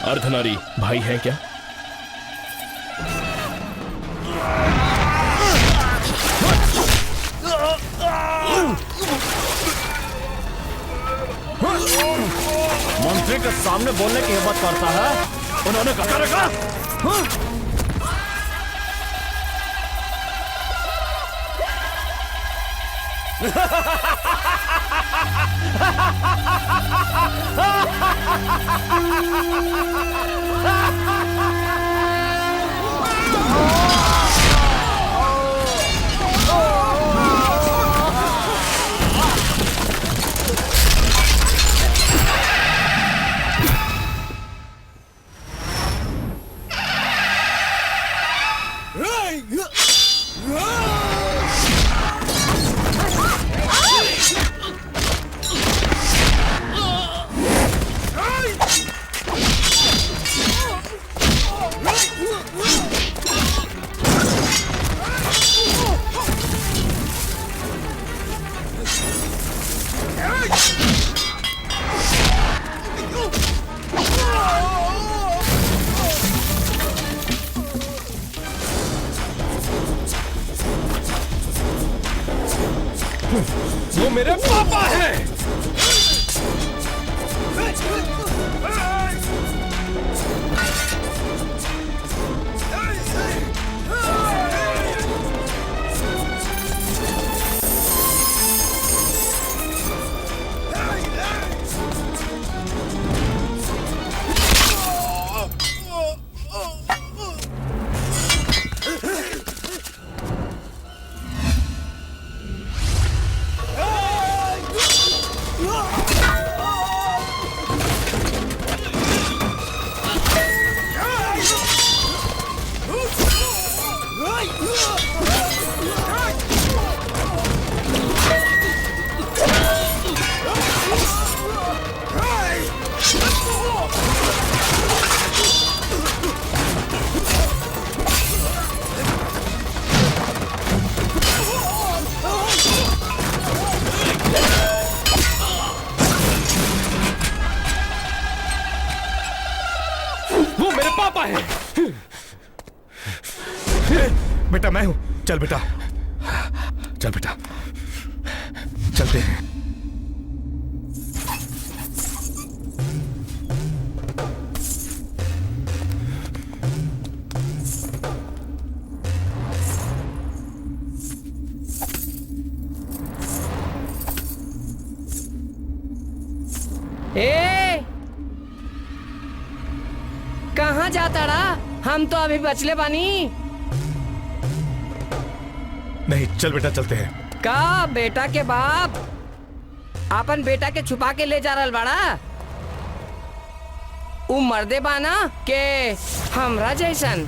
अर्धनारी भाई हैं क्या? मंत्री के सामने बोलने की हिम्मत करता है? उन्होंने कहा रखा। वो मेरे पापा हैं। बेटा मैं हूं। चल बेटा, चल बेटा, चलते हैं। कहाँ जाता रहा? हम तो अभी बचले बानी। नहीं, चल बेटा, चलते हैं। का बेटा के बाप अपन बेटा के छुपा के ले जा रहा बाड़ा? उ मर्दे बाना के हमरा जैसन?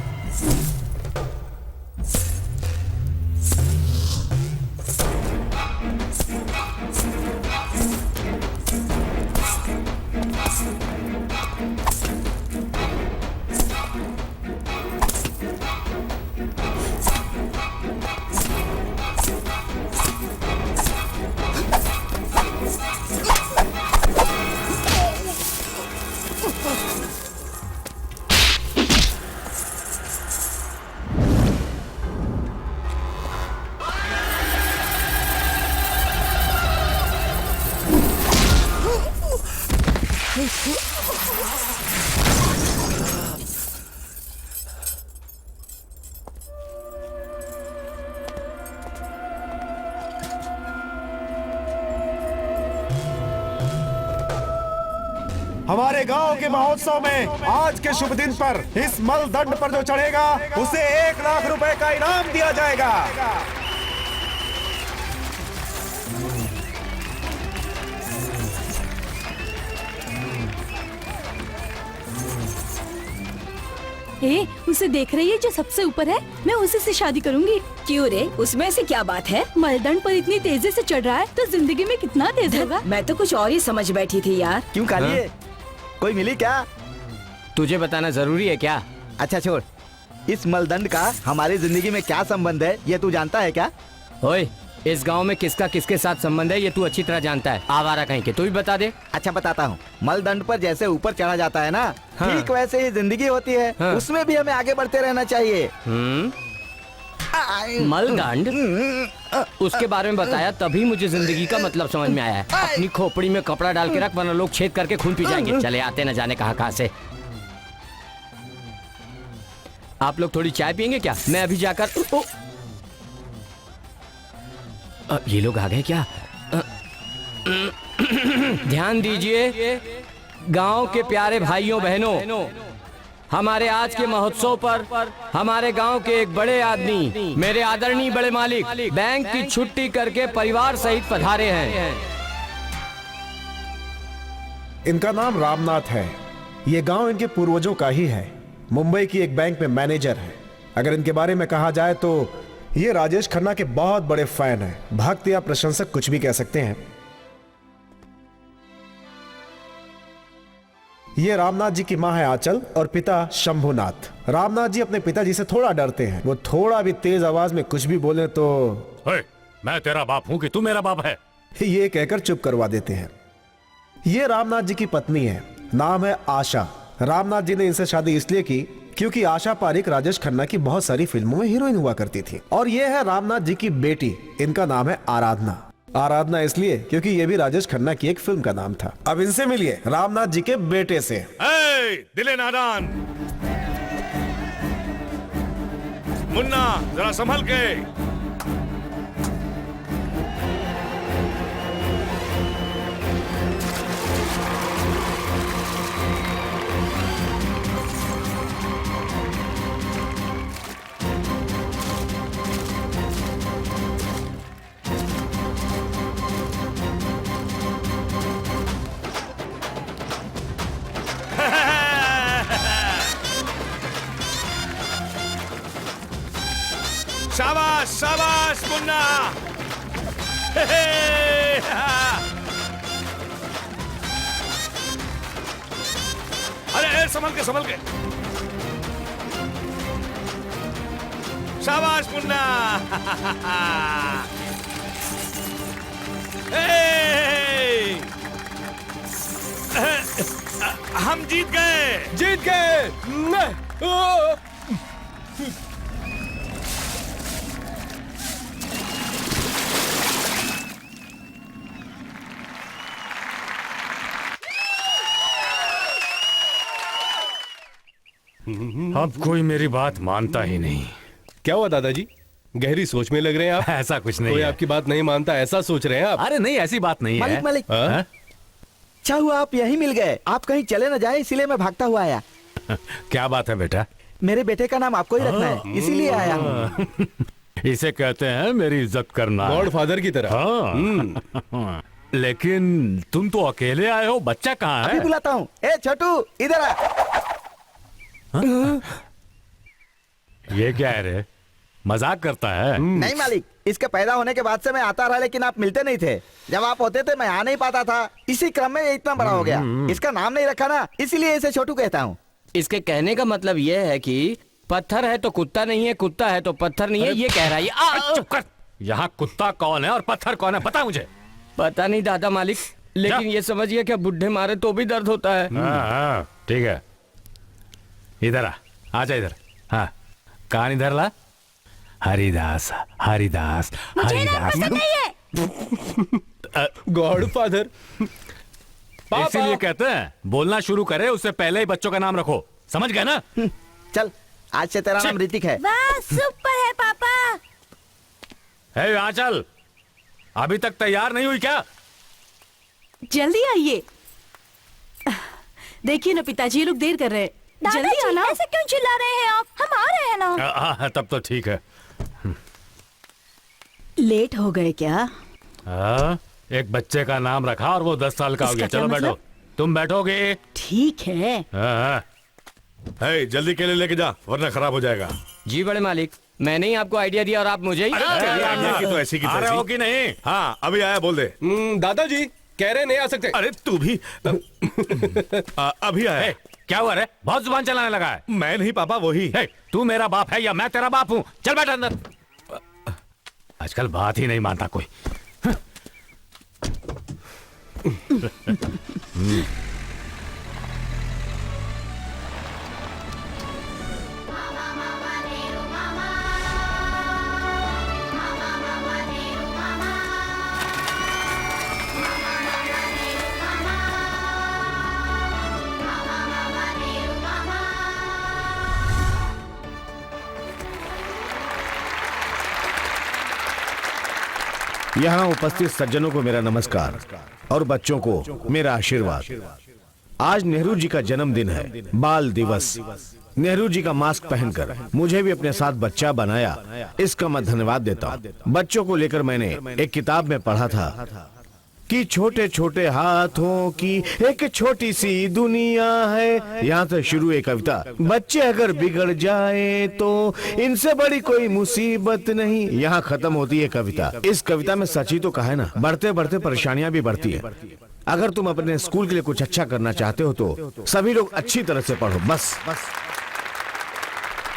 हमारे गांव के महोत्सव में आज के शुभ दिन पर इस मलदंड पर जो चढ़ेगा उसे 1 लाख रुपए का इनाम दिया जाएगा। उसे देख रही है जो सबसे ऊपर है? मैं उसी से शादी करूंगी। क्यों रे, उसमें से क्या बात है? मलदंड पर इतनी तेजी से चढ़ रहा है तो जिंदगी में कितना तेज होगा। मैं तो कुछ और ही समझ बैठी थी यार। क्यों कालिए, कोई मिली क्या? तुझे बताना जरूरी है क्या? अच्छा छोड़, इस मलदंड का हमारी जिंदगी में क्या संबंध है ये तू जानता है क्या? ओए, इस गांव में किसका किसके साथ संबंध है ये तू अच्छी तरह जानता है। आवारा कहीं के, तू भी बता दे। अच्छा बताता हूँ। मलदंड पर जैसे ऊपर चढ़ा जाता है ना, हाँ। ठीक वैसे ही जिंदगी होती है। हाँ। उसमें भी हमें आगे बढ़ते रहना चाहिए। मलदंड, उसके बारे में बताया तभी मुझे जिंदगी का मतलब समझ में आया है। अपनी खोपड़ी में कपड़ा डाल के रख, वरना लोग छेद करके खून पी जाएंगे। चले आते न जाने कहाँ से। आप लोग थोड़ी चाय पियेंगे क्या? मैं अभी जाकर ये लोग आ गए क्या? ध्यान दीजिए गांव के प्यारे भाइयों बहनों, हमारे आज के महोत्सव पर हमारे गांव के एक बड़े आदमी, मेरे आदरणीय बड़े मालिक, बैंक की छुट्टी करके परिवार सहित पधारे हैं। इनका नाम रामनाथ है। ये गांव इनके पूर्वजों का ही है। मुंबई की एक बैंक में मैनेजर है। अगर इनके बारे में कहा जाए तो ये राजेश खन्ना के बहुत बड़े फैन हैं। भक्त या प्रशंसक कुछ भी कह सकते हैं। ये रामनाथ जी की मां है आंचल और पिता शंभुनाथ। रामनाथ जी अपने पिताजी से थोड़ा डरते हैं। वो थोड़ा भी तेज आवाज में कुछ भी बोले तो मैं तेरा बाप हूं कि तू मेरा बाप है, ये कहकर चुप करवा देते हैं। ये रामनाथ जी की पत्नी है, नाम है आशा। रामनाथ जी ने इनसे शादी इसलिए की क्योंकि आशा पारिक राजेश खन्ना की बहुत सारी फिल्मों में हीरोइन हुआ करती थी। और ये है रामनाथ जी की बेटी, इनका नाम है आराधना। आराधना इसलिए क्योंकि ये भी राजेश खन्ना की एक फिल्म का नाम था। अब इनसे मिलिए रामनाथ जी के बेटे से। दिले नादान, मुन्ना जरा संभल के। शाबाश शाबाश मुन्ना। अरे संभल के संभल के। शाबाश मुन्ना। हम जीत गए, जीत गए। अब कोई मेरी बात मानता ही नहीं। क्या हुआ दादाजी, गहरी सोच में लग रहे हैं आप? ऐसा कुछ नहीं कोई है। आपकी बात नहीं मानता ऐसा सोच रहे हैं आप? अरे नहीं, ऐसी बात नहीं मालिक है। मालिक, हाँ? अच्छा हुआ आप यहीं मिल गए। आप कहीं चले न जाए इसलिए मैं भागता हुआ आया। क्या बात है बेटा? मेरे बेटे का नाम आपको ही रखना है, इसीलिए आया हूँ। इसे कहते हैं मेरी इज्जत करना। गॉड फादर की तरह। हाँ। लेकिन तुम तो अकेले आए हो, बच्चा कहाँ अभी है? बुलाता हूँ। ए छोटू इधर आ। ये क्या है रे, मजाक करता है? नहीं मालिक, इसके पैदा होने के बाद से मैं आता रहा, लेकिन आप मिलते नहीं थे। जब आप होते थे मैं आ नहीं पाता था। इसी क्रम में ये इतना बड़ा हो गया। इसका नाम नहीं रखा ना, इसीलिए इसे छोटू कहता हूँ। इसके कहने का मतलब ये है कि पत्थर है तो कुत्ता नहीं है, कुत्ता है तो पत्थर नहीं है, ये कह रहा है। चुप कर। यहाँ कुत्ता कौन है और पत्थर कौन है, बता मुझे। पता नहीं दादा मालिक, लेकिन ये समझिए कि बुढ़े मारे तो भी दर्द होता है। हाँ, ठीक है। इधर आजा इधर। हाँ, कान इधर ला। हरिदास हरिदास हरिदास। Godfather. इसीलिए कहते हैं बोलना शुरू करे उससे पहले ही बच्चों का नाम रखो, समझ गए ना? चल, आज से तेरा नाम ऋतिक है। वाह सुपर है पापा। हे यहाँ चल, अभी तक तैयार नहीं हुई क्या? जल्दी आइए। देखिए ना पिताजी, ये लोग देर कर रहे हैं। जल्दी आना। ऐसे क्यों चिल्ला रहे हैं आप? हम आ रहे हैं ना। तब तो ठीक है। लेट हो गए क्या? एक बच्चे का नाम रखा और वो 10 साल का हो इसका गया। क्या चलो बैठो। मतलब? तुम बैठोगे? ठीक है। जल्दी केले लेके जा वरना खराब हो जाएगा। जी बड़े मालिक, मैंने ही आपको आइडिया दिया और आप मुझे ही। तो ऐसी की हो कि नहीं? हाँ अभी आया, बोल दे। दादाजी कह रहे नहीं आ सकते। अरे तू भी अभी आया। क्या हुआ रे, बहुत जुबान चलाने लगा है। मैं नहीं पापा, वही। तू मेरा बाप है या मैं तेरा बाप हूँ? चल बैठ अंदर। आजकल बात ही नहीं मानता कोई। यहाँ उपस्थित सज्जनों को मेरा नमस्कार और बच्चों को मेरा आशीर्वाद। आज नेहरू जी का जन्मदिन है, बाल दिवस। नेहरू जी का मास्क पहनकर मुझे भी अपने साथ बच्चा बनाया, इसका मैं धन्यवाद देता हूँ। बच्चों को लेकर मैंने एक किताब में पढ़ा था कि छोटे छोटे हाथों की एक छोटी सी दुनिया है। यहाँ से शुरू है कविता। बच्चे अगर बिगड़ जाए तो इनसे बड़ी कोई मुसीबत नहीं। यहाँ खत्म होती है कविता। इस कविता में सच ही तो कहा है ना, बढ़ते बढ़ते परेशानियां भी बढ़ती है। अगर तुम अपने स्कूल के लिए कुछ अच्छा करना चाहते हो तो सभी लोग अच्छी तरह से पढ़ो बस।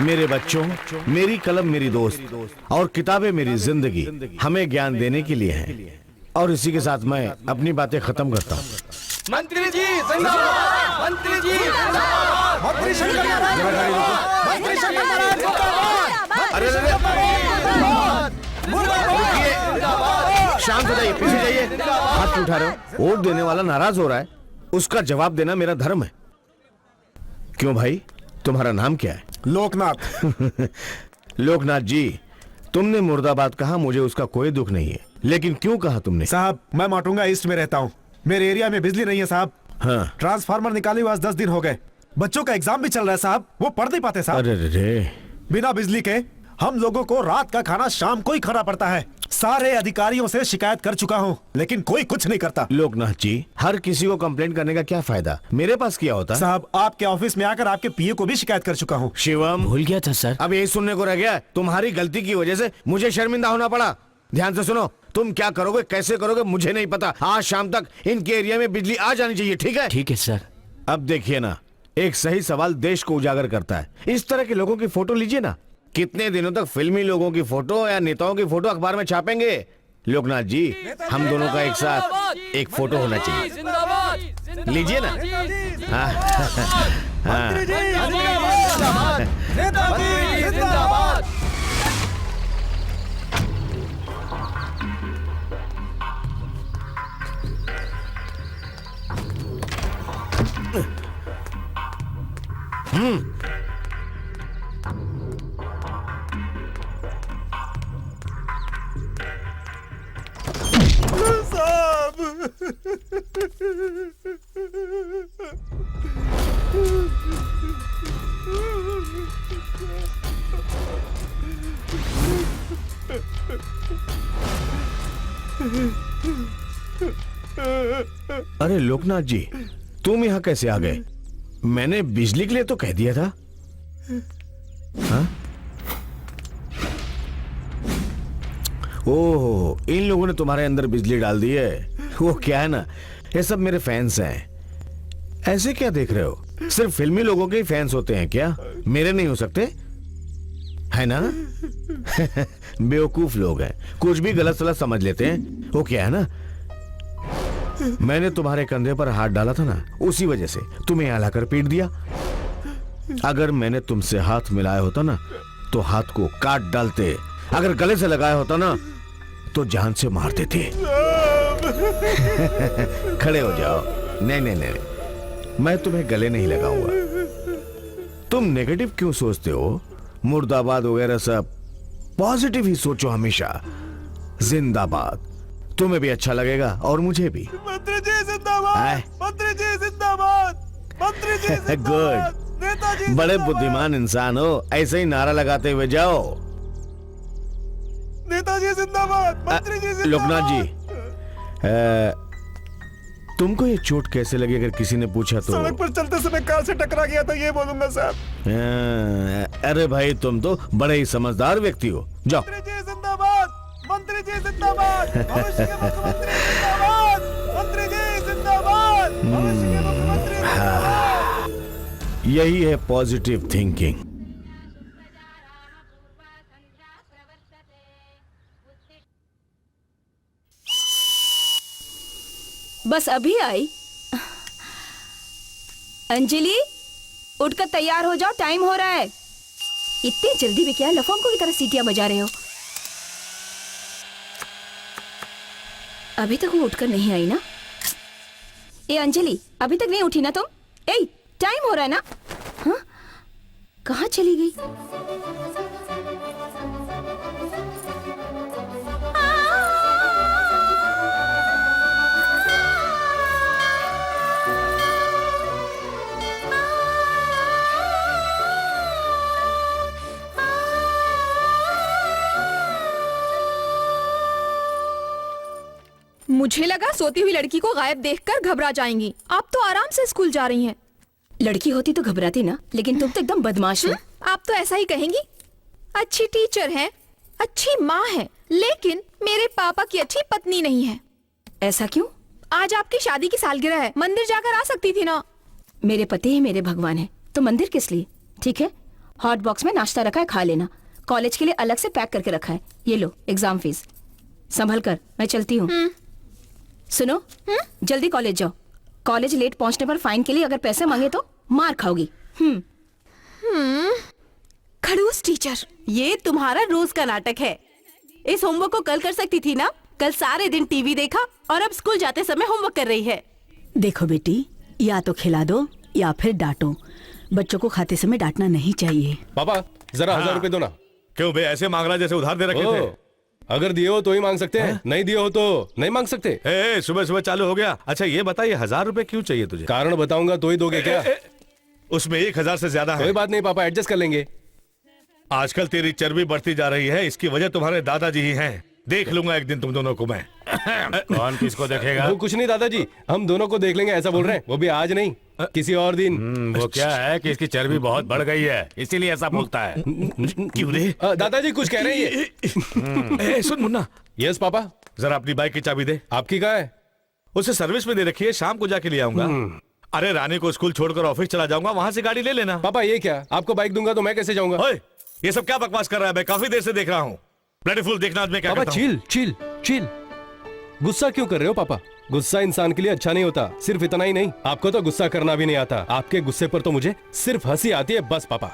मेरे बच्चों, मेरी कलम मेरी दोस्त और किताबें मेरी जिंदगी हमें ज्ञान देने के लिए हैं। और इसी के साथ मैं अपनी बातें खत्म करता हूँ। मंत्री जी जिंदाबाद, मंत्री जी जिंदाबाद, मंत्री शंकर महाराज, मंत्री शंकर महाराज जिंदाबाद, अरे शांत हो जाइए, पीछे जाइए। हाथ क्यों उठा रहे हो? वोट देने वाला नाराज हो रहा है, उसका जवाब देना मेरा धर्म है। क्यों भाई, तुम्हारा नाम क्या है? लोकनाथ। लोकनाथ जी, तुमने मुर्दाबाद कहा, मुझे उसका कोई दुख नहीं है, लेकिन क्यों कहा तुमने? साहब मैं माटुंगा ईस्ट में रहता हूँ, मेरे एरिया में बिजली नहीं है साहब। हाँ। ट्रांसफार्मर निकाले हुए आज 10 दिन हो गए। बच्चों का एग्जाम भी चल रहा है साहब, वो पढ़ नहीं पाते साहब। अरे रे, बिना बिजली के हम लोगों को रात का खाना शाम को ही खाना पड़ता है। सारे अधिकारियों से शिकायत कर चुका हूँ, लेकिन कोई कुछ नहीं करता। लोकनाथ जी, हर किसी को कंप्लेंट करने का क्या फायदा? मेरे पास क्या होता? साहब आपके ऑफिस में आकर आपके पीए को भी शिकायत कर चुका हूँ। शिवम, भूल गया था सर। अब यही सुनने को रह गया। तुम्हारी गलती की वजह से मुझे शर्मिंदा होना पड़ा। ध्यान से सुनो, तुम क्या करोगे कैसे करोगे मुझे नहीं पता। आज शाम तक इनके एरिया में बिजली आ जानी चाहिए, ठीक है? ठीक है सर। अब देखिए ना, एक सही सवाल देश को उजागर करता है। इस तरह के लोगों की फोटो लीजिए ना। कितने दिनों तक फिल्मी लोगों की फोटो या नेताओं की फोटो अखबार में छापेंगे? लोकनाथ जी, हम दोनों का एक साथ एक फोटो होना चाहिए। लीजिए ना। हाँ, हाँ। अरे लोकनाथ जी, तुम यहाँ कैसे आ गए? मैंने बिजली के लिए तो कह दिया था। हाँ? ओह, इन लोगों ने तुम्हारे अंदर बिजली डाल दी है। वो क्या है ना, ये सब मेरे फैंस हैं। ऐसे क्या देख रहे हो? सिर्फ फिल्मी लोगों के ही फैंस होते हैं क्या? मेरे नहीं हो सकते, है ना? बेवकूफ लोग हैं, कुछ भी गलत सलत समझ लेते हैं। वो क्या है ना, मैंने तुम्हारे कंधे पर हाथ डाला था ना, उसी वजह से तुम्हें यहाँ लाकर पीट दिया। अगर मैंने तुमसे हाथ मिलाया होता ना तो हाथ को काट डालते। अगर गले से लगाया होता ना तो जान से मार देते। खड़े हो जाओ। नहीं नहीं नहीं, मैं तुम्हें गले नहीं लगाऊंगा। तुम नेगेटिव क्यों सोचते हो? मुर्दाबाद वगैरह सब, पॉजिटिव ही सोचो हमेशा। जिंदाबाद, तुम्हें भी अच्छा लगेगा और मुझे भी। मंत्री जी जिंदाबाद, मंत्री जी जिंदाबाद, मंत्री जी जिंदाबाद, गुड, नेताजी बड़े जिंदाबाद, बुद्धिमान इंसान हो। ऐसे ही नारा लगाते हुए जाओ। नेताजी जिंदाबाद, मंत्री जी जिंदाबाद। लोकनाथ जी, तुमको ये चोट कैसे लगी? अगर किसी ने पूछा तो? सड़क पर चलते समय कार से टकरा गया था, ये बोलूंगा साहब। अरे भाई, तुम तो बड़े ही समझदार व्यक्ति हो। जाओ। मंत्री जी जिंदाबाद, मंत्री जी जिंदाबाद, भविष्य के मुख्यमंत्री जिंदाबाद, मंत्री जी जिंदाबाद, भविष्य के मुख्यमंत्री जिंदाबाद। यही है पॉजिटिव थिंकिंग। बस अभी आई। अंजलि, उठकर तैयार हो जाओ, टाइम हो रहा है। इतनी जल्दी भी क्या, लफंगों की तरह सीटियां बजा रहे हो। अभी तक वो उठकर नहीं आई ना? ए अंजलि, अभी तक नहीं उठी ना तुम? ए, टाइम हो रहा है ना? हाँ? कहाँ चली गई? मुझे लगा सोती हुई लड़की को गायब देखकर घबरा जाएंगी। आप तो आराम से स्कूल जा रही हैं। लड़की होती तो घबराती ना, लेकिन तुम तो एकदम बदमाश हो। आप तो ऐसा ही कहेंगी। अच्छी टीचर हैं, अच्छी माँ हैं, लेकिन मेरे पापा की अच्छी पत्नी नहीं है। ऐसा क्यों? आज आपकी शादी की सालगिरह है, मंदिर जाकर आ सकती थी ना। मेरे पति ही मेरे भगवान है, तो मंदिर किस लिए? ठीक है, हॉट बॉक्स में नाश्ता रखा है, खा लेना। कॉलेज के लिए अलग से पैक करके रखा है। ये लो एग्जाम फीस, संभल कर, मैं चलती हूँ। सुनो, जल्दी कॉलेज जाओ। कॉलेज लेट पहुंचने पर फाइन के लिए अगर पैसे मांगे तो मार खाओगी। खड़ूस टीचर। ये तुम्हारा रोज का नाटक है। इस होमवर्क को कल कर सकती थी ना? कल सारे दिन टीवी देखा और अब स्कूल जाते समय होमवर्क कर रही है। देखो बेटी, या तो खिला दो या फिर डांटो। बच्चों को खाते समय डांटना नहीं चाहिए। पापा जरा 1000 रुपए दो ना। क्यों बे, ऐसे मांग रहा जैसे उधार दे रखे थे? अगर दिए हो तो ही मांग सकते हैं, नहीं दिए हो तो नहीं मांग सकते। सुबह सुबह चालू हो गया। अच्छा ये बताइए, 1000 रुपए क्यों चाहिए तुझे? कारण बताऊंगा तो ही दोगे क्या? उसमें 1000 से ज्यादा है। कोई बात नहीं पापा, एडजस्ट कर लेंगे। आजकल तेरी चर्बी बढ़ती जा रही है, इसकी वजह तुम्हारे दादाजी ही हैं। देख लूंगा एक दिन तुम दोनों को मैं। कौन किसको देखेगा? वो कुछ नहीं दादाजी, हम दोनों को देख लेंगे ऐसा बोल रहे हैं। वो भी आज नहीं, किसी और दिन। वो क्या है कि इसकी चर्बी बहुत बढ़ गई है, इसीलिए ऐसा बोलता है। क्यों रे? दादाजी कुछ कह रहे हैं। सुन मुन्ना। Yes papa. जरा अपनी बाइक की चाबी दे। आपकी कहाँ है? उसे सर्विस में दे रखी है, शाम को जाके ले आऊंगा। अरे रानी को स्कूल छोड़कर ऑफिस चला जाऊंगा, वहां से गाड़ी ले लेना। पापा ये क्या, आपको बाइक दूंगा तो मैं कैसे जाऊंगा? ओए, ये सब क्या बकवास कर रहा है? मैं काफी देर से देख रहा हूँ। ब्लडी फुल, देखना आज मैं क्या करता हूँ। Chill chill chill. गुस्सा क्यों कर रहे हो पापा? गुस्सा इंसान के लिए अच्छा नहीं होता। सिर्फ इतना ही नहीं, आपको तो गुस्सा करना भी नहीं आता। आपके गुस्से पर तो मुझे सिर्फ हंसी आती है बस पापा।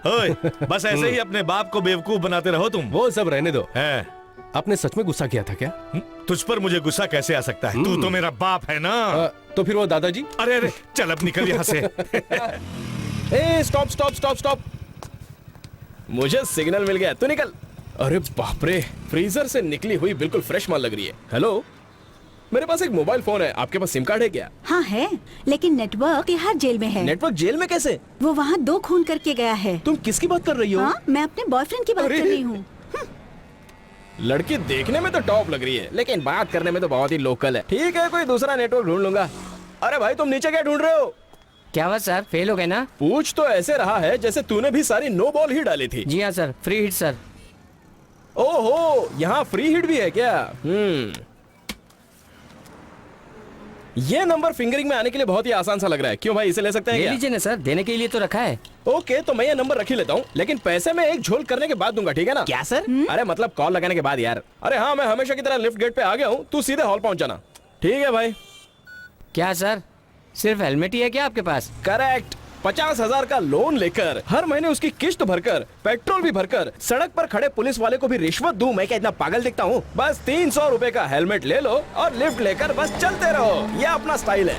ओए, बस ऐसे ही अपने बाप को बेवकूफ बनाते रहो तुम। वो सब रहने दो। है, आपने सच में गुस्सा किया था क्या? तुझ पर मुझे गुस्सा कैसे आ सकता है? तू तो मेरा बाप है ना। तो फिर वो दादाजी? अरे अरे, चल अब निकल यहाँ से। Stop stop stop stop. मुझे सिग्नल मिल गया, तू निकल। अरे बाप रे, फ्रीजर से निकली हुई बिल्कुल फ्रेश माल लग रही है। हेलो, मेरे पास एक मोबाइल फोन है, आपके पास सिम कार्ड है क्या? हाँ है, लेकिन नेटवर्क तिहाड़ जेल में है। नेटवर्क जेल में कैसे? वो वहाँ 2 खून करके गया है। तुम किसकी बात कर रही हो? हाँ, मैं अपने बॉयफ्रेंड की बात कर रही हूँ। लड़की देखने में तो टॉप लग रही है, लेकिन बात करने में तो बहुत ही लोकल है। ठीक है, कोई दूसरा नेटवर्क ढूंढ लूंगा। अरे भाई, तुम नीचे क्या ढूंढ रहे हो? क्या हुआ सर, फेल हो गए ना? पूछ तो ऐसे रहा है जैसे तूने भी सारी नो बॉल ही डाली थी। जी हाँ सर, फ्री हिट सर। ओहो, यहाँ फ्री हिट भी है क्या? ये नंबर फिंगरिंग में आने के लिए बहुत ही आसान सा लग रहा है। क्यों भाई, इसे ले सकते हैं ले क्या? लीजिए ना सर, देने के लिए तो रखा है। ओके, तो मैं ये नंबर रख ही लेता हूँ, लेकिन पैसे मैं एक झोल करने के बाद दूंगा, ठीक है ना? क्या सर? अरे मतलब कॉल लगाने के बाद यार। अरे हाँ, मैं हमेशा की तरह लिफ्ट गेट पे आ गया हूँ, तू सीधे हॉल पहुंच जाना। ठीक है भाई। क्या सर, सिर्फ हेलमेट ही है क्या आपके पास? करेक्ट। 50,000 का लोन लेकर हर महीने उसकी किस्त भरकर, पेट्रोल भी भरकर, सड़क पर खड़े पुलिस वाले को भी रिश्वत दूं, मैं क्या इतना पागल दिखता हूँ? बस 300 रुपए का हेलमेट ले लो और लिफ्ट लेकर बस चलते रहो। यह अपना स्टाइल है।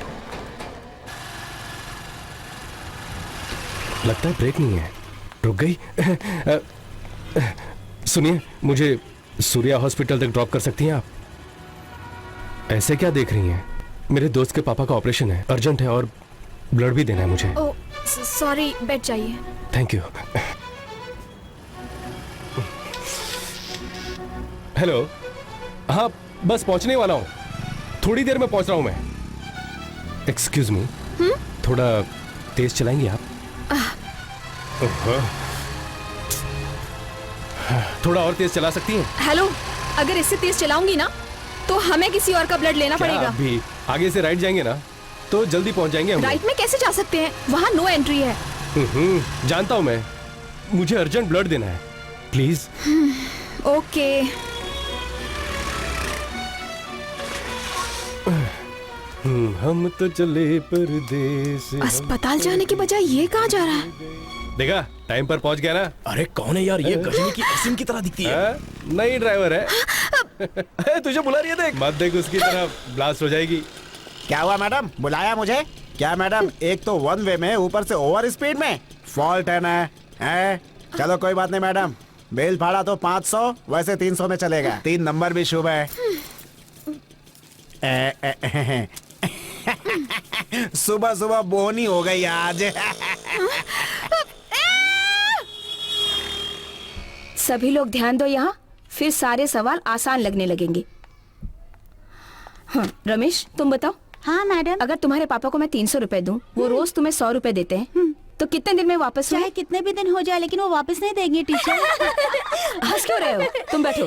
लगता है ब्रेक नहीं है, रुक गई। सुनिए, मुझे सूर्या हॉस्पिटल तक ड्रॉप कर सकती हैं आप? ऐसे क्या देख रही हैं? मेरे दोस्त के पापा का ऑपरेशन है, अर्जेंट है और ब्लड भी देना है मुझे। ओह सॉरी, बैठ जाइए। Thank you. हेलो, हाँ बस पहुंचने वाला हूँ, थोड़ी देर में पहुंच रहा हूँ मैं। एक्सक्यूज मी, थोड़ा तेज चलाएंगे आप? थोड़ा और तेज चला सकती हैं? हेलो, अगर इससे तेज चलाऊंगी ना तो हमें किसी और का ब्लड लेना पड़ेगा। अभी आगे से राइट जाएंगे ना तो जल्दी पहुंच जाएंगे हम। राइट में कैसे जा सकते हैं? वहाँ नो एंट्री है। जानता हूँ मैं, मुझे अर्जेंट ब्लड देना है, प्लीज। ओके। हम तो चले परदेस। अस्पताल जाने के बजाय ये कहाँ जा रहा है? देखा, टाइम पर पहुंच गया ना। अरे कौन है यार, ये गजनी की एसिन की तरह दिखती है। नई ड्राइवर है। तुझे बुला रही है, देख मत देख, उसकी तरह ब्लास्ट हो जाएगी। क्या हुआ मैडम, बुलाया मुझे? क्या मैडम, एक तो वन वे में, ऊपर से ओवर स्पीड में फॉल्ट है ना? चलो कोई बात नहीं मैडम, बेल फाड़ा तो 500, वैसे 300 में चलेगा। 3 नंबर भी शुभ है। सुबह सुबह बोनी हो गई आज। सभी लोग ध्यान दो यहाँ, फिर सारे सवाल आसान लगने लगेंगे। हाँ रमेश, तुम बताओ। हाँ मैडम। अगर तुम्हारे पापा को मैं 300 रुपए दूं, वो रोज तुम्हें 100 रुपए देते हैं, तो कितने दिन में वापस हुए? चाहे कितने भी दिन हो जाए, लेकिन वो वापस नहीं देंगे टीचर। हंस क्यों रहे हो? तुम बैठो।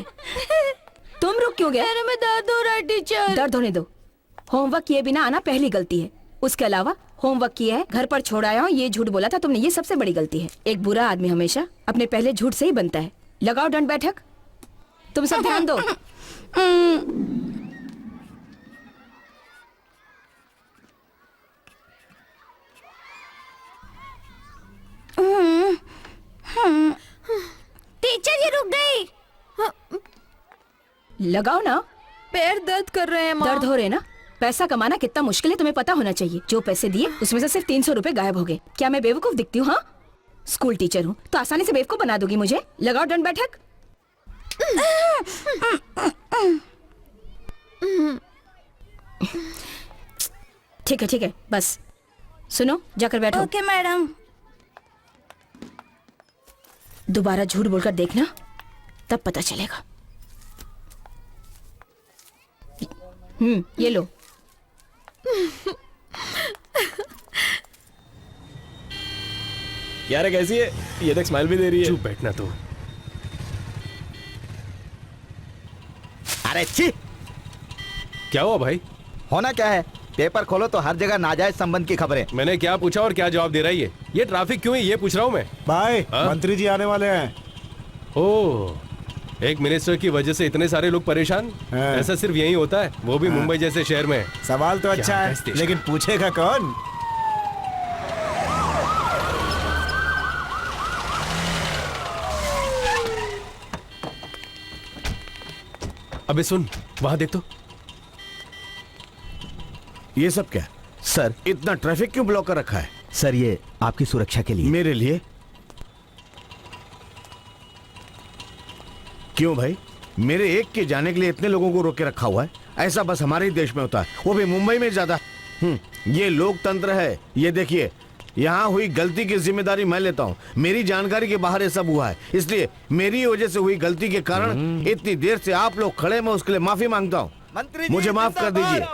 तुम रुक क्यों गए? में दर्द हो रहा है टीचर। दर्द होने दो। होमवर्क किए बिना आना पहली गलती है। उसके अलावा होमवर्क किया है, घर पर छोड़ आया हूँ, ये झूठ बोला था तुमने, ये सबसे बड़ी गलती है। एक बुरा आदमी हमेशा अपने पहले झूठ से ही बनता है। लगाओ दंड बैठक। तुम सब ध्यान दो। टीचर ये रुक गई। लगाओ ना। पैर दर्द कर रहे हैं माँ। दर्द हो रहे ना? पैसा कमाना कितना मुश्किल है तुम्हें पता होना चाहिए। जो पैसे दिए उसमें से सिर्फ 300 रुपए गायब हो गए। क्या मैं बेवकूफ दिखती हूँ? हाँ, स्कूल टीचर हूँ तो आसानी से बेवकूफ बना दोगी मुझे। लगाओ दंड बैठक। ठीक है, बस सुनो, जाकर बैठो। Okay madam. दोबारा झूठ बोलकर देखना, तब पता चलेगा। ये लो। यार कैसी है? ये देख, स्माइल भी दे रही है। चुप बैठना तो। अरे छी, क्या हुआ भाई? होना क्या है, पेपर खोलो तो हर जगह नाजायज संबंध की खबरें। मैंने क्या पूछा और क्या जवाब दे रहा है ये ट्रैफिक क्यों है, ये पूछ रहा हूँ मैं। भाई हाँ? मंत्री जी आने वाले हैं। ओह, एक मिनिस्टर की वजह से इतने सारे लोग परेशान? हाँ। ऐसा सिर्फ यही होता है, वो भी मुंबई जैसे शहर में। सवाल तो अच्छा क्या है, है इस देश लेकिन पूछेगा कौन? अबे सुन, वहां देख तो। ये सब क्या? सर, इतना ट्रैफिक क्यों ब्लॉक कर रखा है? सर ये आपकी सुरक्षा के लिए। मेरे लिए? क्यों भाई, मेरे एक के जाने के लिए इतने लोगों को रोक के रखा हुआ है? ऐसा बस हमारे ही देश में होता है, वो भी मुंबई में ज्यादा। ये लोकतंत्र है। ये देखिए, यहाँ हुई गलती की जिम्मेदारी मैं लेता हूँ। मेरी जानकारी के बाहर ये सब हुआ है, इसलिए मेरी वजह से हुई गलती के कारण इतनी देर से आप लोग खड़े, मैं उसके लिए माफी मांगता हूँ। मुझे माफ कर दीजिए,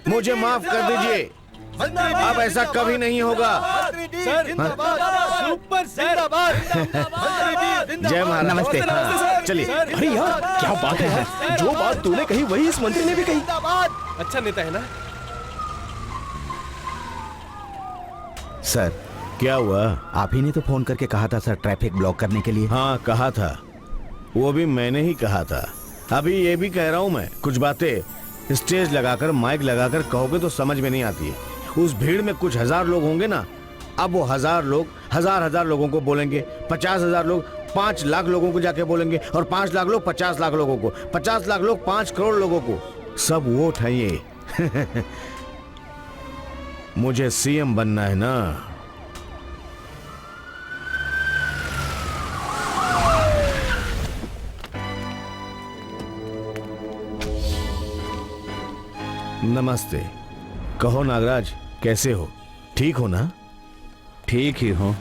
मुझे माफ कर दीजिए। अब ऐसा कभी नहीं होगा। Super sir. जय महाराज। नमस्ते। चलिए। अरे यार क्या बात है, जो बात तूने कही वही इस मंत्री ने भी कही। अच्छा नेता है ना? सर, क्या हुआ? आप ही ने तो फोन करके कहा था सर, ट्रैफिक ब्लॉक करने के लिए। हाँ कहा था, वो भी मैंने ही कहा था। अभी ये भी कह रहा हूँ मैं, कुछ बातें स्टेज लगाकर माइक लगाकर कहोगे तो समझ में नहीं आती है। उस भीड़ में कुछ हजार लोग होंगे ना, अब वो हजार लोग हजार लोगों को बोलेंगे। 50,000 लोग 5 लाख लोगों को जाके बोलेंगे, और 5 लाख लोग 50 लाख लोगों को, 50 लाख लोग 5 करोड़ लोगों को। सब वोट है ये। मुझे सीएम बनना है ना। नमस्ते। कहो नागराज, कैसे हो? ठीक हो ना? ठीक ही हो।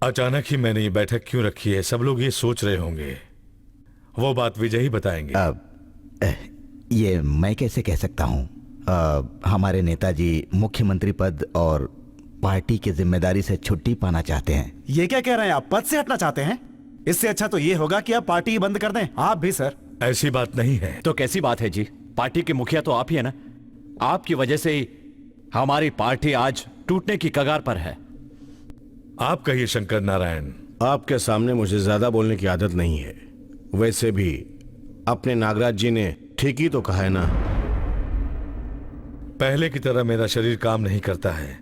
अचानक ही मैंने ये बैठक क्यों रखी है, सब लोग ये सोच रहे होंगे। वो बात विजय ही बताएंगे। ये मैं कैसे कह सकता हूँ? हमारे नेताजी मुख्यमंत्री पद और पार्टी की जिम्मेदारी से छुट्टी पाना चाहते हैं। ये क्या कह रहे हैं आप? पद से हटना चाहते हैं? इससे अच्छा तो ये होगा कि आप पार्टी ही बंद कर दें। आप भी सर। ऐसी बात नहीं है। तो कैसी बात है जी? पार्टी के मुखिया तो आप ही है ना। आपकी वजह से ही हमारी पार्टी आज टूटने की कगार पर है। आप कहिए शंकर नारायण। आपके सामने मुझे ज्यादा बोलने की आदत नहीं है। वैसे भी अपने नागराज जी ने ठीक ही तो कहा है ना। पहले की तरह मेरा शरीर काम नहीं करता है।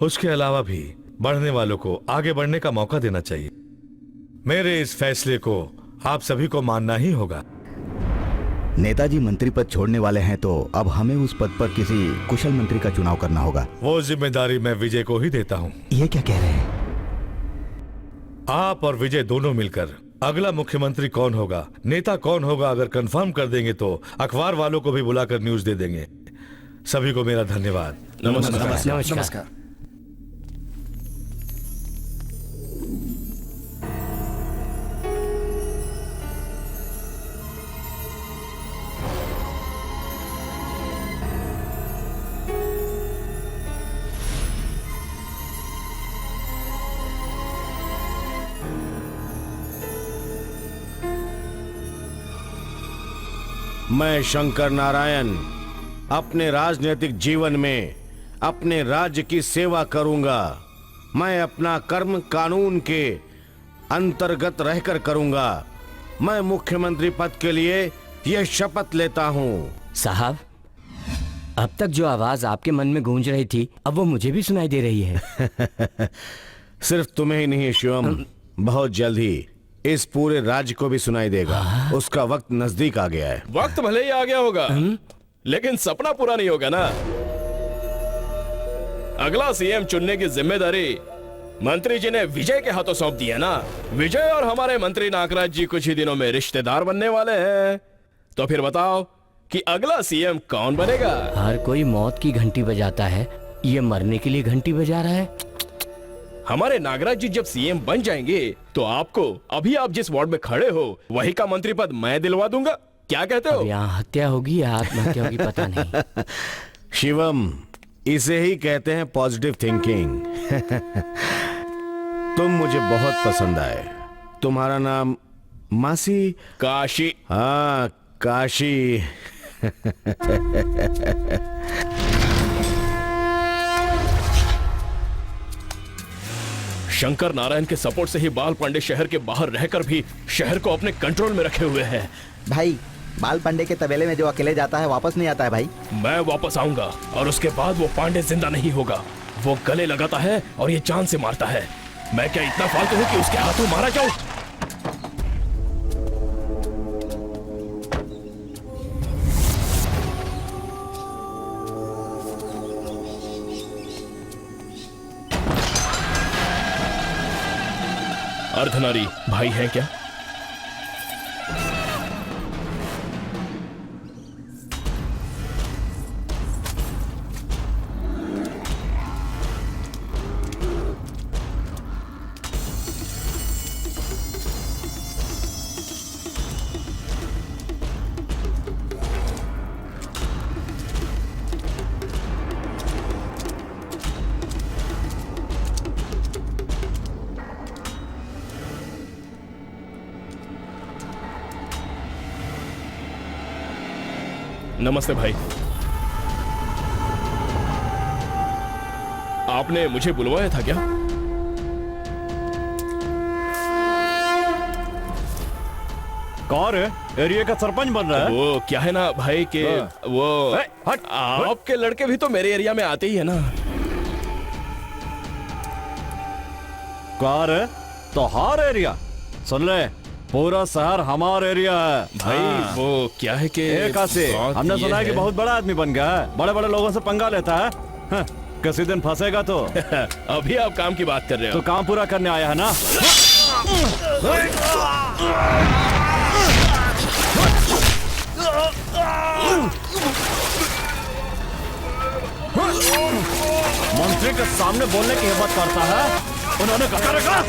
उसके अलावा भी बढ़ने वालों को आगे बढ़ने का मौका देना चाहिए। मेरे इस फैसले को आप सभी को मानना ही होगा। नेताजी मंत्री पद छोड़ने वाले हैं तो अब हमें उस पद पर किसी कुशल मंत्री का चुनाव करना होगा। वो जिम्मेदारी मैं विजय को ही देता हूँ। ये क्या कह रहे हैं? आप और विजय दोनों मिलकर अगला मुख्यमंत्री कौन होगा, नेता कौन होगा, अगर कंफर्म कर देंगे तो अखबार वालों को भी बुलाकर न्यूज दे देंगे। सभी को मेरा धन्यवाद। नमस्कार। मैं शंकर नारायण अपने राजनीतिक जीवन में अपने राज्य की सेवा करूंगा। मैं अपना कर्म कानून के अंतर्गत रहकर करूंगा। मैं मुख्यमंत्री पद के लिए यह शपथ लेता हूं। साहब, अब तक जो आवाज आपके मन में गूंज रही थी अब वो मुझे भी सुनाई दे रही है। सिर्फ तुम्हें ही नहीं शिवम, बहुत जल्द ही इस पूरे राज्य को भी सुनाई देगा। उसका वक्त नजदीक आ गया है। वक्त भले ही आ गया होगा लेकिन सपना पूरा नहीं होगा ना। अगला सीएम चुनने की जिम्मेदारी मंत्री जी ने विजय के हाथों सौंप दी है ना। विजय और हमारे मंत्री नागराज जी कुछ ही दिनों में रिश्तेदार बनने वाले हैं। तो फिर बताओ कि अगला सीएम कौन बनेगा? हर कोई मौत की घंटी बजाता है, ये मरने के लिए घंटी बजा रहा है। हमारे नागराज जी जब सीएम बन जाएंगे तो आपको अभी आप जिस वार्ड में खड़े हो वही का मंत्री पद मैं दिलवा दूंगा। क्या कहते हो? यहाँ हत्या होगी या आत्महत्या होगी पता नहीं। शिवम, इसे ही कहते हैं पॉजिटिव थिंकिंग। तुम मुझे बहुत पसंद आए। तुम्हारा नाम मासी? काशी। हाँ, काशी। शंकर नारायण के सपोर्ट से ही बाल पांडे शहर के बाहर रहकर भी शहर को अपने कंट्रोल में रखे हुए हैं। भाई, बाल पांडे के तबेले में जो अकेले जाता है वापस नहीं आता है भाई। मैं वापस आऊंगा और उसके बाद वो पांडे जिंदा नहीं होगा। वो गले लगाता है और ये जान से मारता है। मैं क्या इतना फालतू हूँ कि उसके हाथों मारा जाऊं? अर्धनारी भाई हैं क्या? नमस्ते भाई। आपने मुझे बुलवाया था क्या? कौन है? एरिया का सरपंच बन रहा है? वो क्या है ना भाई के वो आपके लड़के भी तो मेरे एरिया में आते ही है ना। कौन है? तो हर एरिया सुन ले, पूरा शहर हमारा एरिया है भाई। वो क्या है कि हमने सुना है कि बहुत बड़ा आदमी बन गया है, बड़े बड़े लोगों से पंगा लेता है। किसी दिन फंसेगा तो। अभी आप काम की बात कर रहे हो? तो काम पूरा करने आया है ना। मंत्री के सामने बोलने की हिम्मत करता है, उन्होंने कहा रखा।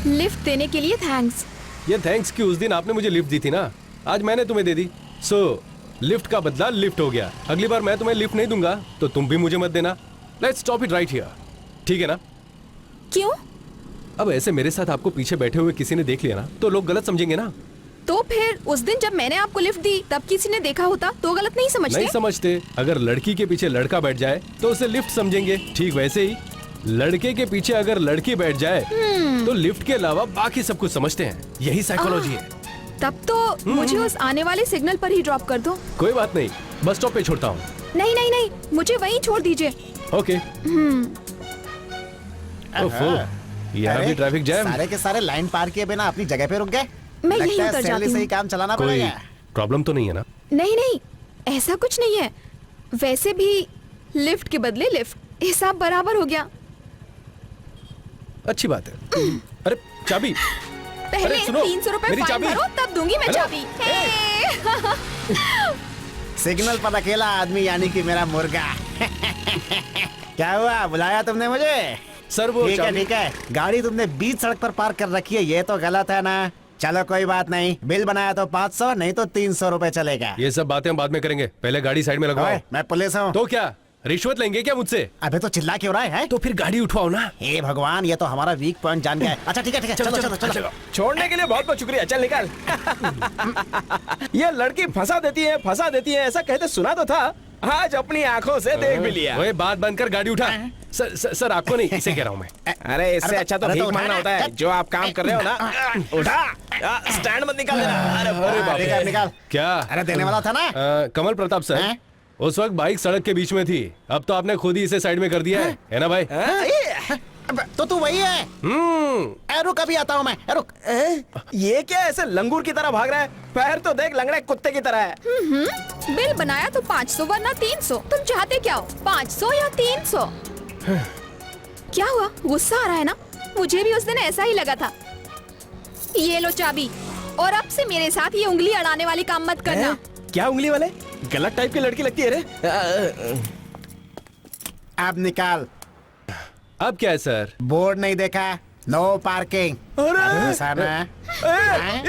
लिफ्ट देने के लिए थैंक्स। ये थैंक्स की उस दिन आपने मुझे लिफ्ट दी थी ना, आज मैंने तुम्हें दे दी। सो लिफ्ट का बदला लिफ्ट हो गया। अगली बार मैं तुम्हें लिफ्ट नहीं दूंगा तो तुम भी मुझे मत देना। Let's stop it right here, ठीक है ना? क्यों? अब ऐसे मेरे साथ आपको पीछे बैठे हुए किसी ने देख लिया ना तो लोग गलत समझेंगे ना। तो फिर उस दिन जब मैंने आपको लिफ्ट दी तब किसी ने देखा होता तो गलत नहीं समझते? नहीं समझते। अगर लड़की के पीछे लड़का बैठ जाए तो उसे लिफ्ट समझेंगे, ठीक वैसे ही लड़के के पीछे अगर लड़की बैठ जाए तो लिफ्ट के अलावा बाकी सब कुछ समझते हैं। यही साइकोलॉजी है। तब तो मुझे उस आने वाले सिग्नल पर ही ड्रॉप कर दो। कोई बात नहीं, बस स्टॉप पे छोड़ता हूँ। नहीं नहीं नहीं, मुझे वहीं छोड़ दीजिए। ओके। ओफो, यहाँ भी ट्रैफिक जैम। सारे के सारे लाइन पार किए बिना अपनी जगह पे रुक गए। मैं लगता यहीं है उतर सैलरी जाती से ही हूँ। काम चलाना कोई पड़ेगा। प्रॉब्लम तो नहीं है ना? नहीं नहीं, ऐसा कुछ नहीं है। वैसे भी लिफ्ट के बदले लिफ्ट, हिसाब बराबर हो गया। अच्छी बात है। अरे चाबी। पहले अरे सुनो, 300 रुपए मेरी फाइन चाबी। भरो तब दूंगी मैं हेलो। चाबी। सिग्नल पर अकेला आदमी यानी कि मेरा मुर्गा। क्या हुआ, बुलाया तुमने मुझे? सर वो ठीक है चाबी- ठीक है, गाड़ी तुमने बीच सड़क पर पार्क कर रखी है, ये तो गलत है ना। चलो कोई बात नहीं, बिल बनाया तो 500 नहीं तो 300 रुपए चलेगा। ये सब बातें हम बाद में करेंगे, पहले गाड़ी साइड में लगवाओ। ओए, मैं पुलिस हूँ। तो क्या रिश्वत लेंगे क्या मुझसे? अबे तो चिल्ला क्यों रहा है? तो फिर गाड़ी उठवाओ ना। हे भगवान, ये तो हमारा वीक पॉइंट जान गया है। अच्छा ठीक है चलो चलो चलो। छोड़ने के लिए बहुत बहुत शुक्रिया, चल निकाल। ये लड़की फंसा देती है ऐसा कहते सुना तो था, आज अपनी आंखों से देख भी लिया। ओए बात बंद कर, गाड़ी उठा। सर आपको नहीं, इसे कह रहा हूँ मैं। अरे इससे अच्छा तो अरे तो भीख मांगना उठा होता है। ना। जो आप काम कर रहे हो ना, उठा। स्टैंड मत निकाल देना। अरे बाप रे। निकाल निकाल। क्या? अरे देने वाला था ना। कमल प्रताप सर, हैं? उस वक्त बाइक सड़क के बीच में थी, अब तो आपने खुद ही इसे साइड में कर दिया है ना भाई? तो तू वही है? रुक, अभी आता हूँ मैं, रुक। ये क्या ऐसे लंगूर की तरह भाग रहा है? पैर तो देख, लंगड़े कुत्ते की तरह है। बिल बनाया तो 500 वरना 300। तुम चाहते क्या हो, 500 या 300? क्या हुआ, गुस्सा आ रहा है ना? मुझे भी उस दिन ऐसा ही लगा था। ये लो चाबी, और अब से मेरे साथ ये उंगली अड़ाने वाली काम मत करना। क्या उंगली वाले? गलत टाइप की लड़की लगती है रे। अब निकाल। अब क्या है सर? बोर्ड नहीं देखा, नो पार्किंग।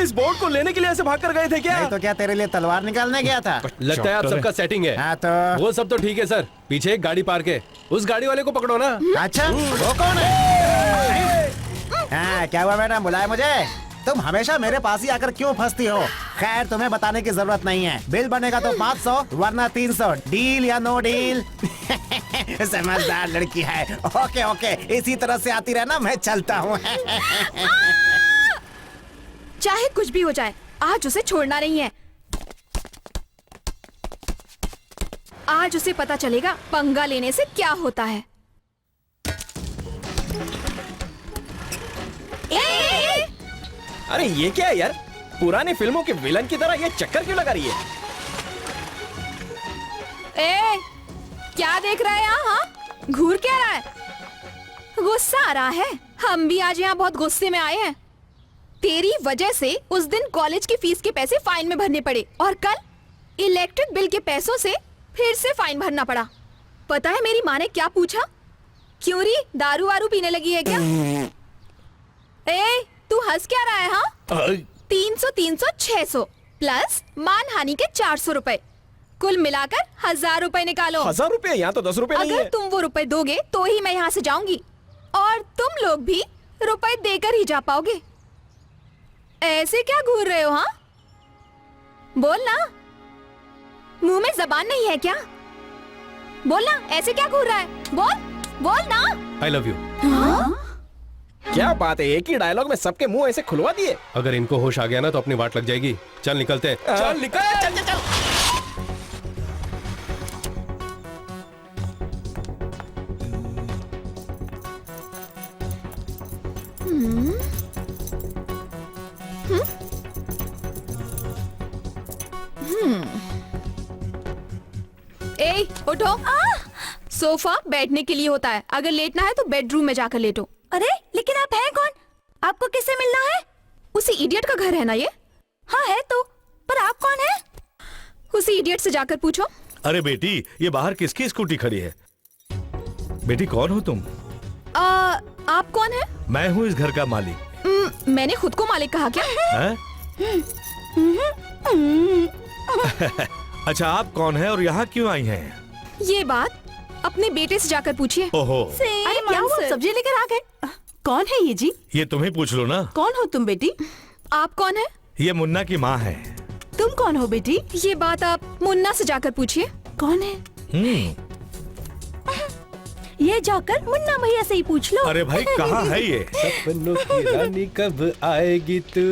इस बोर्ड को लेने के लिए ऐसे भाग कर गए थे क्या? नहीं तो क्या तेरे लिए तलवार निकालने गया था? लगता है आप सबका सेटिंग है। हाँ तो वो सब तो ठीक है सर, पीछे एक गाड़ी पार्क है, उस गाड़ी वाले को पकड़ो ना। अच्छा, वो कौन है? हाँ, क्या हुआ मैडम, बुलाया मुझे? तुम हमेशा मेरे पास ही आकर क्यों फंसती हो? खैर तुम्हें बताने की जरूरत नहीं है, बिल बनेगा तो 500 वरना 300, डील या नो डील? समझदार लड़की है। ओके ओके, इसी तरह से आती रहना, मैं चलता हूँ। चाहे कुछ भी हो जाए, आज उसे छोड़ना नहीं है। आज उसे पता चलेगा पंगा लेने से क्या होता है। अरे ये क्या है यार, पुरानी फिल्मों के विलन की तरह ये चक्कर क्यों लगा रही है? ए, क्या देख रहा है यहाँ? हाँ? घूर क्या रहा है? गुस्सा आ रहा है? हम भी आज यहाँ बहुत गुस्से में आए हैं। तेरी वजह से उस दिन कॉलेज की फीस के पैसे फाइन में भरने पड़े, और कल इलेक्ट्रिक बिल के पैसों से फिर से फाइन भरना पड़ा। पता है मेरी माँ ने क्या पूछा? क्यों री, दारू वारू पीने लगी है क्या? ए, तू हंस क्या रहा है? हाँ, 300 300 600 प्लस मानहानि के 400 रुपए, कुल मिलाकर 1000 रुपए निकालो। 1000 रुपए? यहाँ तो 10 रुपए नहीं अगर है। तुम वो रुपए दोगे तो ही मैं यहाँ से जाऊंगी, और तुम लोग भी रुपए देकर ही जा पाओगे। ऐसे क्या घूर रहे हो? हाँ, बोल ना, मुंह में जबान नहीं है क्या? बोल ना, ऐसे क्या घूर रहा है? बोल बोल ना। I love you. क्या बात है, एक ही डायलॉग में सबके मुंह ऐसे खुलवा दिए। अगर इनको होश आ गया ना तो अपनी बात लग जाएगी। चल निकलते हैं। चल निकल, चल चल चल। ए, उठो। सोफा बैठने के लिए होता है, अगर लेटना है तो बेडरूम में जाकर लेटो। अरे लेकिन आप हैं कौन? आपको किससे मिलना है? उसी इडियट का घर है ना ये? हाँ है तो, पर आप कौन है? उसी इडियट से जाकर पूछो। अरे बेटी, ये बाहर किसकी स्कूटी खड़ी है? बेटी कौन हो तुम? आप कौन है? मैं हूँ इस घर का मालिक। मैंने खुद को मालिक कहा क्या? हैं? अच्छा आप कौन है और यहाँ क्यों आई हैं? ये बात अपने बेटे से जाकर पूछिए। ओहो, अरे क्या हुआ, सब्जी लेकर आ गए? कौन है ये जी? ये तुम ही पूछ लो ना। कौन हो तुम बेटी? आप कौन है? ये मुन्ना की माँ है। तुम कौन हो बेटी? ये बात आप मुन्ना से जाकर पूछिए। कौन है? ये जाकर मुन्ना भैया से ही पूछ लो। अरे भाई कहाँ है ये? सपनों की रानी कब आएगी तू,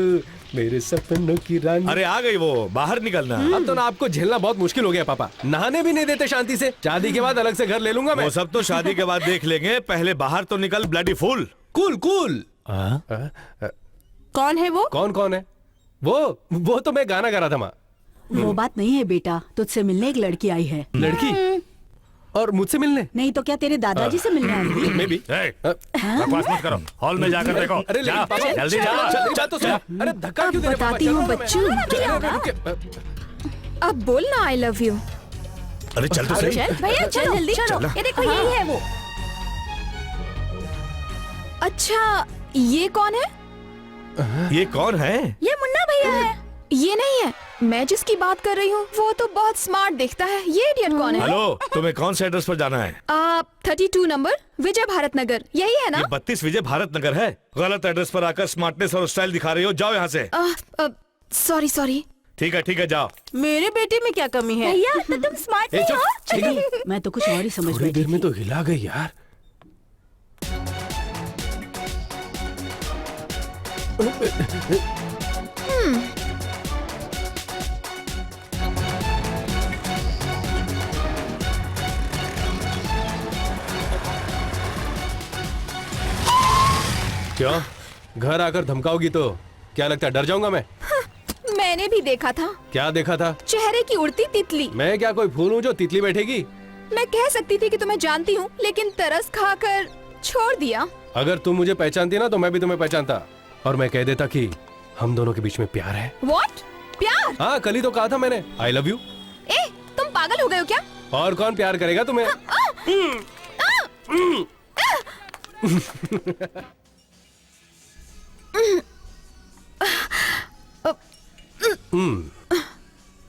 मेरे सपनों की रानी। अरे आ गई वो, बाहर निकलना। अब तो ना आपको झेलना बहुत मुश्किल हो गया पापा, नहाने भी नहीं देते शांति से। शादी के बाद अलग से घर ले लूंगा मैं। वो सब तो शादी के बाद देख लेंगे, पहले बाहर तो निकल ब्लडी फूल। Cool cool. कौन है वो? कौन है वो तो मैं गाना गा रहा था माँ। वो बात नहीं है बेटा, तुझसे मिलने एक लड़की आई है। लड़की? और मुझसे मिलने? नहीं तो क्या तेरे दादाजी से मिलने आई है? मैं भी। बकवास मत करो, हॉल में जाकर देखो। अरे जा, पापा, जल्दी जा। चल तो सही। अरे धक्का क्यों दे रहे पापा? बताती हूँ बच्चू। अब बोलना आई लव यू। अरे चल तो सही। भैया चलो जल्दी चलो, ये देखो यही है वो। अच्छा ये कौन है? ये कौन है? ये मुन्ना भैया है। ये नहीं है, मैं जिसकी बात कर रही हूँ वो तो बहुत स्मार्ट दिखता है। ये इडियट कौन है? हेलो, तुम्हें कौन से एड्रेस पर जाना है? 32 नंबर विजय भारत नगर, यही है ना? ये 32 विजय भारत नगर है। गलत एड्रेस पर आकर स्मार्टनेस और स्टाइल दिखा रही हो, जाओ यहाँ से। सॉरी। ठीक है जाओ। मेरे बेटे में क्या कमी है? भैया तो तुम स्मार्ट नहीं हो। चलो, मैं तो कुछ और ही समझ थोड़ी बैठी देर में थी। तो हिला गई यार। क्यों? घर आकर धमकाओगी तो क्या लगता है डर जाऊंगा मैं? मैंने भी देखा था। क्या देखा था? चेहरे की उड़ती तितली। मैं क्या कोई फूल हूँ जो तितली बैठेगी? मैं कह सकती थी कि तुम्हें जानती हूँ, लेकिन तरस खाकर छोड़ दिया। अगर तुम मुझे पहचानती ना तो मैं भी तुम्हें पहचानता, और मैं कह देता कि हम दोनों के बीच में प्यार है। What? प्यार? हाँ, कल ही तो कहा था मैंने आई लव यू। ए, तुम पागल हो गए हो क्या? और कौन प्यार करेगा तुम्हें?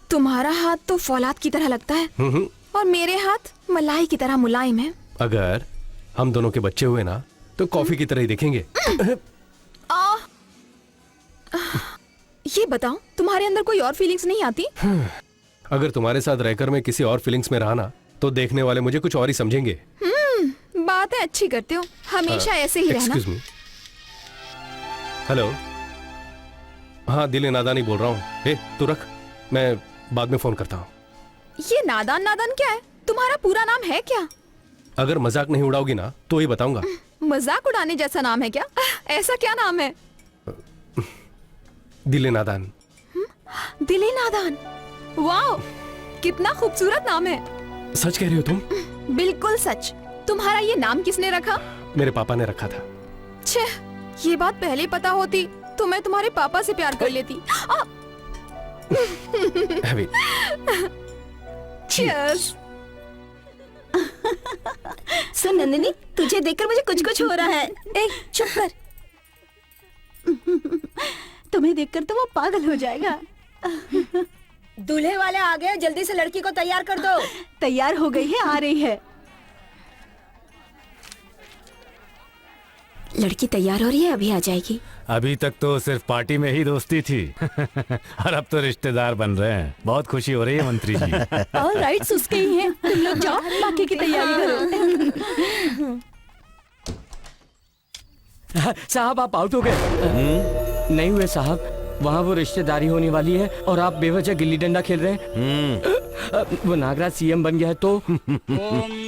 तुम्हारा हाथ तो फौलाद की तरह लगता है और मेरे हाथ मलाई की तरह मुलायम है। अगर हम दोनों के बच्चे हुए ना तो कॉफी की तरह ही दिखेंगे। ये बताओ, तुम्हारे अंदर कोई और फीलिंग्स नहीं आती? अगर तुम्हारे साथ रहकर मैं किसी और फीलिंग्स में रहा ना तो देखने वाले मुझे कुछ और ही समझेंगे। बातें अच्छी करते हो, हमेशा ऐसे ही रहना। Excuse me. हेलो, हाँ दिल नादानी बोल रहा हूँ। ए तू रख, मैं बाद में फोन करता हूँ। ये नादान क्या है? तुम्हारा पूरा नाम है क्या? अगर मजाक नहीं उड़ाओगी ना तो ही बताऊंगा। मजाक उड़ाने जैसा नाम है क्या? ऐसा क्या नाम है? दिल नादान। दिल नादान, वाओ, कितना खूबसूरत नाम है। सच कह रही हो तुम? बिल्कुल सच। तुम्हारा ये नाम किसने रखा? मेरे पापा ने रखा था। छे, ये बात पहले पता होती तो मैं तुम्हारे पापा से प्यार कर लेती। Cheers। सुन नंदिनी, तुझे देखकर मुझे कुछ हो रहा है। ए, चुप कर। तुम्हें देखकर तो वो पागल हो जाएगा। दूल्हे वाले आ गए, जल्दी से लड़की को तैयार कर दो। तैयार हो गई है, आ रही है। लड़की तैयार हो रही है, अभी आ जाएगी। अभी तक तो सिर्फ पार्टी में ही दोस्ती थी और अब तो रिश्तेदार बन रहे हैं। बहुत खुशी हो रही है मंत्री जी। ऑल राइट्स उसके ही हैं। तुम लोग जाओ, बाकी की तैयारी करो। साहब आप आउट हो गए। नहीं हुए साहब, वहाँ वो रिश्तेदारी होने वाली है और आप बेवजह गिल्ली डंडा खेल रहे हैं। वो नागराज सीएम बन गया है तो। ओम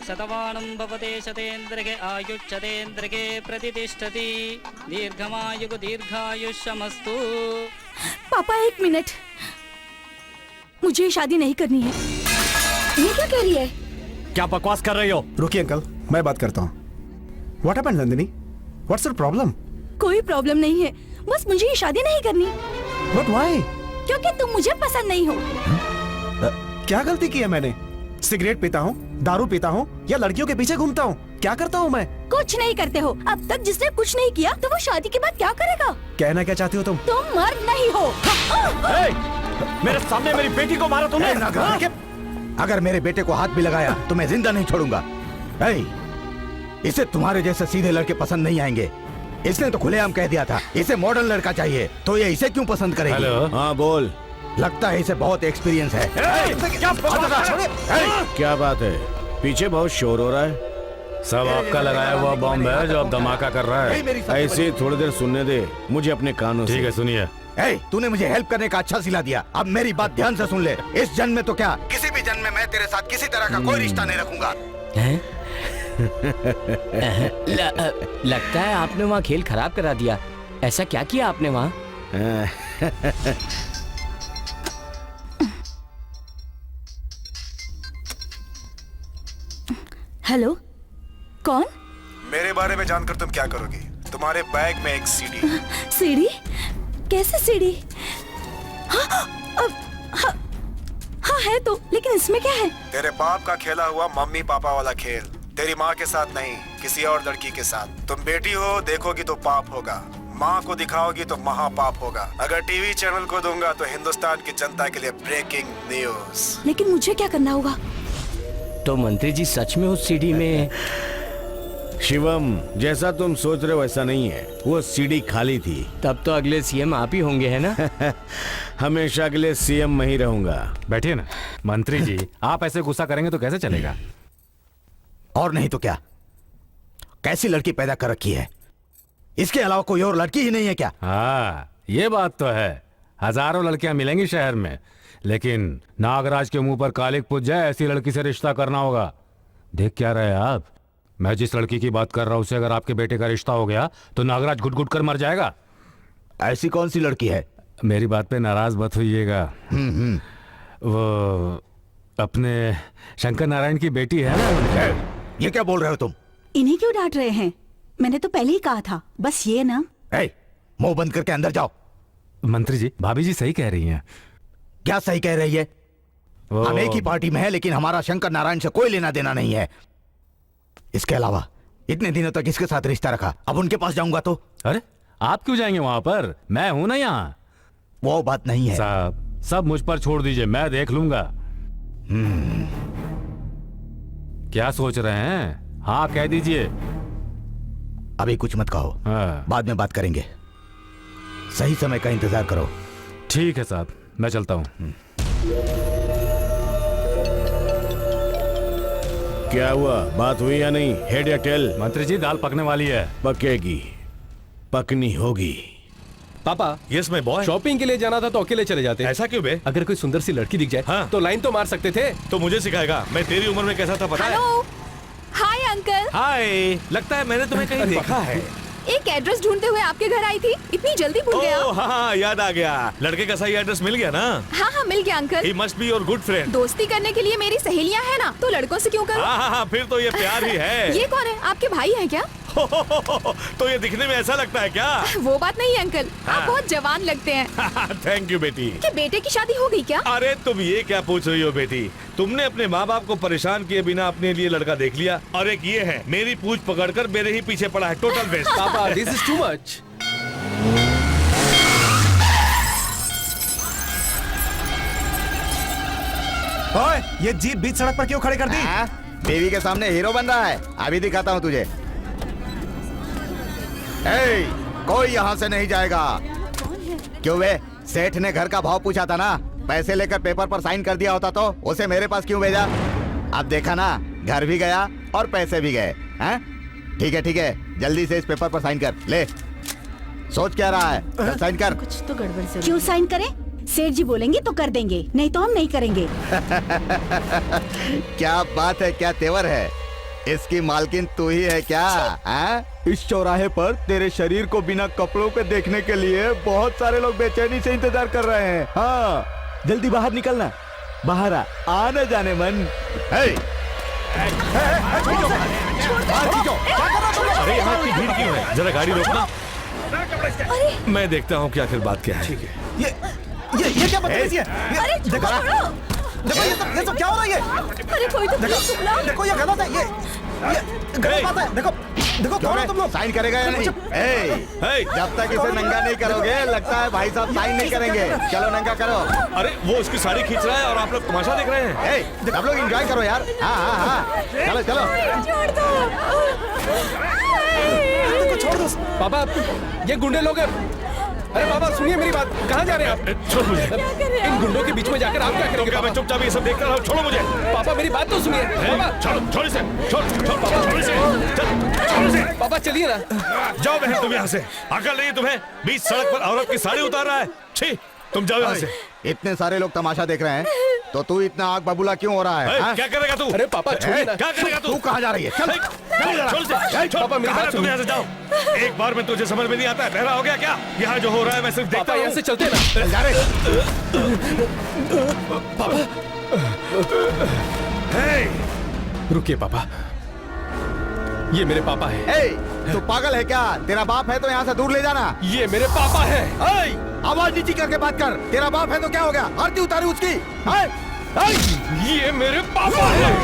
शतवाणं भवते शतेन्द्रके आयुष्यतेन्द्रके प्रतिष्ठति दीर्घमायुः दीर्घायुष्यमस्तु। पापा एक मिनट, मुझे ये शादी नहीं करनी है। ये क्या कह रही है? क्या बकवास कर रही हो? रुकिए अंकल, मैं बात करता हूँ। What happened Nandini? What's your problem? कोई प्रॉब्लम नहीं है, बस मुझे ये शादी नहीं करनी। But why? क्योंकि तुम मुझे पसंद नहीं हो। क्या गलती की है मैंने? सिगरेट पीता हूँ, दारू पीता हूँ या लड़कियों के पीछे घूमता हूँ? क्या करता हूँ मैं? कुछ नहीं करते हो। अब तक जिसने कुछ नहीं किया तो वो शादी के बाद क्या करेगा? कहना क्या चाहती हो तुम? तुम मर्द नहीं हो। मेरे सामने मेरी बेटी को मारा तुमने। अगर मेरे बेटे को हाथ भी लगाया तो मैं जिंदा नहीं छोड़ूंगा। ऐ, इसे तुम्हारे जैसे सीधे लड़के पसंद नहीं आएंगे। इसने तो खुलेआम कह दिया था इसे मॉडर्न लड़का चाहिए, तो ये इसे क्यों पसंद करेगी? हेलो। हाँ बोल। लगता है इसे बहुत एक्सपीरियंस है। क्या बात है, पीछे बहुत शोर हो रहा है। सब आपका लगाया हुआ बॉम्ब है जो अब धमाका कर रहा है। ऐसे थोड़ी देर सुनने दे मुझे अपने कानों से। ठीक है, सुनिए। तूने मुझे हेल्प करने का अच्छा सिला दिया, अब मेरी बात ध्यान से सुन ले। इस जन्म में तो क्या, किसी भी जन्म में मैं तेरे साथ किसी तरह का कोई रिश्ता नहीं रखूंगा। लगता है आपने वहाँ खेल खराब करा दिया। ऐसा क्या किया आपने वहाँ? हेलो, कौन? मेरे बारे में जानकर तुम क्या करोगी? तुम्हारे बैग में एक सीडी। सीडी? कैसे सीडी? हाँ है तो, लेकिन इसमें क्या है? तेरे बाप का खेला हुआ मम्मी पापा वाला खेल, तेरी माँ के साथ नहीं, किसी और लड़की के साथ। तुम बेटी हो, देखोगी तो पाप होगा, माँ को दिखाओगी तो महापाप होगा। अगर टीवी चैनल को दूंगा तो हिंदुस्तान की जनता के लिए ब्रेकिंग न्यूज। लेकिन मुझे क्या करना होगा? तो मंत्री जी सच में उस सीडी में? शिवम, जैसा तुम सोच रहे हो वैसा नहीं है, वो सीडी खाली थी। तब तो अगले सीएम आप ही होंगे, है ना? हमेशा के लिए सीएम मैं ही रहूंगा। बैठिए ना मंत्री जी, आप ऐसे गुस्सा करेंगे तो कैसे चलेगा? और नहीं तो क्या, कैसी लड़की पैदा कर रखी है, इसके अलावा कोई और लड़की ही नहीं है क्या? हाँ, ये बात तो है। हजारों लड़कियां मिलेंगी शहर में, लेकिन नागराज के मुंह पर कालिक पूज जाए ऐसी लड़की से रिश्ता करना होगा। देख क्या रहे आप? मैं जिस लड़की की बात कर रहा हूं उससे अगर आपके बेटे का रिश्ता हो गया तो नागराज घुट घुट कर मर जाएगा। ऐसी कौन सी लड़की है? मेरी बात पे नाराज मत होइएगा। वो अपने शंकर नारायण की बेटी है ना। ये क्या बोल रहे हो तुम? इन्हें क्यों डांट रहे हैं? मैंने तो पहले ही कहा था, बस ये ना। मुंह बंद करके अंदर जाओ। मंत्री जी, भाभी जी सही कह रही हैं। क्या सही कह रही है? हम एक ही पार्टी में है, लेकिन हमारा शंकर नारायण से कोई लेना देना नहीं है। इसके अलावा इतने दिनों तक इसके साथ रिश्ता रखा, अब उनके पास जाऊंगा तो? अरे आप क्यों जाएंगे वहां पर? मैं हूं ना यहाँ। वो बात नहीं है साहब, सब मुझ पर छोड़ दीजिए, मैं देख लूंगा। क्या सोच रहे हैं? हाँ कह दीजिए। अभी कुछ मत कहो, बाद में बात करेंगे। सही समय का इंतजार करो। ठीक है साहब, मैं चलता हूँ। क्या हुआ, बात हुई या नहीं? हेड या टेल? मंत्री जी, दाल पकने वाली है। पकेगी, पकनी होगी। पापा, यस माय बॉय। शॉपिंग के लिए जाना था तो अकेले चले जाते। ऐसा क्यों बे? अगर कोई सुंदर सी लड़की दिख जाए तो लाइन तो मार सकते थे। तो मुझे सिखाएगा? मैं तेरी उम्र में कैसा था पता है? Hello, hi uncle. हाय, लगता है मैंने तुम्हें कहीं देखा है। एक एड्रेस ढूंढते हुए आपके घर आई थी, इतनी जल्दी भूल गया? हाँ, याद आ गया। लड़के का सही एड्रेस मिल गया ना? हाँ मिल गया uncle. He must be your good friend। दोस्ती करने के लिए मेरी सहेलियां हैं ना, तो लड़कों से क्यों करूं? हाँ, फिर तो ये प्यार ही है। ये कौन है? आपके भाई हैं क्या? तो ये दिखने में ऐसा लगता है क्या? वो बात नहीं है अंकल, आप बहुत जवान लगते हैं। थैंक यू बेटी। कि बेटे की शादी हो गई क्या? अरे तुम ये क्या पूछ रही हो बेटी? तुमने अपने माँ बाप को परेशान किए बिना अपने लिए लड़का देख लिया, और एक ये है मेरी पूछ पकड़कर मेरे ही पीछे पड़ा है। Total waste. पापा, दिस इज टू मच। ओए, ये जीप बीच सड़क पर क्यों खड़ी कर दी? बीवी के सामने हीरो बन रहा है, अभी दिखाता हूँ तुझे। कोई यहाँ से नहीं जाएगा। क्यों बे? सेठ ने घर का भाव पूछा था ना, पैसे लेकर पेपर पर साइन कर दिया होता तो उसे मेरे पास क्यों भेजा? अब देखा ना, घर भी गया और पैसे भी गए। ठीक है, जल्दी से इस पेपर पर साइन कर ले। सोच क्या रहा है? साइन कर। कुछ तो गड़बड़ से। क्यों साइन करें? सेठ जी बोलेंगे तो कर देंगे, नहीं तो हम नहीं करेंगे। क्या बात है, क्या तेवर है। इसकी मालकिन तू ही है क्या? इस चौराहे पर तेरे शरीर को बिना कपड़ों के देखने के लिए बहुत सारे लोग बेचैनी से इंतजार कर रहे हैं। हाँ, जल्दी बाहर निकलना, बाहर आ न जाने मन। अरे यहाँ की भीड़ क्यों है? जरा गाड़ी रोकना। मैं देखता हूँ कि आखिर बात क्या है। ठीक है। ये क्या बदतमीजी है? अरे देखो ये सब क्या हो रहा है? ये अरे कोई तो पुलिस बुलाओ। देखो ये गलत है। ये गलत बात है। देखो देखो कौन हो तुम लोग? साइन करेगा या नहीं? जब तक इसे नंगा नहीं करोगे लगता है भाई साहब साइन नहीं करेंगे। चलो नंगा करो। अरे वो उसकी साड़ी खींच रहा है और आप लोग तमाशा देख रहे हैं। सब लोग एंजॉय करो यार। हाँ चलो चलो। छोड़ दो। छोड़ दो पापा, ये गुंडे लोग हैं। अरे पापा सुनिए मेरी बात, कहाँ जा रहे हैं आप? छोड़ मुझे। इन गुंडों के बीच में जाकर आप क्या करेंगे? क्या मैं चुपचाप ये सब देखता रहा हूँ? छोड़ो मुझे। पापा मेरी बात तो सुनिए। पापा छोड़ो, छोड़ इसे। छोड़ पापा, छोड़ इसे। छोड़ इसे। पापा चलिए ना। जाओ बहन तुम यहाँ से। अकल नहीं तुम्हें? बीच सड़क पर औरत की साड़ी उतार रहा है। छी, तुम जाओ यहाँ से। इतने सारे लोग तमाशा देख रहे हैं तो तू इतना आग बबूला क्यों हो रहा है? क्या करेगा तू? अरे पापा छोड़िए ना। क्या करेगा तू? तू कहाँ जा रही है? चल पापा मेरी बात तुम यहाँ से जाओ। एक बार में तुझे समझ में नहीं आता है? बहरा हो गया क्या? यहाँ जो हो रहा है मैं सिर्फ देखता हूँ। यहाँ से चलते ना। जा रहे। पापा रुकिए पापा, ये मेरे पापा हैं। तू पागल है क्या? तेरा बाप है तो यहाँ से दूर ले जाना। ये मेरे पापा हैं। आवाज नीची करके बात कर। तेरा बाप है तो क्या हो गया? आरती उतारी उसकी। ये मेरे पापा हैं।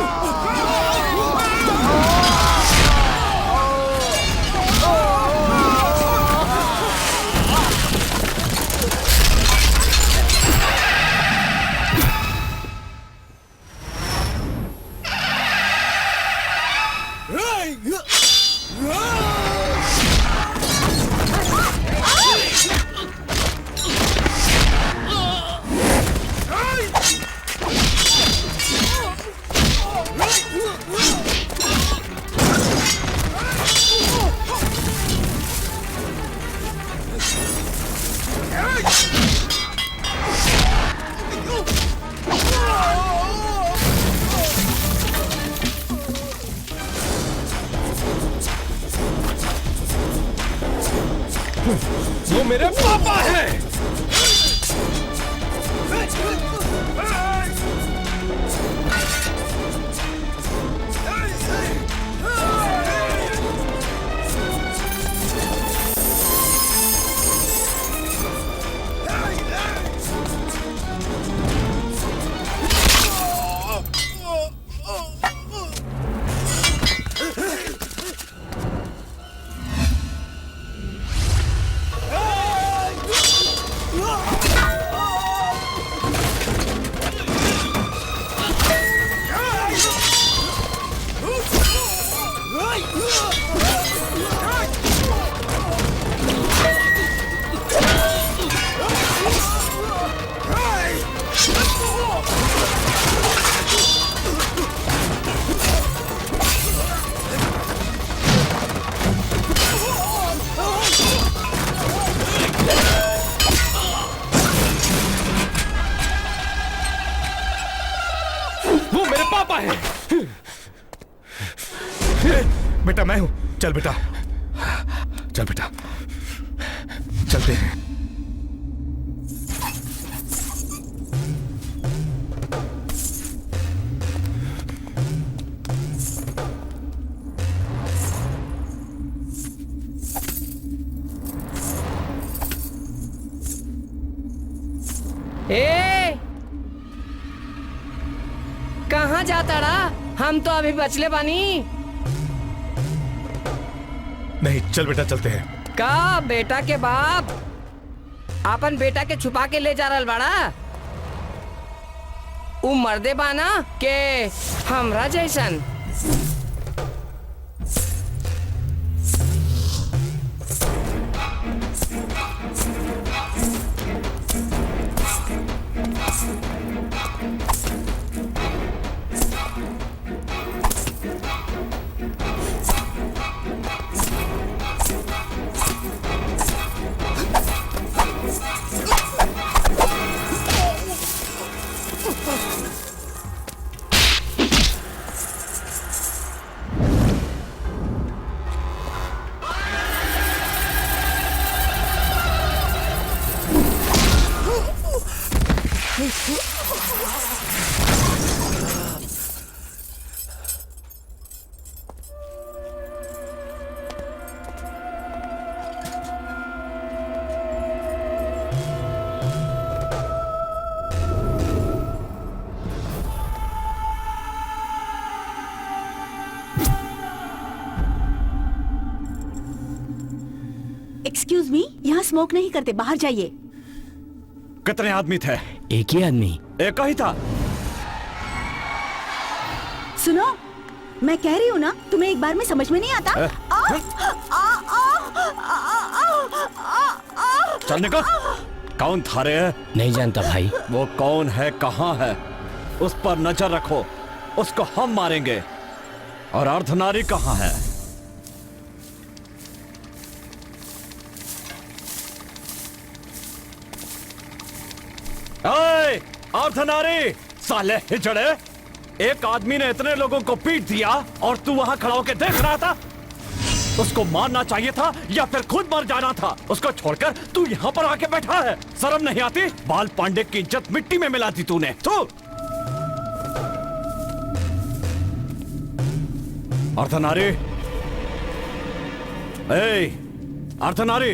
वो मेरे पापा हैं। बेटा मैं हूं। चल बेटा, चल बेटा, चलते हैं। कहाँ जाता रहा? हम तो अभी बचले बानी। नहीं चल बेटा चलते हैं। का बेटा के बाप अपन बेटा के छुपा के ले जा रहा बाड़ा? उ मर्दे बाना के हमरा जैसन? एक्सक्यूज मी, यहाँ स्मोक नहीं करते, बाहर जाइए। कितने आदमी थे? एक ही आदमी। एक ही था। सुनो, मैं कह रही हूँ ना, तुम्हें एक बार में समझ में नहीं आता। चल निकल। कौन था रे? नहीं जानता भाई। वो कौन है, कहाँ है, उस पर नजर रखो, उसको हम मारेंगे। और अर्धनारी कहाँ है? ओए, अर्धनारी, साले हिजड़े, एक आदमी ने इतने लोगों को पीट दिया और तू वहां खड़ा होकर देख रहा था? उसको मारना चाहिए था या फिर खुद मर जाना था? उसको छोड़कर तू यहाँ पर आके बैठा है। शर्म नहीं आती? बाल पांडे की इज्जत मिट्टी में मिला दी तूने। तू अर्धनारी, ए, अर्धनारी,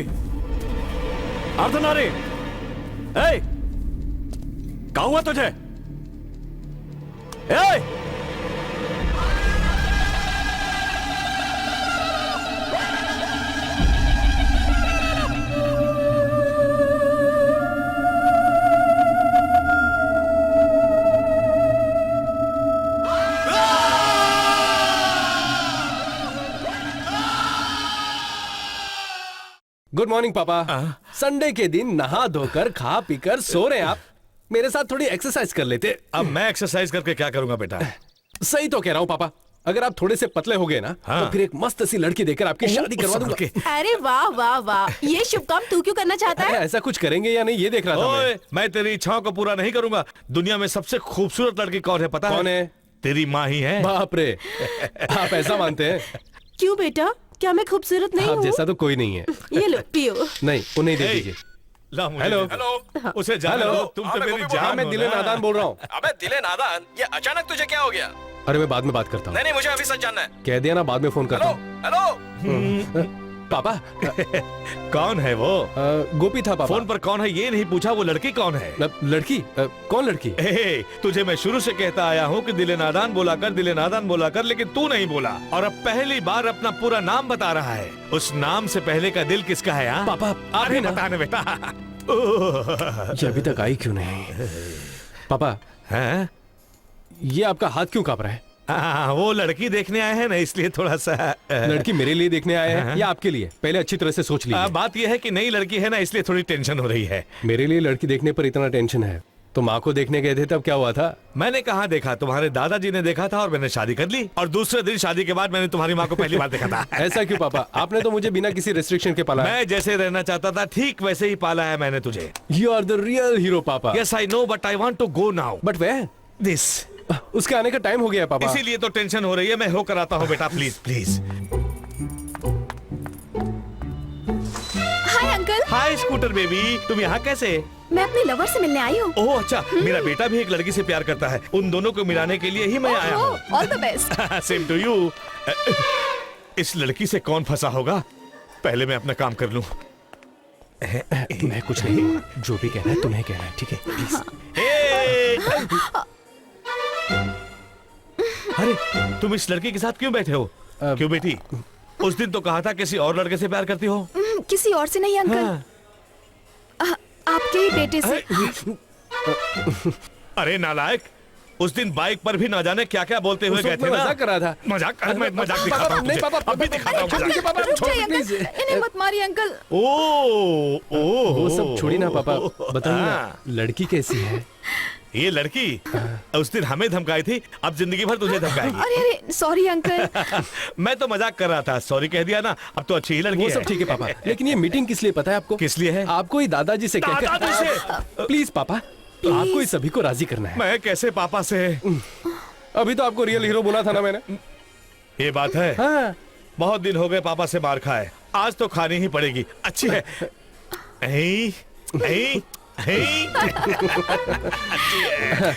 अर्धनारी, ए, क्या हुआ तुझे? ए! गुड मॉर्निंग पापा। संडे के दिन नहा धोकर खा पीकर सो रहे हैं आप। मेरे साथ थोड़ी एक्सरसाइज कर लेते। अब मैं एक्सरसाइज करके क्या करूंगा बेटा? सही तो कह रहा हूँ पापा। अगर आप थोड़े से पतले हो गए ना, हाँ। तो फिर एक मस्त सी लड़की देकर आपकी शादी करवा दूंगा। अरे वाह वाह वाह, ये शुभ काम तू क्यों करना चाहता अरे है? ऐसा कुछ करेंगे या नहीं ये देख रहा था मैं। ओए, मैं तेरी इच्छाओं को पूरा नहीं करूंगा। दुनिया में सबसे खूबसूरत लड़की कौन है पता है? कौन है? तेरी माँ ही है। बाप रे, आप ऐसा मानते हैं? क्यों बेटा, क्या मैं खूबसूरत नहीं आप हूँ? जैसा तो कोई नहीं है। ये लो पियो। नहीं, उन्हें दे दीजिए। हेलो हेलो, उसे जाने दो, तुम तो मेरी जान मैं हो दिले ना। नादान बोल रहा हूँ। अबे दिले नादान, ये अचानक तुझे क्या हो गया? अरे मैं बाद में बात करता हूँ। नहीं नहीं, मुझे अभी सच जानना है। कह दिया ना, बाद में फोन करता हूँ। हेलो पापा, कौन है वो? गोपी था पापा। फोन पर कौन है ये नहीं पूछा, वो लड़की कौन है? लड़की? कौन लड़की? तुझे मैं शुरू से कहता आया हूँ कि दिले नादान बोला कर, दिले नादान बोला कर, लेकिन तू नहीं बोला और अब पहली बार अपना पूरा नाम बता रहा है। उस नाम से पहले का दिल किसका है? हाँ? पापा आप ही ना बताने बेटा। ये अभी तक आई क्यों नहीं? पापा हैं? ये आपका हाथ क्यों कांप रहा है? वो लड़की देखने आए हैं ना, इसलिए थोड़ा सा। लड़की मेरे लिए देखने आए हैं या आपके लिए? पहले अच्छी तरह से सोच लीजिए। बात यह है कि नई लड़की है ना, इसलिए थोड़ी टेंशन हो रही है। मेरे लिए लड़की देखने पर इतना टेंशन है तो माँ को देखने गए थे तब क्या हुआ था? मैंने कहाँ देखा, तुम्हारे दादाजी ने देखा था और मैंने शादी कर ली। और दूसरे दिन शादी के बाद मैंने तुम्हारी माँ को पहली बार देखा था। ऐसा क्यों पापा? आपने तो मुझे बिना किसी रेस्ट्रिक्शन के पाला है। मैं जैसे रहना चाहता था ठीक वैसे ही पाला है मैंने तुझे। You are the real hero पापा। Yes I know, but I want to go now. But where? This. उसके आने का टाइम हो गया पापा। इसीलिए तो टेंशन हो रही है। मैं होकर आता हूँ बेटा, please please. Hi uncle. Hi scooter baby, तुम यहाँ कैसे? मैं अपने लवर से मिलने आई हूँ। ओह अच्छा, मेरा बेटा भी एक लड़की से प्यार करता है। उन दोनों को मिलाने के लिए ही मैं आया हूँ। All the best. Same to you. इस लड़की से कौन फंसा होगा? पहले मैं अपना काम कर लूं। मैं कुछ नहीं, जो भी कहना है तुम्हें कहना है, ठीक है? प्लीज। अरे तुम इस लड़की के साथ क्यों बैठे हो? क्यों बेटी? उस दिन तो कहा था किसी और लड़के से प्यार करती हो। किसी और से नहीं अंकल, आपके ही बेटे से। अरे नालायक, उस दिन बाइक पर भी ना जाने क्या क्या बोलते हुए गए थे ना। मजाक कर रहा था। मजाक? मैं मजाक दिखाता हूँ तुझे। अभी दिखाता हूँ मजाक। रुक जाइए अंकल, इन्हें मत मारिए अंकल। वो सब छोड़ी ना पापा, बताइए ना, लड़की कैसी है? ये लड़की उस दिन हमें धमकाई थी, अब जिंदगी भर तुझे धमकाएगी। अरे अरे सॉरी अंकल। मैं तो मजाक कर रहा था, सॉरी कह दिया ना। अब तो अच्छी ही लड़की है। वो सब ठीक है पापा, लेकिन ये मीटिंग किस लिए पता है आपको? किस लिए है? आपको ही दादाजी से कहकर। प्लीज पापा, आपको ही सभी को राजी करना है। मैं कैसे पापा से? अभी तो आपको रियल हीरो बोला था ना मैंने। ये बात है। हाँ। बहुत दिन हो गए पापा से मार खाए, आज तो खानी ही पड़ेगी। अच्छी है। ऐ, ऐ, ऐ। अच्छी है।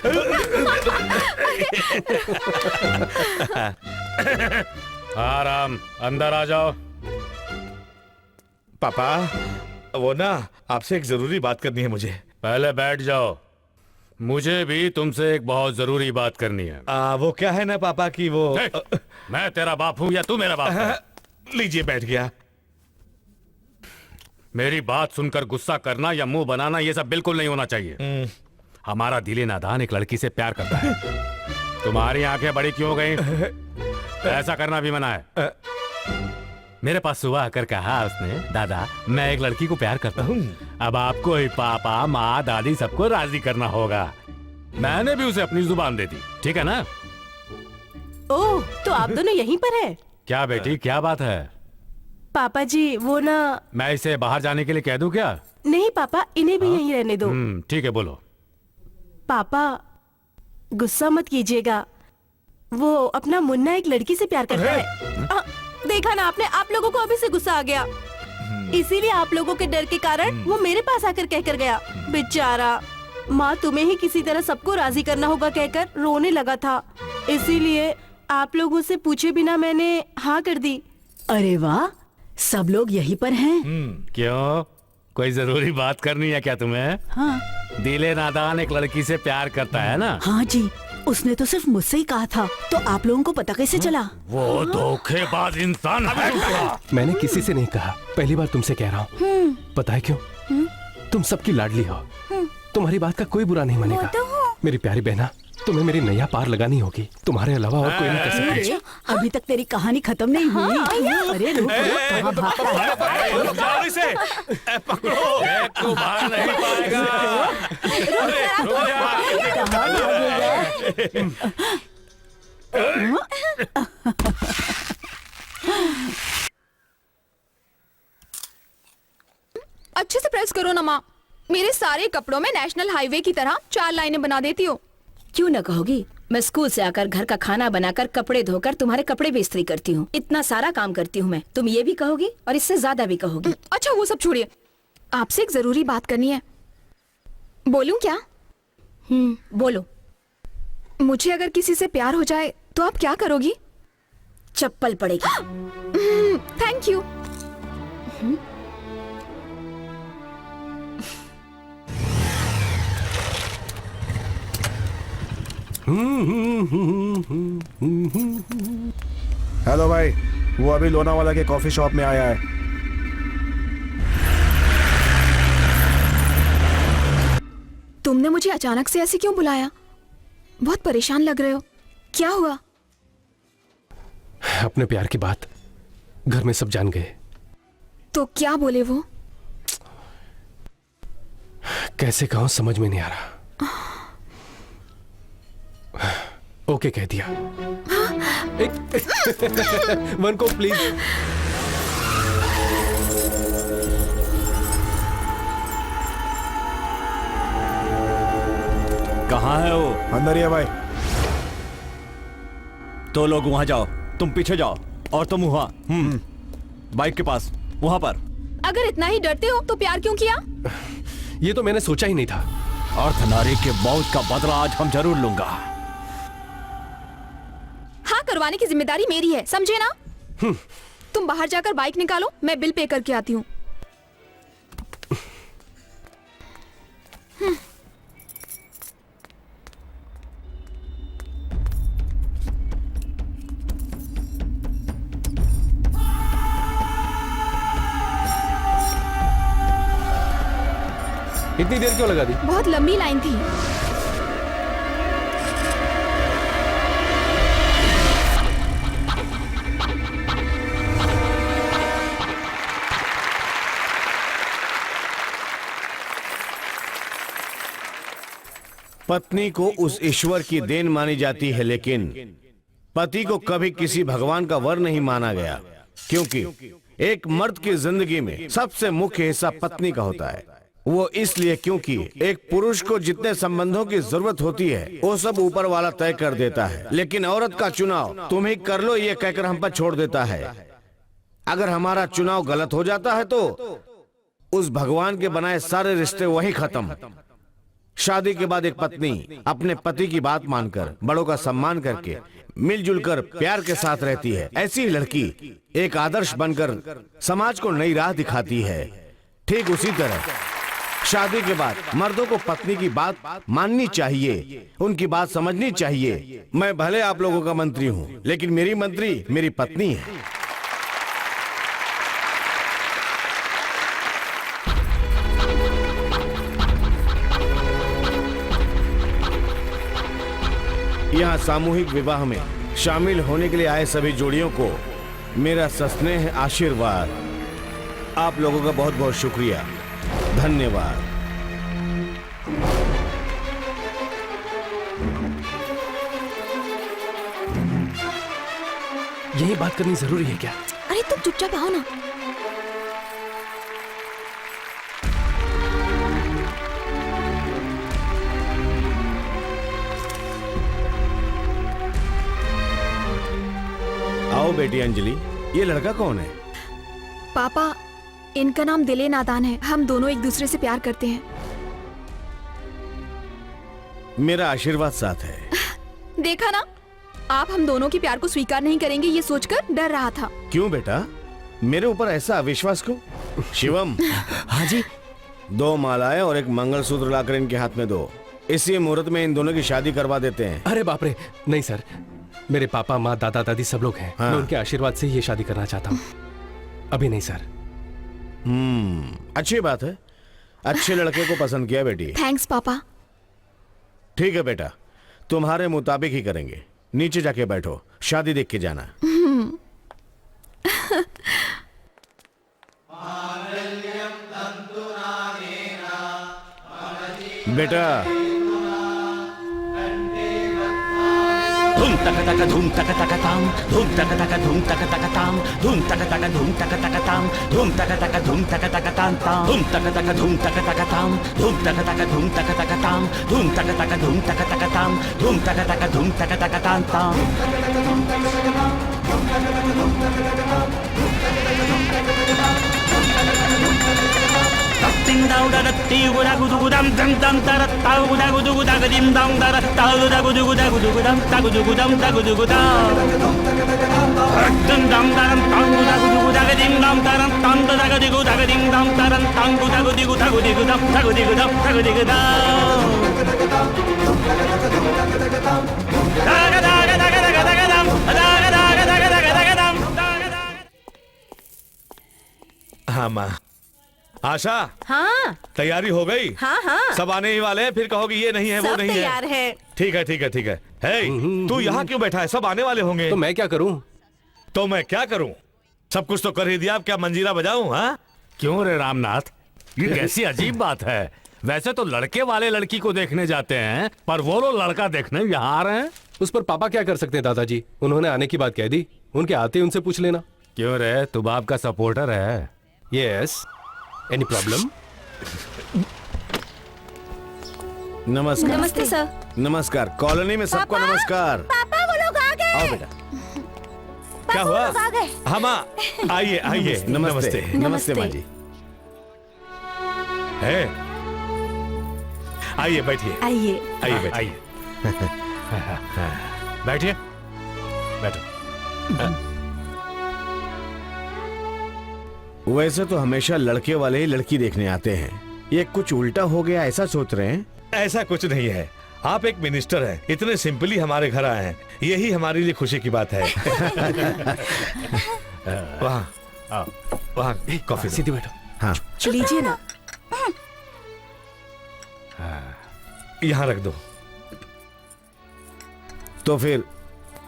आराम, अंदर आ जाओ। पापा, वो ना आपसे एक जरूरी बात करनी है मुझे। पहले बैठ जाओ, मुझे भी तुमसे एक बहुत जरूरी बात करनी है। वो क्या है ना पापा की वो। मैं तेरा बाप हूँ या तू मेरा बाप है? लीजिए, बैठ गया। मेरी बात सुनकर गुस्सा करना या मुंह बनाना ये सब बिल्कुल नहीं होना चाहिए। हमारा दिली नादान एक लड़की से प्यार करता है। तुम्हारी आंखें बड़ी क्यों हो गई? ऐसा करना भी मना है। मेरे पास सुबह आकर कहा उसने, दादा मैं एक लड़की को प्यार करता हूँ। अब आपको ही पापा माँ दादी सबको राजी करना होगा। मैंने भी उसे अपनी जुबान दे दी, ठीक है ना? ओह, तो आप दोनों यहीं पर है? क्या बेटी, क्या बात है? पापा जी वो ना, मैं इसे बाहर जाने के लिए कह दूं क्या? नहीं पापा, इन्हें भी यहीं रहने दो। ठीक है, बोलो। पापा गुस्सा मत कीजिएगा, वो अपना मुन्ना एक लड़की से प्यार करता है। देखा ना आपने, आप लोगों को अभी से गुस्सा आ गया। इसीलिए आप लोगों के डर के कारण वो मेरे पास आकर कहकर गया। बेचारा, माँ तुम्हें ही किसी तरह सबको राजी करना होगा कहकर रोने लगा था। इसीलिए आप लोगों से पूछे बिना मैंने हाँ कर दी। अरे वाह, सब लोग यहीं पर हैं। क्यों, कोई जरूरी बात करनी है क्या तुम्हें? हाँ। दिले नादान एक लड़की से प्यार करता है ना? हाँ जी, उसने तो सिर्फ मुझसे ही कहा था, तो आप लोगों को पता कैसे चला? वो धोखेबाज इंसान है। मैंने किसी से नहीं कहा, पहली बार तुमसे कह रहा हूँ। पता है क्यों? तुम सबकी लाडली हो, तुम्हारी बात का कोई बुरा नहीं मानेगा। मेरी प्यारी बहना, तुम्हें मेरी नैया पार लगानी होगी, तुम्हारे अलावा और कोई नहीं कर सकता। अभी तक तेरी कहानी खत्म नहीं हुई। अरे रुक, कहाँ भागता है? जाओ इसे, पकड़ो, तू भाग नहीं पाएगा। कहाँ भागेगा? अच्छे से प्रेस करो ना माँ। मेरे सारे कपड़ों में नेशनल हाईवे की तरह 4 लाइनें बना देती हो। क्यों न कहोगी? मैं स्कूल से आकर घर का खाना बनाकर कपड़े धोकर तुम्हारे कपड़े भी इस्त्री करती हूँ। इतना सारा काम करती हूँ मैं। तुम ये भी कहोगी और इससे ज्यादा भी कहोगी। अच्छा वो सब छोड़िए, आपसे एक जरूरी बात करनी है। बोलूं क्या? बोलो। मुझे अगर किसी से प्यार हो जाए तो आप क्या करोगी? चप्पल पड़ेगी। Thank you. हेलो भाई, वो अभी लोनावाला के कॉफी शॉप में आया है। तुमने मुझे अचानक से ऐसे क्यों बुलाया? बहुत परेशान लग रहे हो, क्या हुआ? अपने प्यार की बात घर में सब जान गए। तो क्या बोले वो? कैसे कहूं, समझ में नहीं आ रहा। ओके कह दिया। वन को प्लीज। कहाँ है वो? अंदर ही है भाई। तो लोग वहां जाओ, तुम पीछे जाओ और तुम वहां बाइक के पास वहां पर। अगर इतना ही डरते हो तो प्यार क्यों किया? ये तो मैंने सोचा ही नहीं था। अर्धनारी के मौत का बदला आज हम जरूर लूंगा। हाँ, करवाने की जिम्मेदारी मेरी है, समझे ना? तुम बाहर जाकर बाइक निकालो, मैं बिल पे करके आती हूँ। इतनी देर क्यों लगा दी? बहुत लंबी लाइन थी। पत्नी को उस ईश्वर की देन मानी जाती है, लेकिन पति को कभी किसी भगवान का वर नहीं माना गया, क्योंकि एक मर्द की जिंदगी में सबसे मुख्य हिस्सा पत्नी का होता है। वो इसलिए क्योंकि एक पुरुष को जितने संबंधों की जरूरत होती है वो सब ऊपर वाला तय कर देता है, लेकिन औरत का चुनाव तुम ही कर लो ये कहकर हम पर छोड़ देता है। अगर हमारा चुनाव गलत हो जाता है तो उस भगवान के बनाए सारे रिश्ते वहीं खत्म। शादी के बाद एक पत्नी अपने पति की बात मानकर, बड़ों का सम्मान करके, मिलजुल कर प्यार के साथ रहती है। ऐसी लड़की एक आदर्श बनकर समाज को नई राह दिखाती है। ठीक उसी तरह शादी के बाद मर्दों को पत्नी की बात माननी चाहिए, उनकी बात समझनी चाहिए। मैं भले आप लोगों का मंत्री हूं, लेकिन मेरी मंत्री मेरी पत्नी है। यहाँ सामूहिक विवाह में शामिल होने के लिए आए सभी जोड़ियों को मेरा सस्नेह आशीर्वाद। आप लोगों का बहुत बहुत शुक्रिया, धन्यवाद। यही बात करनी जरूरी है क्या? अरे तुम चुपचाप आओ ना। आओ बेटी अंजलि, ये लड़का कौन है? पापा, इनका नाम दिले नादान है। हम दोनों एक दूसरे से प्यार करते हैं। मेरा आशीर्वाद साथ है। देखा ना, आप हम दोनों के प्यार को स्वीकार नहीं करेंगे ये सोचकर डर रहा था। क्यों बेटा, मेरे ऊपर ऐसा अविश्वास क्यों? शिवम। हाँ जी। 2 मालाएं और एक मंगलसूत्र लाकर इनके हाथ में दो। इसी मुहूर्त में इन दोनों की शादी करवा देते हैं। अरे बाप रे, नहीं सर, मेरे पापा माँ दादा दादी सब लोग हैं। मैं उनके आशीर्वाद से ये शादी करना चाहता हूँ। अभी नहीं सर। अच्छी बात है, अच्छे लड़के को पसंद किया बेटी। थैंक्स पापा। ठीक है बेटा, तुम्हारे मुताबिक ही करेंगे। नीचे जाके बैठो, शादी देख के जाना। बेटा धूम तक तक धूम तक तक ताम, धूम तक तक धूम तक तक ताम, धूम तक तक धूम तक तक ताम, धूम तक तक धूम तक तक ताम ताम, धूम तक तक धूम तक तक ताम, धूम तक तक धूम तक तक ताम, धूम तक तक धूम तक तक ताम, धूम तक तक धूम तक तक ताम ताम। Ding dong da da di gu da gu du gu dam dam dam da da ta gu da gu du gu da ga dim dong da da ta gu da gu du gu da gu du gu dam ta gu du gu dam da gu du gu da dum dam da dam ta gu da gu du gu da ga dim dong da dam tam da ga di gu da ga dim dong da dam tam gu da gu di gu da gu di gu dam ta gu di gu dam ta gu di gu da da ga da ga da ga da ga da ga dam da ga da ga da ga da ga da ga dam। हाँ माँ। आशा, हाँ तैयारी हो गई? हाँ हाँ सब आने ही वाले हैं, फिर कहोगे ये नहीं है वो सब नहीं तैयार है। ठीक है ठीक है ठीक है। हे, तू यहाँ क्यों बैठा है? सब आने वाले होंगे। तो मैं क्या करूँ? तो मैं क्या करूँ? सब कुछ तो कर ही दिया, अब क्या मंजीरा बजाऊं? हाँ क्यों रे रामनाथ, ये कैसी अजीब बात है। वैसे तो लड़के वाले लड़की को देखने जाते हैं, पर वो लोग लड़का देखने यहाँ आ रहे हैं। उस पर पापा क्या कर सकते हैं दादाजी? उन्होंने आने की बात कह दी, उनके आते ही उनसे पूछ लेना। क्यों रे, तू बाप का सपोर्टर है? Yes, any problem? नमस्कार। नमस्ते सर। नमस्कार। कॉलोनी में सबको नमस्कार। पापा वो लोग आ गए। आओ बेटा। क्या हुआ? आ गए। हाँ माँ, आइए आइए। नमस्ते। नमस्ते माँ जी। है, आइए बैठिए। आइए आइए बैठिए। आइए बैठिए, बैठो। वैसे तो हमेशा लड़के वाले ही लड़की देखने आते हैं, ये कुछ उल्टा हो गया ऐसा सोच रहे हैं? ऐसा कुछ नहीं है, आप एक मिनिस्टर हैं, इतने सिंपली हमारे घर आए हैं, यही हमारे लिए खुशी की बात है। वहाँ वहाँ कॉफी सीधी बैठो। हाँ लीजिए ना। यहाँ रख दो। तो फिर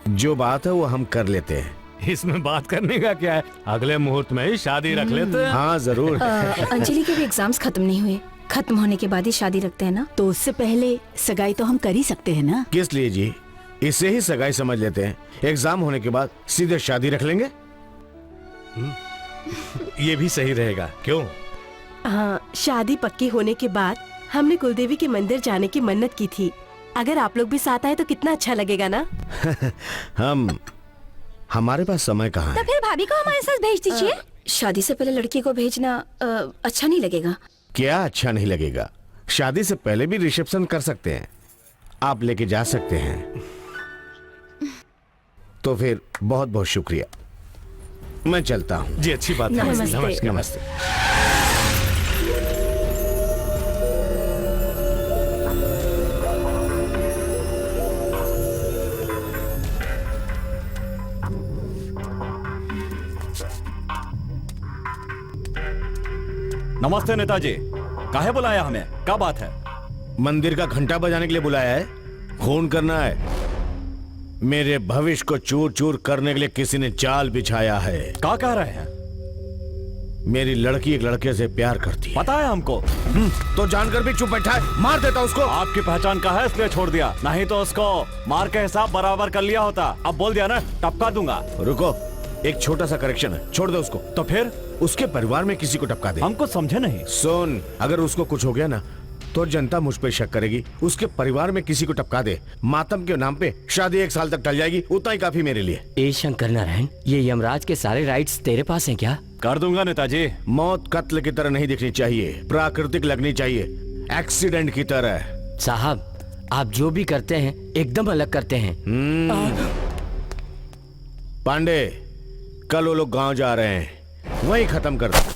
जो बात है वो हम कर लेते हैं। इसमें बात करने का क्या है, अगले मुहूर्त में ही शादी रख लेते हैं। हाँ जरूर। अंजलि के भी एग्जाम्स खत्म नहीं हुए, खत्म होने के बाद ही शादी रखते हैं ना। तो उससे पहले सगाई तो हम कर ही सकते हैं ना। किस लिए जी, इसे ही सगाई समझ लेते हैं। एग्जाम होने के बाद सीधे शादी रख लेंगे। ये भी सही रहेगा। क्यों? हाँ, शादी पक्की होने के बाद हमने कुलदेवी के मंदिर जाने की मन्नत की थी। अगर आप लोग भी साथ आए तो कितना अच्छा लगेगा ना। हमारे पास समय कहाँ तो है? फिर भाभी को हमारे साथ भेज दीजिए। शादी से पहले लड़की को भेजना अच्छा नहीं लगेगा। क्या अच्छा नहीं लगेगा? शादी से पहले भी रिसेप्शन कर सकते हैं, आप लेके जा सकते हैं। तो फिर बहुत बहुत शुक्रिया, मैं चलता हूँ। जी अच्छी बात है। नमस्ते। नमस्ते। नमस्ते नेताजी, काहे बुलाया हमें? क्या बात है? मंदिर का घंटा बजाने के लिए बुलाया है, खून करना है। मेरे भविष्य को चूर चूर करने के लिए किसी ने जाल बिछाया है। क्या कह रहे हैं? मेरी लड़की एक लड़के से प्यार करती है। पता है हमको। तो जानकर भी चुप बैठा है, मार देता उसको। आपकी पहचान का है इसलिए छोड़ दिया, नहीं तो उसको मार के हिसाब बराबर कर लिया होता। अब बोल दिया ना, टपका दूंगा। रुको, एक छोटा सा करेक्शन है, छोड़ दे उसको। तो फिर उसके परिवार में किसी को टपका दे। हमको समझे नहीं। सुन, अगर उसको कुछ हो गया ना तो जनता मुझ पर शक करेगी। उसके परिवार में किसी को टपका दे, मातम के नाम पे शादी 1 साल तक टल जाएगी, उतना ही काफी मेरे लिए। ए शंकर नारायण, ये यमराज के सारे राइट्स तेरे पास हैं क्या? कर दूंगा नेताजी। मौत कत्ल की तरह नहीं दिखनी चाहिए, प्राकृतिक लगनी चाहिए, एक्सीडेंट की तरह। साहब, आप जो भी करते हैं एकदम अलग करते हैं। पांडे, कल वो लोग गांव जा रहे हैं, वहीं खत्म कर दो।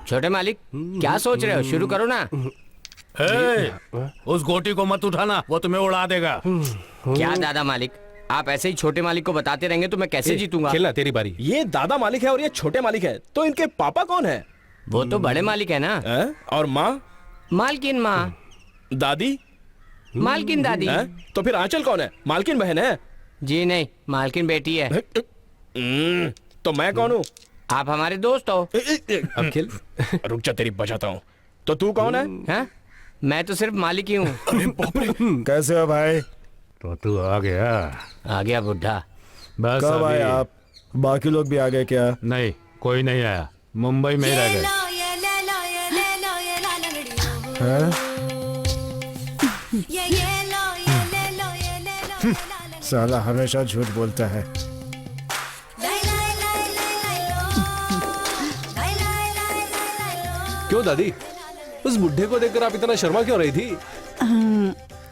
छोटे मालिक, क्या सोच रहे हो? शुरू करो ना। उस गोटी को मत उठाना, वो तुम्हें उड़ा देगा। क्या दादा मालिक, आप ऐसे ही छोटे मालिक को बताते रहेंगे तो मैं कैसे जीतूंगा? खेलना, तेरी बारी। ये दादा मालिक है और ये छोटे मालिक है, तो इनके पापा कौन है? वो तो बड़े मालिक है ना। और माँ? मालकिन माँ। दादी? मालकिन दादी। तो फिर आंचल कौन है? मालकिन बहन है? जी नहीं, मालकिन बेटी है। तो मैं कौन हूँ? आप हमारे दोस्त हो। अब खेल। रुक जा, तेरी बजाता हूँ। तो तू कौन है? मैं तो सिर्फ मालिक ही हूँ। कैसे हो भाई? तो तू आ गया बुढ़ा। बस कब आए अभी। आप? बाकी लोग भी आ गए क्या? नहीं, कोई नहीं आया, मुंबई में ही रह गए। साला हमेशा झूठ बोलता है। क्यों दादी, उस बुढ़े को देखकर आप इतना शर्मा क्यों रही थी?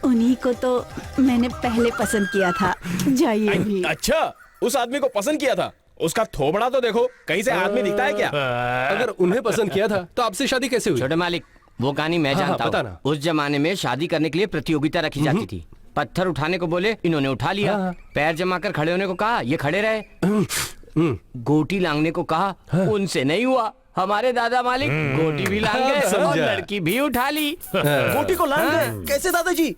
उन्हीं को तो मैंने पहले पसंद किया था। जाइए अभी। अच्छा, उस आदमी को पसंद किया था? उसका थोबड़ा तो देखो, कहीं से आदमी दिखता है क्या? अगर उन्हें पसंद किया था तो आपसे शादी कैसे हुई? छोटे मालिक, वो कहानी मैं जानता हूँ। उस जमाने में शादी करने के लिए प्रतियोगिता रखी जाती थी। पत्थर उठाने को बोले, इन्होंने उठा लिया। पैर जमा कर खड़े होने को कहा, ये खड़े रहे। गोटी लांगने को कहा, उनसे नहीं हुआ। हमारे दादा मालिक गोटी भी लांग गए और लड़की भी उठा ली। गोटी को लांग गए? कैसे दादाजी?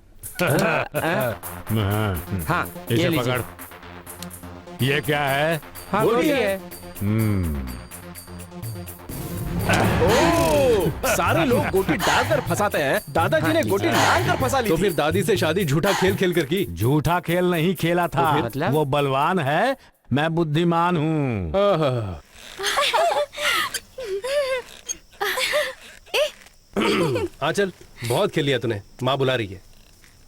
हाँ, इसे पकड़। ये क्या है? हाँ, गोटी है। सारे लोग गोटी डालकर फंसाते हैं, दादाजी ने गोटी लांग कर फंसा ली। तो फिर दादी से शादी झूठा खेल खेल कर की? झूठा खेल नहीं खेला था। तो मतलब? वो बलवान है, मैं बुद्धिमान हूँ। हाँ चल, बहुत खेल लिया तूने। माँ बुला रही है।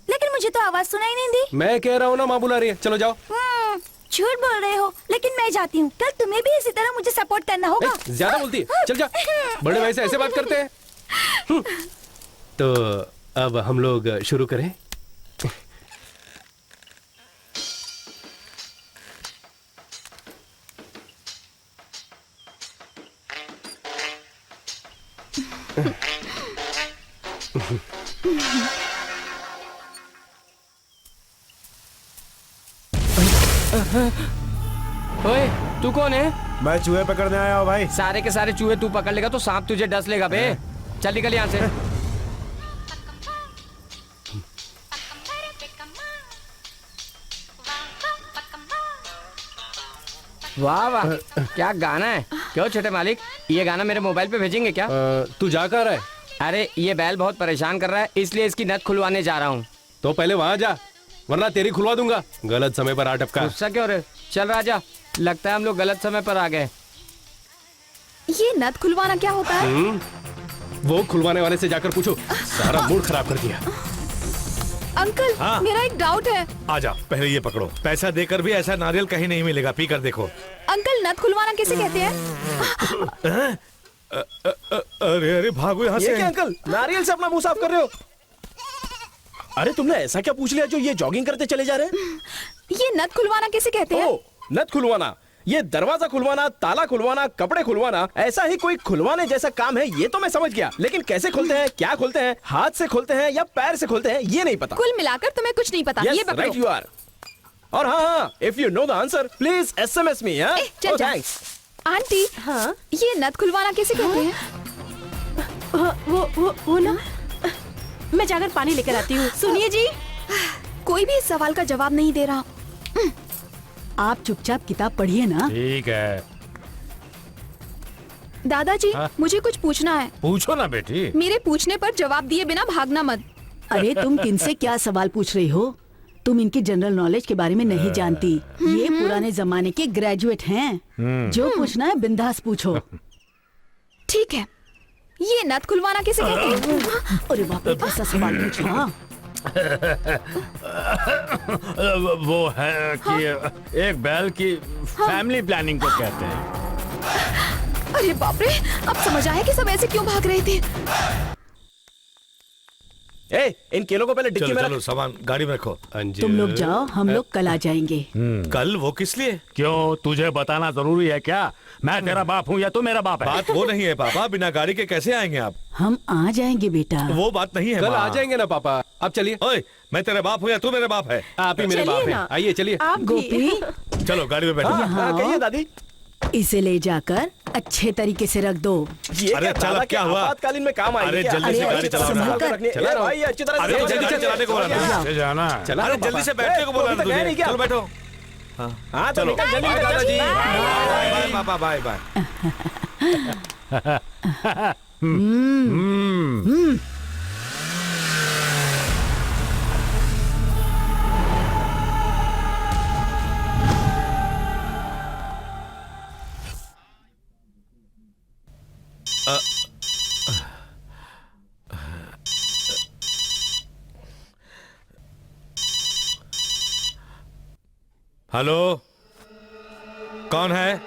लेकिन मुझे तो आवाज सुनाई नहीं दी। मैं कह रहा हूँ ना, माँ बुला रही है, चलो जाओ। झूठ बोल रहे हो, लेकिन मैं जाती हूँ। कल तुम्हें भी इसी तरह मुझे सपोर्ट करना होगा। ज्यादा बोलती है, चल जा। बड़े भाई से ऐसे बात करते हैं। तो अब हम लोग शुरू करें। ओए, तू कौन है? मैं चूहे पकड़ने आया हूँ भाई। सारे के सारे चूहे तू पकड़ लेगा तो सांप तुझे डस लेगा बे। चल निकल यहाँ से। वाह वाह, क्या गाना है। क्यों छोटे मालिक, ये गाना मेरे मोबाइल पे भेजेंगे क्या? तू जा कर रहा है? अरे ये बैल बहुत परेशान कर रहा है, इसलिए इसकी नथ खुलवाने जा रहा हूँ। तो पहले वहाँ जा, वरना तेरी खुलवा दूंगा। गलत समय पर आ टपका। गुस्सा क्यों रे? चल राजा, लगता है हम लोग गलत समय पर आ गए। ये नथ खुलवाना क्या होता है? वो खुलवाने वाले से जाकर पूछो। सारा मूड खराब कर दिया। अंकल, मेरा एक डाउट है। आजा, पहले ये पकड़ो। पैसा देकर भी ऐसा नारियल कहीं नहीं मिलेगा, पी कर देखो। अंकल, नथ खुलवाना किसे कहते हैं? अरे अरे भागो यहाँ से। क्या अंकल, नारियल से अपना मुंह साफ कर रहे हो? अरे तुमने ऐसा क्या पूछ लिया जो ये जॉगिंग करते चले जा रहे हैं? ये नथ खुलवाना किसे कहते हैं? नथ खुलवाना, ये दरवाजा खुलवाना, ताला खुलवाना, कपड़े खुलवाना, ऐसा ही कोई खुलवाने जैसा काम है, ये तो मैं समझ गया। लेकिन कैसे खोलते हैं, क्या खोलते हैं, हाथ से खोलते हैं या पैर से खोलते हैं, ये नहीं पता। कुल मिलाकर तुम्हें कुछ नहीं पता। ये पकड़ो। Right you are. और हाँ, if you know the answer please SMS me. चल जा। आंटी, हाँ, ये नथ खुलवाना किसे कहते हैं? वो ना, मैं जाकर पानी लेकर आती हूँ। सुनिए जी। कोई भी इस सवाल का जवाब नहीं दे रहा। आप चुपचाप किताब पढ़िए ना। ठीक है, दादाजी हाँ? मुझे कुछ पूछना है। पूछो ना बेटी। मेरे पूछने पर जवाब दिए बिना भागना मत। अरे तुम किनसे क्या सवाल पूछ रही हो? तुम इनकी जनरल नॉलेज के बारे में नहीं जानती। ये पुराने जमाने के ग्रेजुएट हैं। जो पूछना है बिंदास पूछो। ठीक है, ये नथ खुलवाना किसे कहते हैं? अरे बाप रे, कैसा सवाल पूछा। वो है कि एक बैल की फैमिली प्लानिंग को कहते हैं। अरे बाप रे, अब समझ आया कि सब ऐसे क्यों भाग रहे थे। ए, इन केलों को पहले डिक्की चलो में चलो, सामान गाड़ी में रखो। तुम लोग जाओ, हम लोग कल आ जाएंगे। कल? वो किस लिए? क्यों, तुझे बताना जरूरी है क्या? मैं तेरा बाप हूँ या तू मेरा बाप है? बात वो नहीं है पापा, बिना गाड़ी के कैसे आएंगे आप? हम आ जाएंगे बेटा। वो बात नहीं है। कल माँ। आ जाएंगे ना पापा। अब चलिए। ओए, मैं तेरा बाप हूँ या तू मेरा बाप है? आप ही मेरे बाप हैं। आइए चलिए। गोपी, चलो गाड़ी में बैठो। यहाँ कहिए आओ। दादी। इसे ले जाकर अच्छे तरीके से रख दो। ये अरे चल, अब क्या हुआ? आपातकालीन में काम आएगी। अरे जल्दी से गाड़ी चलाओ ना। चला भाई, अच्छी तरह अरे जल्दी से चलाने को बोला ना। से जाना। अरे जल्दी से बैठने को बोला ना तुझे। चलो बैठो। हाँ चलो जल्दी बाय दादाजी। बाय पापा, बाय बाय। हेलो, कौन है?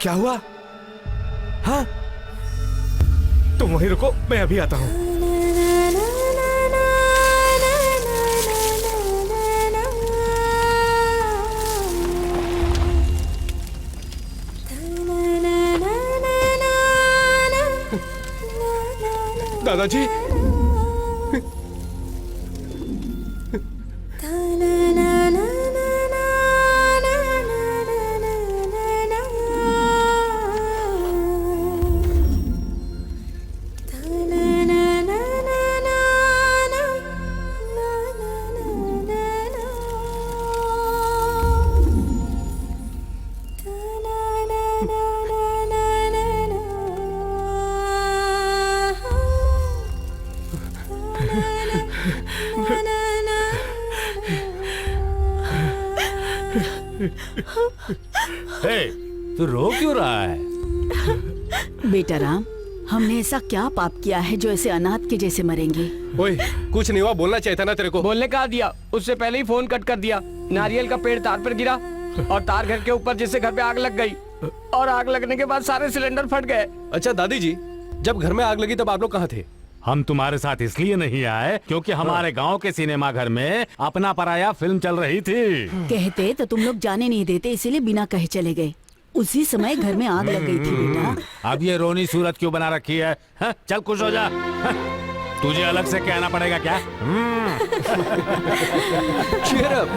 क्या हुआ? हाँ, तुम वहीं रुको, मैं अभी आता हूं। दादाजी, हे, तू रो क्यों रहा है? बेटा राम, हमने ऐसा क्या पाप किया है जो ऐसे अनाथ के जैसे मरेंगे? ओए, कुछ नहीं हुआ, बोलना चाहिए था ना तेरे को। बोलने का दिया, उससे पहले ही फोन कट कर दिया। नारियल का पेड़ तार पर गिरा और तार घर के ऊपर, जिससे घर पे आग लग गई और आग लगने के बाद सारे सिलेंडर फट गए। अच्छा दादी जी, जब घर में आग लगी तब आप लोग कहाँ थे? हम तुम्हारे साथ इसलिए नहीं आए क्योंकि हमारे गांव के सिनेमा घर में अपना पराया फिल्म चल रही थी। कहते तो तुम लोग जाने नहीं देते, इसीलिए बिना कहे चले गए। उसी समय घर में आग लग गई थी बेटा। अब ये रोनी सूरत क्यों बना रखी है? हाँ? चल खुश हो जा। हाँ? तुझे अलग से कहना पड़ेगा क्या? Cheer up.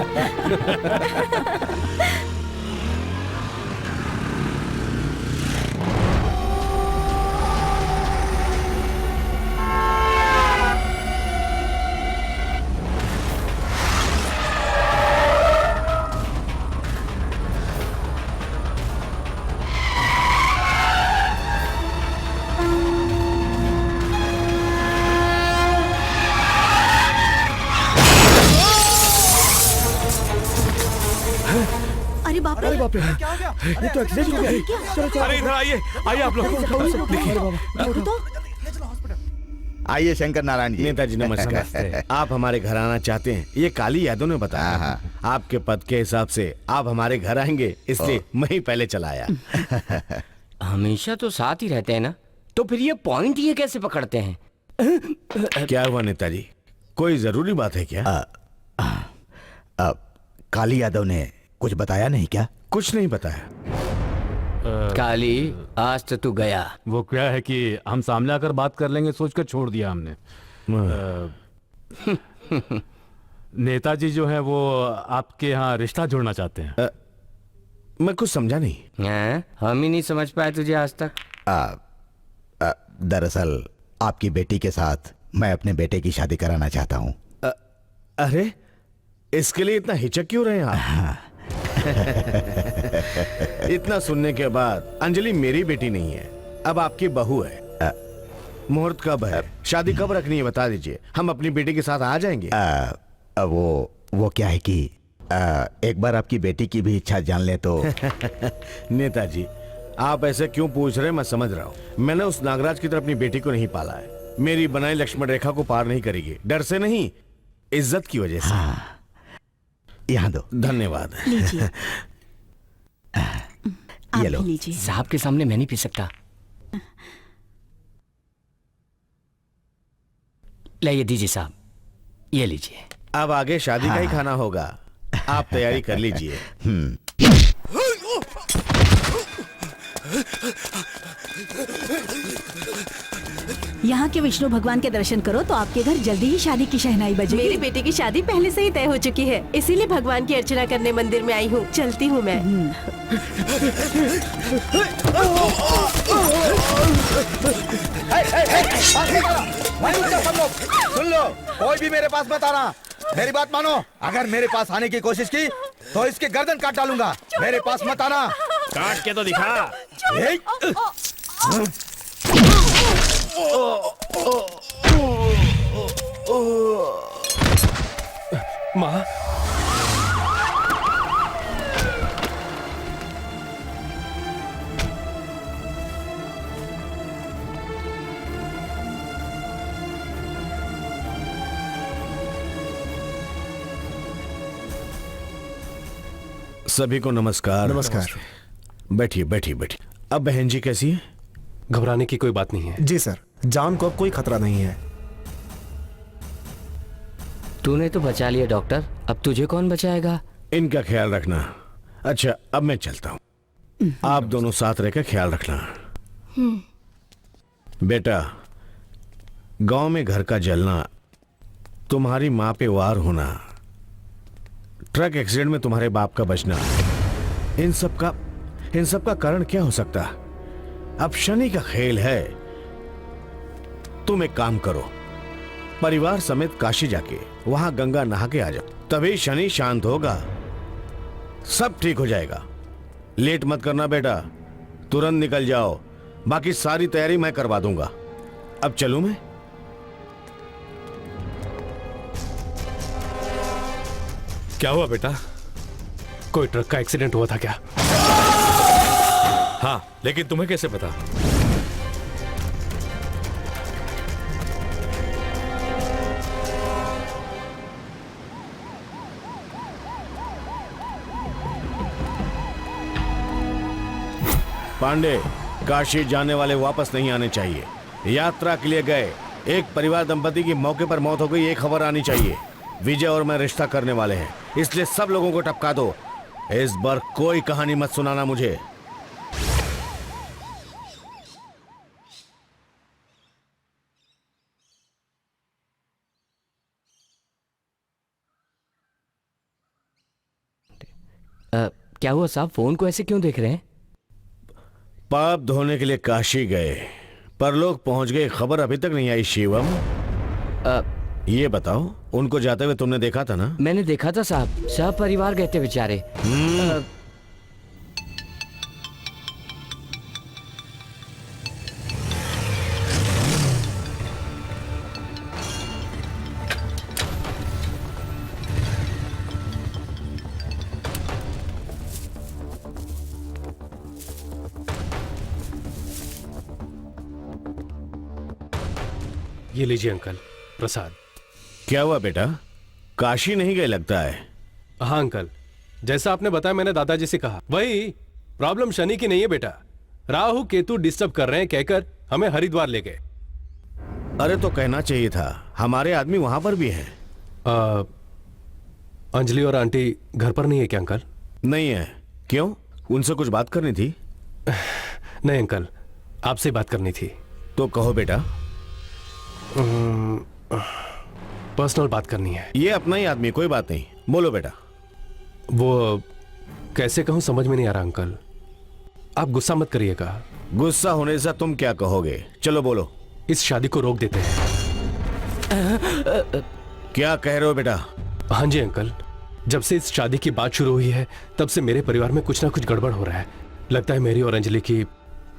अरे बाप रे, क्या हो गया? ये तो एक्सीडेंट हो गया। चलो चलो, अरे इधर आइए, आइए आप लोग। आइए शंकर नारायण जी। नेताजी नमस्ते। आप हमारे घर आना चाहते हैं, ये काली यादव ने बताया। आपके पद के हिसाब से आप हमारे घर आएंगे, इसलिए मैं ही पहले चला आया। हमेशा तो साथ ही रहते हैं ना, तो फिर ये पॉइंट ये कैसे पकड़ते हैं? क्या हुआ नेताजी, कोई जरूरी बात है क्या? काली यादव ने कुछ बताया नहीं क्या? कुछ नहीं बताया। काली, आज तो तू गया। वो क्या है कि हम सामने आकर बात कर लेंगे सोचकर छोड़ दिया हमने। नेताजी जो हैं वो आपके यहाँ रिश्ता जोड़ना चाहते हैं। मैं कुछ समझा नहीं। हम ही नहीं समझ पाए तुझे आज तक। दरअसल आपकी बेटी के साथ मैं अपने बेटे की शादी कराना चाहता हूँ। अरे इसके लिए इतना हिचक क्यों रहे हैं आप? इतना सुनने के बाद अंजलि मेरी बेटी नहीं है, अब आपकी बहू है। मुहूर्त कब है? शादी कब रखनी है बता दीजिए, हम अपनी बेटी के साथ आ जाएंगे। वो क्या है कि एक बार आपकी बेटी की भी इच्छा जान ले तो। नेताजी आप ऐसे क्यों पूछ रहे हैं मैं समझ रहा हूँ। मैंने उस नागराज की तरह अपनी बेटी को नहीं पाला है। मेरी बनाई लक्ष्मण रेखा को पार नहीं करेगी, डर से नहीं इज्जत की वजह से। हाँ, यहाँ दो। धन्यवाद। लीजिए। ये लो। लीजिए। साहब के सामने मैं नहीं पी सकता। ले दीजिए साहब, ये लीजिए। अब आगे शादी का ही खाना होगा, आप तैयारी कर लीजिए। यहाँ के विष्णु भगवान के दर्शन करो तो आपके घर जल्दी ही शादी की शहनाई बजेगी। मेरी बेटी की शादी पहले से ही तय हो चुकी है, इसीलिए भगवान की अर्चना करने मंदिर में आई हूँ। चलती हूँ मैं। सुन लो, कोई भी मेरे पास मत आना। मेरी बात मानो, अगर मेरे पास आने की कोशिश की तो इसके गर्दन काट डालूंगा। मेरे पास मत आना। काट के तो दिखा। माँ, सभी को नमस्कार। नमस्कार। बैठिए बैठिए बैठिए। अब बहन जी कैसी है? घबराने की कोई बात नहीं है। जी सर, जान को अब कोई खतरा नहीं है। तूने तो बचा लिया डॉक्टर, अब तुझे कौन बचाएगा? इनका ख्याल रखना। अच्छा अब मैं चलता हूँ, आप दोनों साथ रहकर ख्याल रखना। बेटा, गांव में घर का जलना, तुम्हारी माँ पे वार होना, ट्रक एक्सीडेंट में तुम्हारे बाप का बचना, इन सब का कारण क्या हो सकता? अब शनि का खेल है। तुम एक काम करो, परिवार समेत काशी जाके वहां गंगा नहा के आ जाओ, तभी शनि शांत होगा, सब ठीक हो जाएगा। लेट मत करना बेटा, तुरंत निकल जाओ, बाकी सारी तैयारी मैं करवा दूंगा। अब चलूं मैं? क्या हुआ बेटा? कोई ट्रक का एक्सीडेंट हुआ था क्या? हाँ, लेकिन तुम्हें कैसे पता? पांडे, काशी जाने वाले वापस नहीं आने चाहिए। यात्रा के लिए गए एक परिवार दंपति की मौके पर मौत हो गई, ये खबर आनी चाहिए। विजय और मैं रिश्ता करने वाले हैं, इसलिए सब लोगों को टपका दो। इस बार कोई कहानी मत सुनाना मुझे। क्या हुआ साहब, फोन को ऐसे क्यों देख रहे हैं? पाप धोने के लिए काशी गए, परलोक पहुंच गए, खबर अभी तक नहीं आई। शिवम, ये बताओ, उनको जाते हुए तुमने देखा था ना? मैंने देखा था साहब, सब परिवार गए थे बेचारे। ये लीजिए अंकल, प्रसाद। क्या हुआ बेटा, काशी नहीं गए लगता है? हाँ अंकल, जैसा आपने बताया मैंने दादाजी से कहा, वही प्रॉब्लम शनि की नहीं है बेटा, राहु केतु डिस्टर्ब कर रहे हैं कहकर हमें हरिद्वार ले गए। अरे तो कहना चाहिए था, हमारे आदमी वहां पर भी हैं। अंजलि और आंटी घर पर नहीं है क्या अंकल? नहीं है। क्यों, उनसे कुछ बात करनी थी? नहीं अंकल, आपसे बात करनी थी। तो कहो बेटा। पर्सनल बात करनी है। ये अपना ही आदमी, कोई बात नहीं, बोलो बेटा। वो कैसे कहूं समझ में नहीं आ रहा अंकल, आप गुस्सा मत करिएगा। गुस्सा होने से तुम क्या कहोगे? चलो बोलो। इस शादी को रोक देते हैं। क्या कह रहे हो बेटा? हाँ जी अंकल, जब से इस शादी की बात शुरू हुई है तब से मेरे परिवार में कुछ ना कुछ गड़बड़ हो रहा है। लगता है मेरी और अंजलि की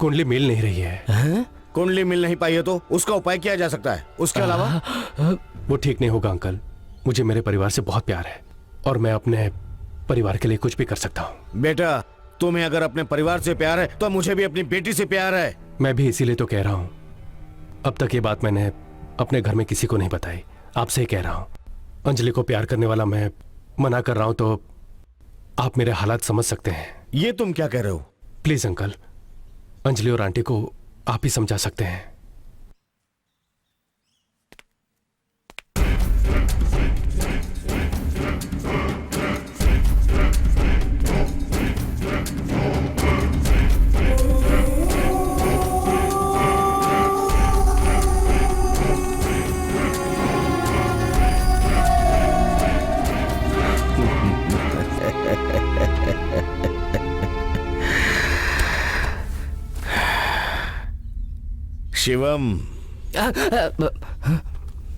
कुंडली मिल नहीं रही है। कुंडली मिल नहीं पाई है तो उसका उपाय किया जा सकता है। उसके अलावा वो ठीक नहीं होगा अंकल। मुझे मेरे परिवार से बहुत प्यार है और मैं अपने परिवार के लिए कुछ भी कर सकता हूँ। बेटा, तुम्हें अगर अपने परिवार से प्यार है तो मुझे भी अपनी बेटी से प्यार है। मैं भी इसीलिए तो कह रहा हूँ। अब तक ये बात मैंने अपने घर में किसी को नहीं बताई, आपसे ही कह रहा हूँ। अंजलि को प्यार करने वाला मैं मना कर रहा हूँ तो आप मेरे हालात समझ सकते हैं। ये तुम क्या कह रहे हो? प्लीज अंकल, अंजलि और आंटी को आप ही समझा सकते हैं। शिवम,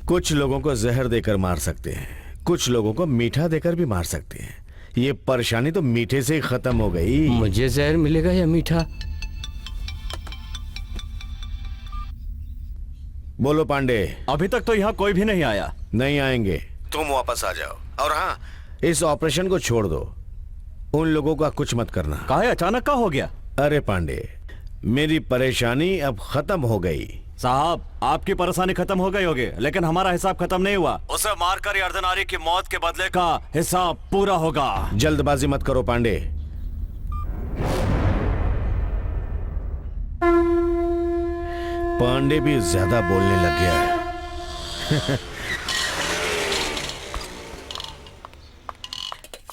कुछ लोगों को जहर देकर मार सकते हैं, कुछ लोगों को मीठा देकर भी मार सकते हैं। ये परेशानी तो मीठे से ही खत्म हो गई। मुझे जहर मिलेगा या मीठा? बोलो पांडे। अभी तक तो यहाँ कोई भी नहीं आया। नहीं आएंगे, तुम वापस आ जाओ। और हाँ, इस ऑपरेशन को छोड़ दो। उन लोगों का कुछ मत करना। काहे अचानक का हो गया? अरे पांडे, मेरी परेशानी अब खत्म हो गई। साहब, आपकी परेशानी खत्म हो गई होगी, लेकिन हमारा हिसाब खत्म नहीं हुआ। उसे मारकर ये अर्धनारी की मौत के बदले का हिसाब पूरा होगा। जल्दबाजी मत करो पांडे। पांडे भी ज्यादा बोलने लग गया है।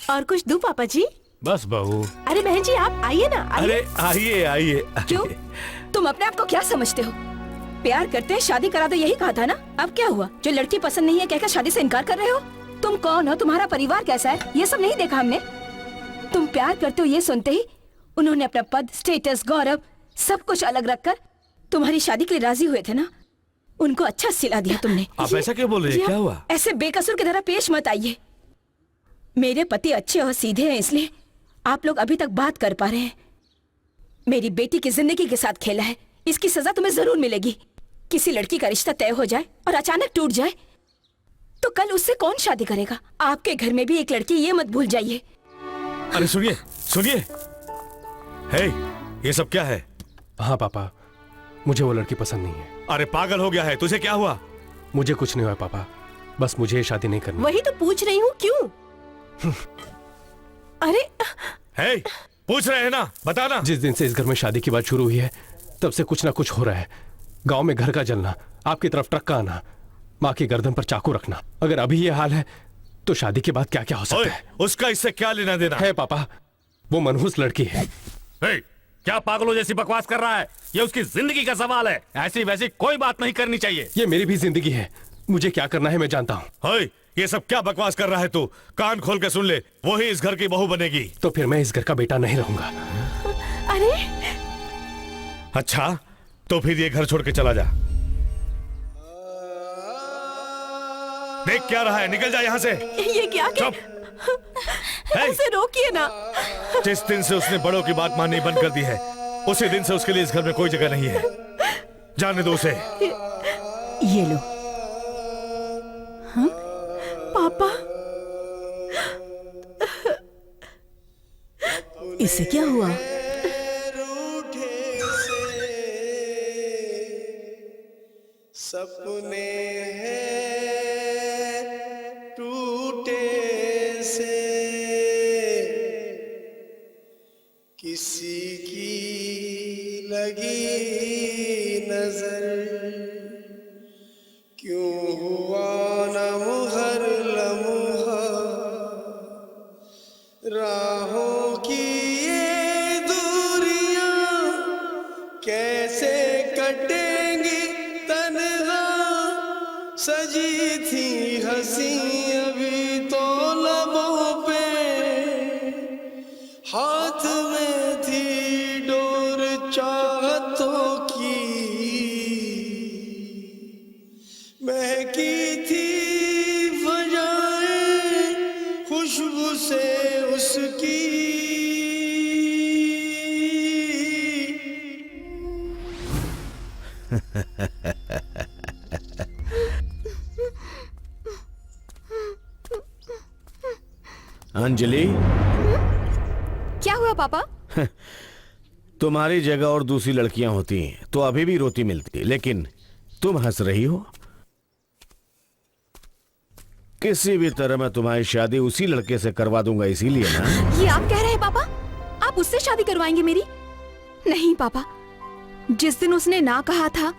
और कुछ दूं पापा जी? बस बहू। अरे बहन जी आप आइए ना, आइए। अरे आइए आइए। क्यों? तुम अपने आप को क्या समझते हो? प्यार करते हैं, शादी करा दो, यही कहा था ना? अब क्या हुआ? जो लड़की पसंद नहीं है कहकर शादी से इनकार कर रहे हो? तुम कौन हो, तुम्हारा परिवार कैसा है, ये सब नहीं देखा हमने? तुम प्यार करते हो ये सुनते ही उन्होंने अपना पद, स्टेटस, गौरव सब कुछ अलग रखकर तुम्हारी शादी के लिए राजी हुए थे ना? उनको अच्छा सिला दिया तुमने। आप ऐसा क्यों बोल रही हैं? क्या हुआ? ऐसे बेकसूर की तरह पेश मत आइए। मेरे पति अच्छे और सीधे हैं, इसलिए आप लोग अभी तक बात कर पा रहे हैं। मेरी बेटी की जिंदगी के साथ खेला है, इसकी सजा तुम्हें जरूर मिलेगी। किसी लड़की का रिश्ता तय हो जाए और अचानक टूट जाए तो कल उससे कौन शादी करेगा? आपके घर में भी एक लड़की, ये मत भूल जाइए। अरे सुनिए सुनिए, हे, ये सब क्या है? हाँ पापा, मुझे वो लड़की पसंद नहीं है। अरे पागल हो गया है, तुझे क्या हुआ? मुझे कुछ नहीं हुआ पापा, बस मुझे ये शादी नहीं करनी। वही तो पूछ रही हूँ, क्यों? अरे हे, पूछ रहे हैं ना, बताना। जिस दिन से इस घर में शादी की बात शुरू हुई है तब से कुछ ना कुछ हो रहा है। गांव में घर का जलना, आपकी तरफ ट्रक का आना, माँ की गर्दन पर चाकू रखना। अगर अभी ये हाल है तो शादी के बाद क्या क्या हो सकता है? उसका इससे क्या लेना देना है? पापा, वो मनहूस लड़की है। क्या पागलों जैसी बकवास कर रहा है? ये उसकी जिंदगी का सवाल है, ऐसी वैसी कोई बात नहीं करनी चाहिए। ये मेरी भी जिंदगी है, मुझे क्या करना है मैं जानता हूँ। ये सब क्या बकवास कर रहा है तू? कान खोल के सुन ले, वही इस घर की बहू बनेगी। तो फिर मैं इस घर का बेटा नहीं रहूंगा। अरे अच्छा, तो फिर ये घर छोड़ के चला जा। देख क्या रहा है, निकल जा यहाँ से। ये क्या ऐसे रोकिए ना। जिस दिन से उसने बड़ों की बात माननी बंद कर दी है, उसी दिन से उसके लिए इस घर में कोई जगह नहीं है। जाने दो उसे। ये लो। हाँ? पापा, इससे क्या हुआ? सपने हैं टूटे से, किसी की लगी नजर, क्यों हुआ न हर लम्हा, राहों की ये दूरियां कैसे कटेंगी? तन्हा सजी थी हंसी अभी तो लबों पे, हाथ में थी डोर चाहतों की, महकी अंजलि, क्या हुआ पापा? तुम्हारी जगह और दूसरी लड़कियां होती तो अभी भी रोती मिलती, लेकिन तुम हंस रही हो। किसी भी तरह मैं तुम्हारी शादी उसी लड़के से करवा दूंगा, इसीलिए ना। ये आप कह रहे हैं पापा? आप उससे शादी करवाएंगे मेरी? नहीं पापा, जिस दिन उसने ना कहा था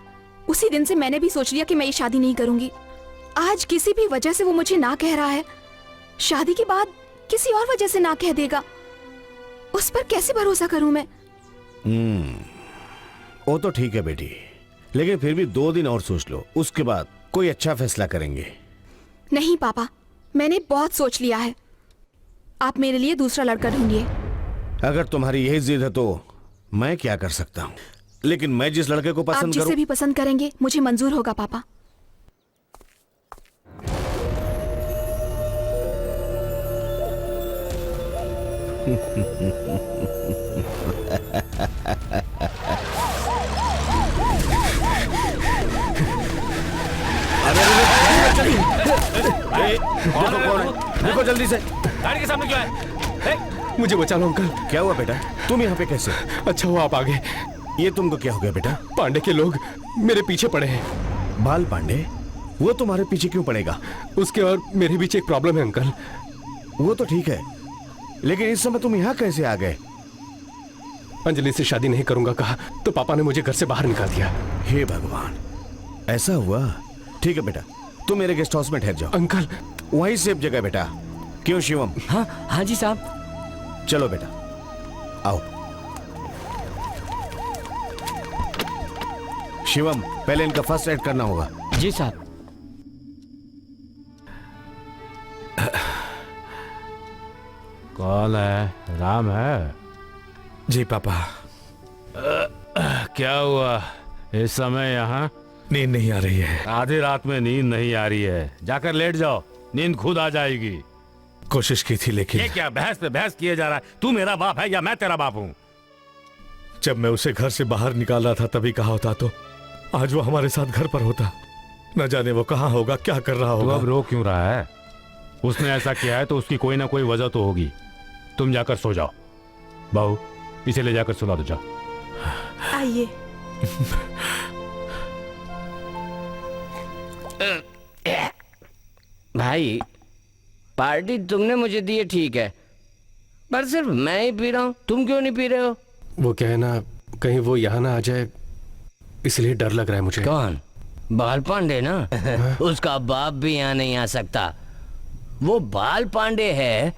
उसी दिन से मैंने भी सोच लिया कि मैं ये शादी नहीं करूंगी। आज किसी भी वजह से वो मुझे ना कह रहा है, शादी के बाद किसी और वजह से ना कह देगा। उस पर कैसे भरोसा करूं मैं? वो तो ठीक है बेटी, लेकिन फिर भी 2 दिन और सोच लो, उसके बाद कोई अच्छा फैसला करेंगे। नहीं पापा, मैंने बहुत सोच लिया है। आप मेरे लिए दूसरा लड़का ढूंढिए। अगर तुम्हारी यही जिद है तो मैं क्या कर सकता हूँ, लेकिन मैं जिस लड़के को आप पसंद जिसे करूं, भी पसंद करेंगे मुझे मंजूर होगा पापा। देखो जल्दी से, गाड़ी के सामने क्यों है? मुझे बचा लो अंकल। क्या हुआ बेटा? तुम यहाँ पे कैसे? अच्छा हुआ आप आ गए। ये तुमको क्या हो गया बेटा? पांडे के लोग मेरे पीछे पड़े हैं। बाल पांडे? वो तुम्हारे पीछे क्यों पड़ेगा? उसके और मेरे बीच एक प्रॉब्लम है अंकल। वो तो ठीक है, लेकिन इस समय तुम यहाँ कैसे आ गए? अंजलि से शादी नहीं करूंगा कहा तो पापा ने मुझे घर से बाहर निकाल दिया। हे भगवान, ऐसा हुआ? ठीक है बेटा, तुम मेरे गेस्ट हाउस में ठहर जाओ। अंकल वहीं सेफ जगह बेटा। क्यों शिवम? हाँ जी साहब। चलो बेटा, आओ। शिवम, पहले इनका फर्स्ट एड करना होगा। जी साहब। कौन है? राम है? जी पापा। क्या हुआ इस समय यहाँ? नींद नहीं आ रही है। आधी रात में नींद नहीं आ रही है, जाकर लेट जाओ, नींद खुद आ जाएगी। कोशिश की थी लेकिन। ये क्या बहस पे बहस किए जा रहा है? तू मेरा बाप है या मैं तेरा बाप हूँ? जब मैं उसे घर से बाहर निकाल रहा था तभी कहा होता तो आज वो हमारे साथ घर पर होता। न जाने वो कहाँ होगा, क्या कर रहा तू होगा। अब रो क्यों रहा है? उसने ऐसा किया है तो उसकी कोई ना कोई वजह तो होगी। तुम जाकर सो जाओ। बहू, इसे ले जाकर सुला दो, जाओ। आइए। भाई, पार्टी तुमने मुझे दी है ठीक है, पर सिर्फ मैं ही पी रहा हूँ, तुम क्यों नहीं पी रहे हो? वो क्या है ना, कहीं वो यहाँ ना आ जाए इसलिए डर लग रहा है मुझे। कौन? बाल पांडे ना? उसका बाप भी यहाँ नहीं आ सकता। वो बाल पांडे है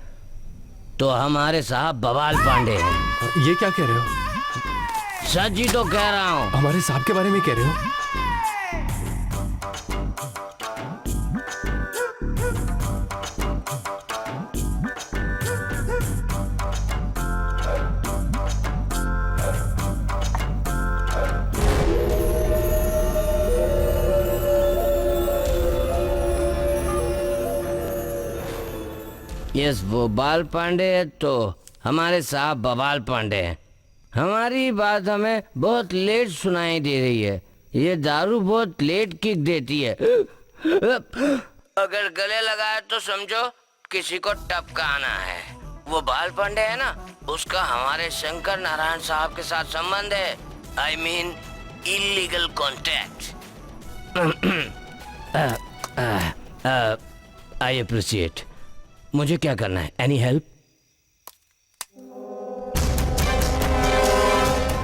तो हमारे साहब बवाल पांडे हैं। ये क्या कह रहे हो? सच ही तो कह रहा हूँ। हमारे साहब के बारे में कह रहे हो? यस, वो बाल पांडे है तो हमारे साहब बवाल पांडे हैं। हमारी बात हमें बहुत लेट सुनाई दे रही है। ये दारू बहुत लेट किक देती है। अगर गले लगाए तो समझो किसी को टपकाना है। वो बाल पांडे है ना, उसका हमारे शंकर नारायण साहब के साथ संबंध है। I mean illegal contact. I appreciate. मुझे क्या करना है? Any help?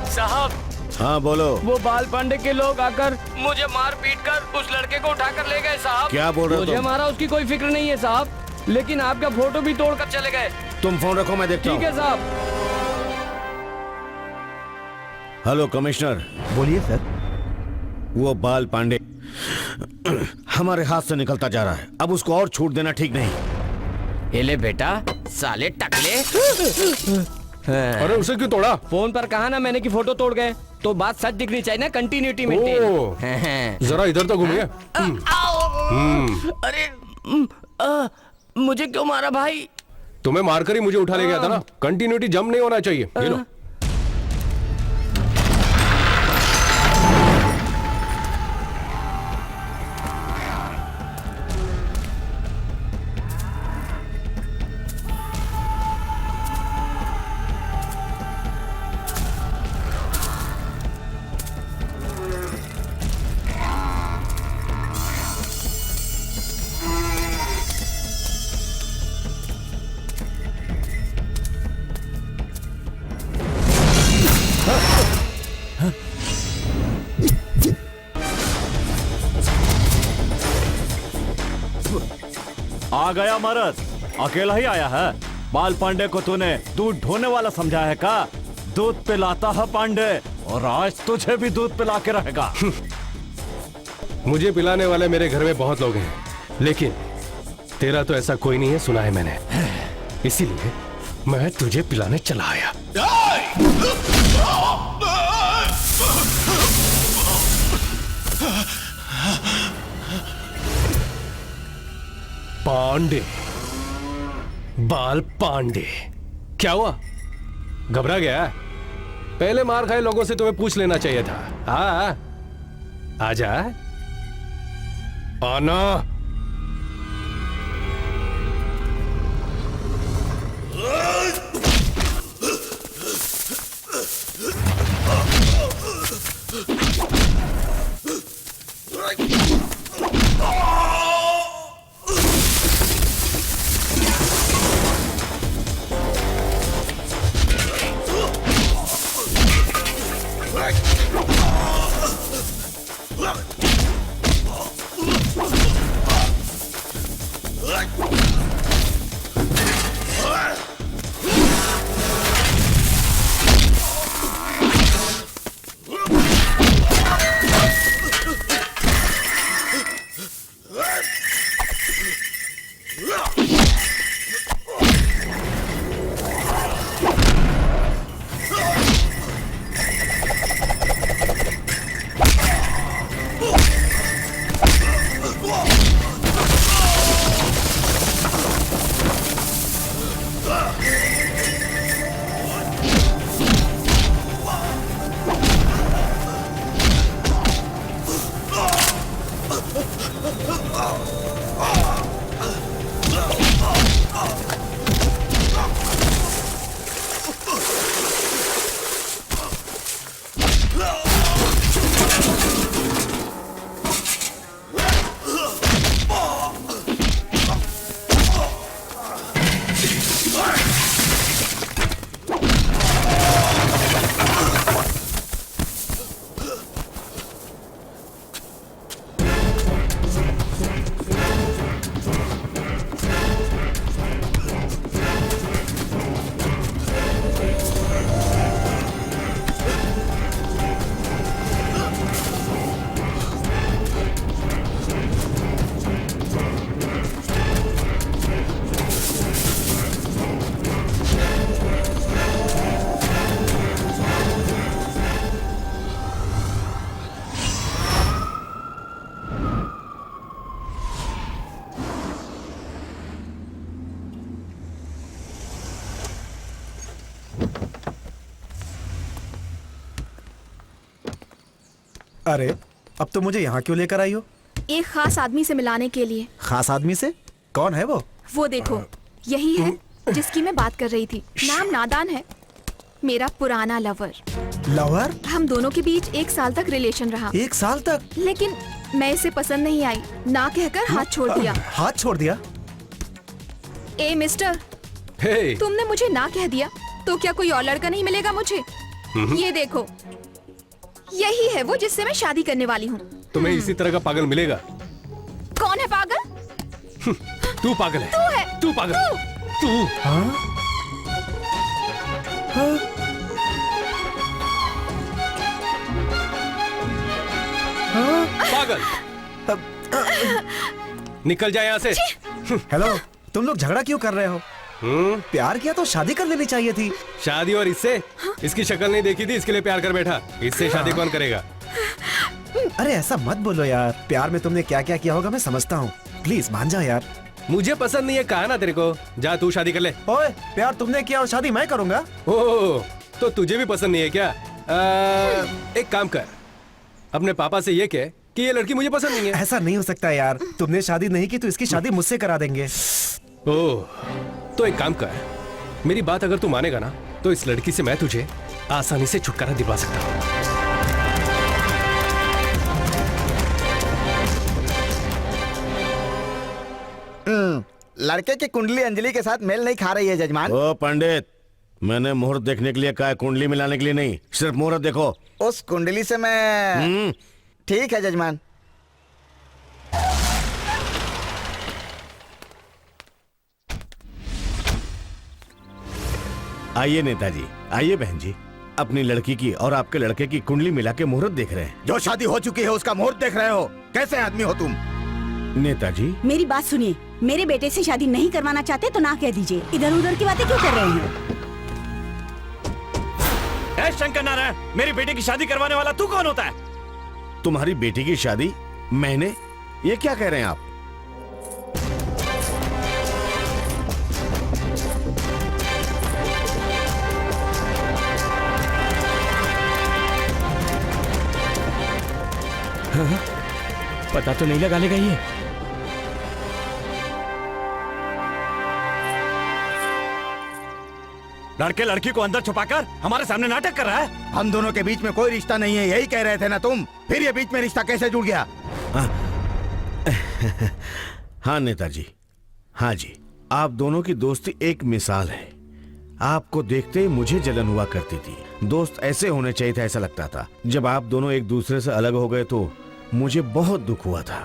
साहब। हाँ बोलो। वो बाल पांडे के लोग आकर मुझे मार पीट कर उस लड़के को उठाकर ले गए साहब। क्या बोल रहे हो? मुझे मारा उसकी कोई फिक्र नहीं है साहब, लेकिन आपका फोटो भी तोड़कर चले गए। तुम फोन रखो, मैं देखता हूँ। ठीक है साहब। Hello commissioner. बोलिए सर। वो बाल पांडे हमारे हाथ से निकलता जा रहा है, अब उसको और छूट देना ठीक नहीं। ले बेटा, साले टकले। अरे उसे क्यों तोड़ा? फोन पर कहा ना मैंने कि फोटो तोड़ गए, तो बात सच दिखनी चाहिए ना, कंटिन्यूटी मेंटेन। जरा इधर तो घूमिए। अरे मुझे क्यों मारा भाई? तुम्हें मारकर ही मुझे उठा ले गया था ना। कंटिन्यूटी जंप नहीं होना चाहिए। ये लो। आ गया मरद, अकेला ही आया है। बाल पांडे को तूने दूध ढोने वाला समझा है का? दूध पिलाता है पांडे, और आज तुझे भी दूध पिला के रहेगा। मुझे पिलाने वाले मेरे घर में बहुत लोग हैं, लेकिन तेरा तो ऐसा कोई नहीं है, सुना है मैंने। इसीलिए मैं तुझे पिलाने चला आया। पांडे, बाल पांडे, क्या हुआ? घबरा गया? पहले मार खाए लोगों से तुम्हें पूछ लेना चाहिए था। हाँ, आजा, आना। अरे, अब तो मुझे यहाँ क्यों लेकर आई हो? एक खास आदमी से मिलाने के लिए। खास आदमी से? कौन है वो? वो देखो, यही है जिसकी मैं बात कर रही थी। नाम नादान है, मेरा पुराना लवर। लवर? हम दोनों के बीच 1 साल तक रिलेशन रहा। 1 साल तक? लेकिन मैं इसे पसंद नहीं आई, ना कहकर हाथ छोड़ दिया। हाथ छोड़ दिया? ए मिस्टर, hey. तुमने मुझे ना कह दिया तो क्या कोई और लड़का नहीं मिलेगा मुझे? ये देखो, यही है वो जिससे मैं शादी करने वाली हूँ। तुम्हें इसी तरह का पागल मिलेगा। कौन है पागल? तू पागल है। तू है। तू पागल। तू। हाँ? हाँ? हाँ? पागल, निकल जाए यहाँ से। हेलो, तुम लोग झगड़ा क्यों कर रहे हो? प्यार किया तो शादी कर लेनी चाहिए थी। शादी? और इससे? इसकी शक्ल नहीं देखी थी, इसके लिए प्यार कर बैठा। इससे शादी कौन करेगा? अरे ऐसा मत बोलो यार, प्यार में तुमने क्या क्या किया होगा मैं समझता हूँ। प्लीज मान जाओ यार। मुझे पसंद नहीं है, कहा ना तेरे को। जा तू शादी कर ले। ओए, प्यार तुमने किया और शादी मैं करूंगा। ओह, तो तुझे भी पसंद नहीं है क्या? एक काम कर, अपने पापा से ये कह कि ये लड़की मुझे पसंद नहीं है। ऐसा नहीं हो सकता यार, तुमने शादी नहीं की तो इसकी शादी मुझसे करा देंगे। ओह, तो एक काम कर, मेरी बात अगर तू मानेगा ना तो इस लड़की से मैं तुझे आसानी से छुटकारा दिलवा सकता हूँ। लड़के की कुंडली अंजलि के साथ मेल नहीं खा रही है जजमान। ओ पंडित, मैंने मुहूर्त देखने के लिए कहा, कुंडली मिलाने के लिए नहीं। सिर्फ मुहूर्त देखो। उस कुंडली से मैं ठीक है जजमान। आइए नेताजी, आइए बहन जी। अपनी लड़की की और आपके लड़के की कुंडली मिला के मुहूर्त देख रहे हैं। जो शादी हो चुकी है उसका मुहूर्त देख रहे हो? कैसे आदमी हो तुम? नेताजी मेरी बात सुनिए, मेरे बेटे से शादी नहीं करवाना चाहते तो ना कह दीजिए। इधर उधर की बातें क्यों कर रहे हैं? शंकर नारायण, मेरी बेटी की शादी करवाने वाला तू कौन होता है? तुम्हारी बेटी की शादी मैंने? ये क्या कह रहे हैं आप? पता तो नहीं लगा लेगा ये। लड़के लड़की को अंदर छुपाकर हमारे सामने नाटक कर रहा है। हम दोनों के बीच में कोई रिश्ता नहीं है, यही कह रहे थे ना तुम? फिर ये बीच में रिश्ता कैसे जुड़ गया? हाँ नेताजी, हाँ जी, आप दोनों की दोस्ती एक मिसाल है। आपको देखते ही मुझे जलन हुआ करती थी। दोस्त ऐसे होने चाहिए था, ऐसा लगता था। जब आप दोनों एक दूसरे से अलग हो गए तो मुझे बहुत दुख हुआ था।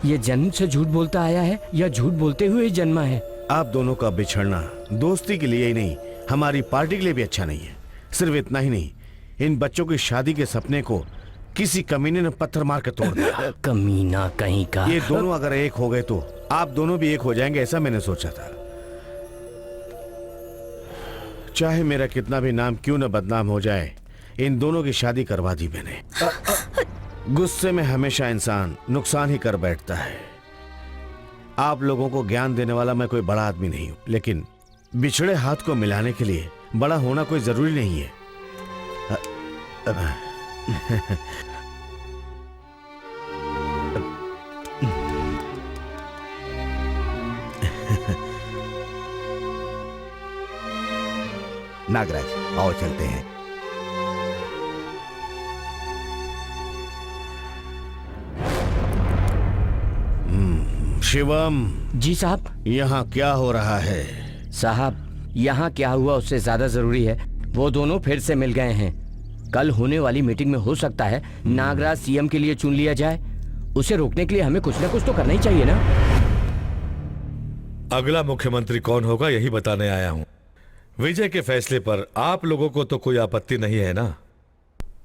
ये जन्म से झूठ बोलता आया है या झूठ बोलते हुए ही जन्मा है? आप दोनों का बिछड़ना दोस्ती के लिए ही नहीं, हमारी पार्टी के लिए भी अच्छा नहीं है। सिर्फ इतना ही नहीं, इन बच्चों की शादी के सपने को किसी कमीने ने पत्थर मार कर तोड़ दिया। कमीना कहीं का। ये दोनों अगर एक हो गए तो आप दोनों भी एक हो जाएंगे, ऐसा मैंने सोचा था। चाहे मेरा कितना भी नाम क्यों न बदनाम हो जाए, इन दोनों की शादी करवा दी मैंने। गुस्से में हमेशा इंसान नुकसान ही कर बैठता है। आप लोगों को ज्ञान देने वाला मैं कोई बड़ा आदमी नहीं हूं, लेकिन बिछड़े हाथ को मिलाने के लिए बड़ा होना कोई जरूरी नहीं है। नागराज, आओ चलते हैं। शिवम। जी साहब। यहाँ क्या हो रहा है? साहब, यहाँ क्या हुआ उससे ज्यादा जरूरी है, वो दोनों फिर से मिल गए हैं। कल होने वाली मीटिंग में हो सकता है नागराज सीएम के लिए चुन लिया जाए। उसे रोकने के लिए हमें कुछ ना कुछ तो करना ही चाहिए ना। अगला मुख्यमंत्री कौन होगा यही बताने आया हूं। विजय के फैसले पर आप लोगों को तो कोई आपत्ति नहीं है ना?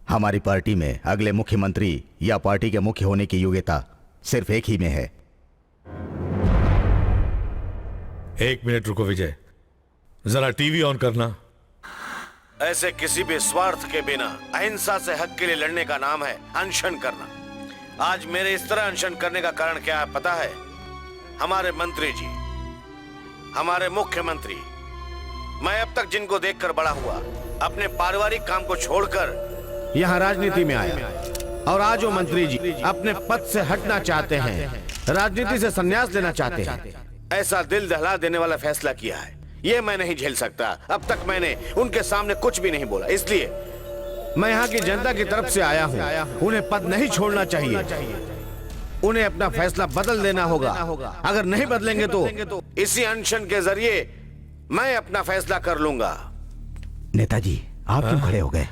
हमारी पार्टी में अगले मुख्यमंत्री या पार्टी के मुख्य होने की योग्यता सिर्फ एक ही में है। एक मिनट रुको विजय, जरा टीवी ऑन करना। ऐसे किसी भी स्वार्थ के बिना अहिंसा से हक के लिए लड़ने का नाम है अनशन करना। आज मेरे इस तरह अनशन करने का कारण क्या है पता है? हमारे मंत्री जी, हमारे मुख्यमंत्री, मैं अब तक जिनको देखकर बड़ा हुआ, अपने पारिवारिक काम को छोड़कर यहाँ राजनीति में आया, और आज वो मंत्री जी अपने पद से हटना चाहते हैं, राजनीति से संन्यास लेना चाहते हैं। ऐसा दिल दहला देने वाला फैसला किया है, ये मैं नहीं झेल सकता। अब तक मैंने उनके सामने कुछ भी नहीं बोला, इसलिए मैं यहाँ की जनता की तरफ से आया हूँ। उन्हें पद नहीं छोड़ना चाहिए, उन्हें अपना फैसला बदल देना होगा। अगर नहीं बदलेंगे तो इसी अनशन के जरिए मैं अपना फैसला कर लूंगा। नेताजी, आप क्यों खड़े हो गए?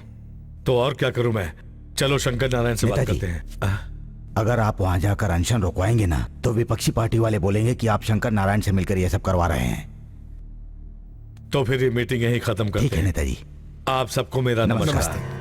तो और क्या करूं मैं? चलो शंकर नारायण से बात करते हैं। अगर आप वहां जाकर अनशन रुकवाएंगे ना, तो विपक्षी पार्टी वाले बोलेंगे कि आप शंकर नारायण से मिलकर ये सब करवा रहे हैं। तो फिर ये मीटिंग यहीं खत्म करते हैं। ठीक है नेताजी। आप सबको मेरा नमस्कार।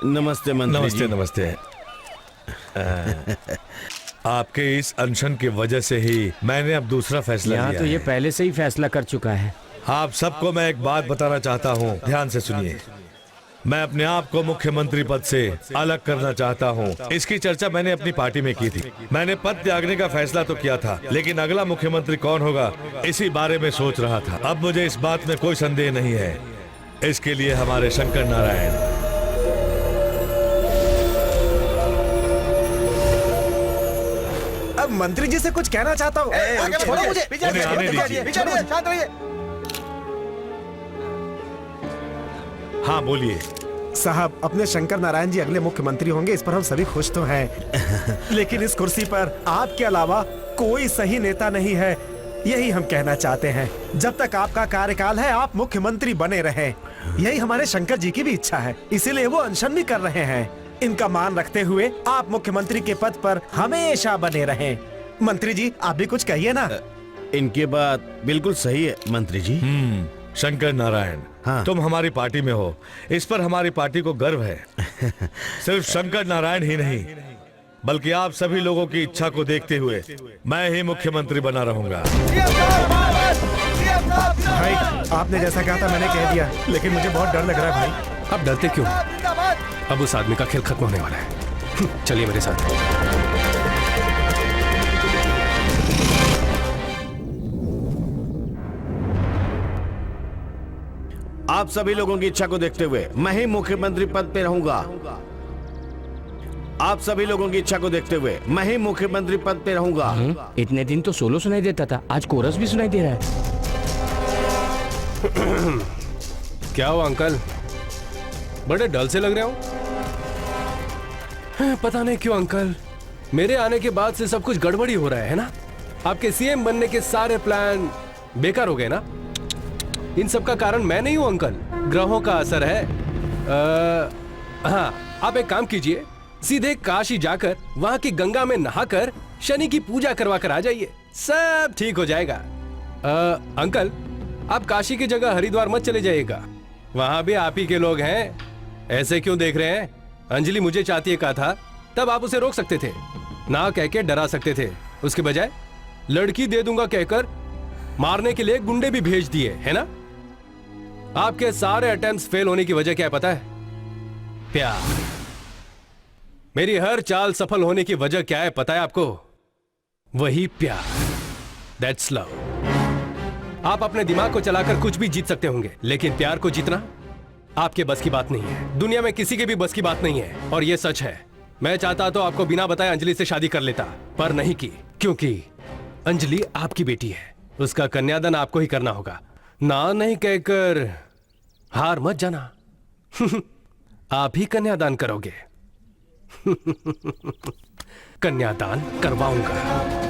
नमस्ते मंत्री नमस्ते जी। नमस्ते। आपके इस अनशन की वजह से ही मैंने अब दूसरा फैसला यहाँ लिया तो ये है। पहले से ही फैसला कर चुका है। आप सबको मैं एक बात बताना चाहता हूँ, ध्यान से सुनिए। मैं अपने आप को मुख्यमंत्री पद से अलग करना चाहता हूँ। इसकी चर्चा मैंने अपनी पार्टी में की थी। मैंने पद त्यागने का फैसला तो किया था, लेकिन अगला मुख्यमंत्री कौन होगा इसी बारे में सोच रहा था। अब मुझे इस बात में कोई संदेह नहीं है, इसके लिए हमारे शंकर नारायण। अब मंत्री जी से कुछ कहना चाहता हूँ। छोड़ो मुझे, उन्हें आने दीजिए। शांत रहिए। हाँ बोलिए। साहब, अपने शंकर नारायण जी अगले मुख्यमंत्री होंगे, इस पर हम सभी खुश तो हैं। लेकिन इस कुर्सी पर आपके अलावा कोई सही नेता नहीं है, यही हम कहना चाहते हैं। जब तक आपका कार्यकाल है आप मुख्यमंत्री बने रहें, यही हमारे शंकर जी की भी इच्छा है। इसीलिए वो अनशन भी कर रहे हैं। इनका मान रखते हुए आप मुख्यमंत्री के पद पर हमेशा बने रहें। मंत्री जी, आप भी कुछ कहिए ना। इनकी बात बिल्कुल सही है मंत्री जी। शंकर नारायण, हाँ। तुम हमारी पार्टी में हो, इस पर हमारी पार्टी को गर्व है। सिर्फ शंकर नारायण ही नहीं, बल्कि आप सभी लोगों की इच्छा को देखते हुए मैं ही मुख्यमंत्री बना रहूंगा। भाई, आपने जैसा कहा था मैंने कह दिया, लेकिन मुझे बहुत डर लग रहा है भाई। अब डरते क्यों? अब उस आदमी का खेल खत्म होने वाला है। चलिए मेरे साथ। आप सभी लोगों की इच्छा को देखते हुए मैं ही मुख्यमंत्री पद पे रहूंगा। आप सभी लोगों की इच्छा को देखते हुए मैं ही मुख्यमंत्री पद पे रहूंगा। इतने दिन तो सोलो सुनाई देता था, आज कोरस भी सुनाई दे रहा है। क्या हुआ अंकल, बड़े डल से लग रहे हो? पता नहीं क्यों अंकल, मेरे आने के बाद से सब कुछ गड़बड़ी हो रहा है ना? आपके सीएम बनने के सारे प्लान बेकार हो गए ना? इन सब का कारण मैं नहीं हूं अंकल, ग्रहों का असर है। हाँ, आप एक काम कीजिए, सीधे काशी जाकर वहां की गंगा में नहाकर शनि की पूजा करवा कर आ जाइए, सब ठीक हो जाएगा। अंकल, आप काशी की जगह हरिद्वार मत चले जाइएगा, वहां भी आप ही के लोग हैं। ऐसे क्यों देख रहे हैं? अंजलि मुझे चाहती है कहा था, तब आप उसे रोक सकते थे, ना कह के डरा सकते थे। उसके बजाय लड़की दे दूंगा कहकर मारने के लिए गुंडे भी भेज दिए, है ना? आपके सारे अटेम्प्ट्स फेल होने की वजह क्या है पता है? प्यार। मेरी हर चाल सफल होने की वजह क्या है पता है आपको? वही प्यार। That's love. आप अपने दिमाग को चलाकर कुछ भी जीत सकते होंगे, लेकिन प्यार को जीतना आपके बस की बात नहीं है। दुनिया में किसी के भी बस की बात नहीं है, और यह सच है। मैं चाहता तो आपको बिना बताए अंजलि से शादी कर लेता, पर नहीं की, क्योंकि अंजलि आपकी बेटी है। उसका कन्यादान आपको ही करना होगा। ना नहीं कहकर हार मत जाना। आप ही कन्यादान करोगे। कन्यादान करवाऊंगा।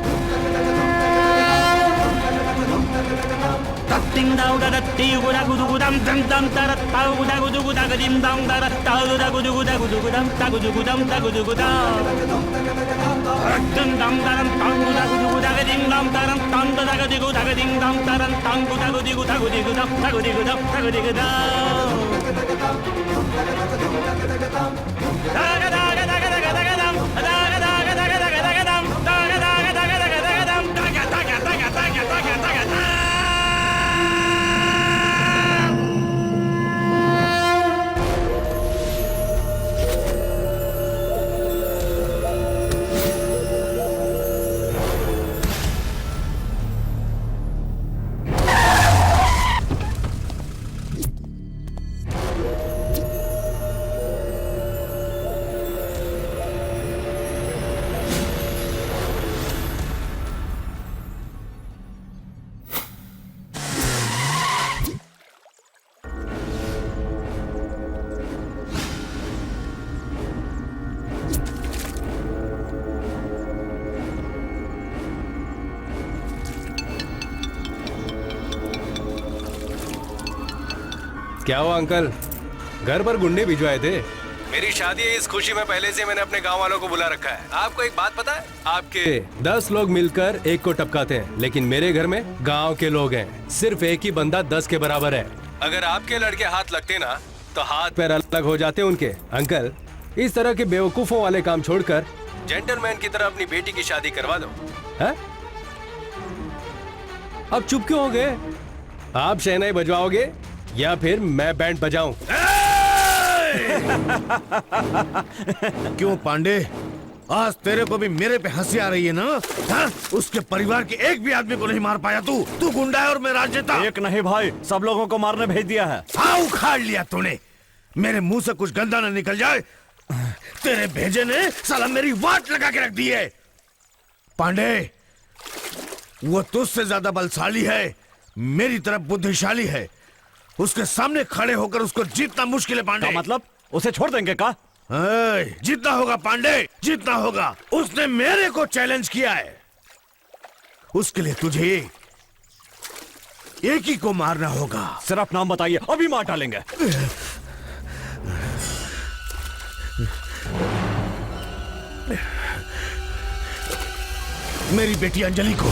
क्या हुआ अंकल, घर पर गुंडे भिजवाए थे? मेरी शादी है, इस खुशी में पहले से मैंने अपने गांव वालों को बुला रखा है। आपको एक बात पता है? आपके 10 लोग मिलकर एक को टपकाते हैं, लेकिन मेरे घर में गांव के लोग हैं, सिर्फ एक ही बंदा 10 के बराबर है। अगर आपके लड़के हाथ लगते ना तो हाथ पैर अलग हो जाते उनके। अंकल, इस तरह के बेवकूफों वाले काम छोड़कर जेंटलमैन की तरह अपनी बेटी की शादी करवा दो। है? अब चुप क्यों हो गए? आप शहनाई बजवाओगे या फिर मैं बैंड बजाऊं? क्यों पांडे, आज तेरे को भी मेरे पे हंसी आ रही है ना? हाँ? उसके परिवार के एक भी आदमी को नहीं मार पाया तू गुंडा है और मैं राजनेता। एक नहीं भाई, सब लोगों को मारने भेज दिया है। हाँ, उखाड़ लिया तूने। मेरे मुंह से कुछ गंदा न निकल जाए। तेरे भेजे ने साला मेरी वाट लगा के रख दी है। पांडे, वो तुझसे ज्यादा बलशाली है, मेरी तरफ बुद्धिशाली है। उसके सामने खड़े होकर उसको जीतना मुश्किल है पांडे। मतलब उसे छोड़ देंगे का? जीतना होगा पांडे, जीतना होगा। उसने मेरे को चैलेंज किया है। उसके लिए तुझे एक ही को मारना होगा। सिर्फ नाम बताइए, अभी मार डालेंगे। मेरी बेटी अंजलि को।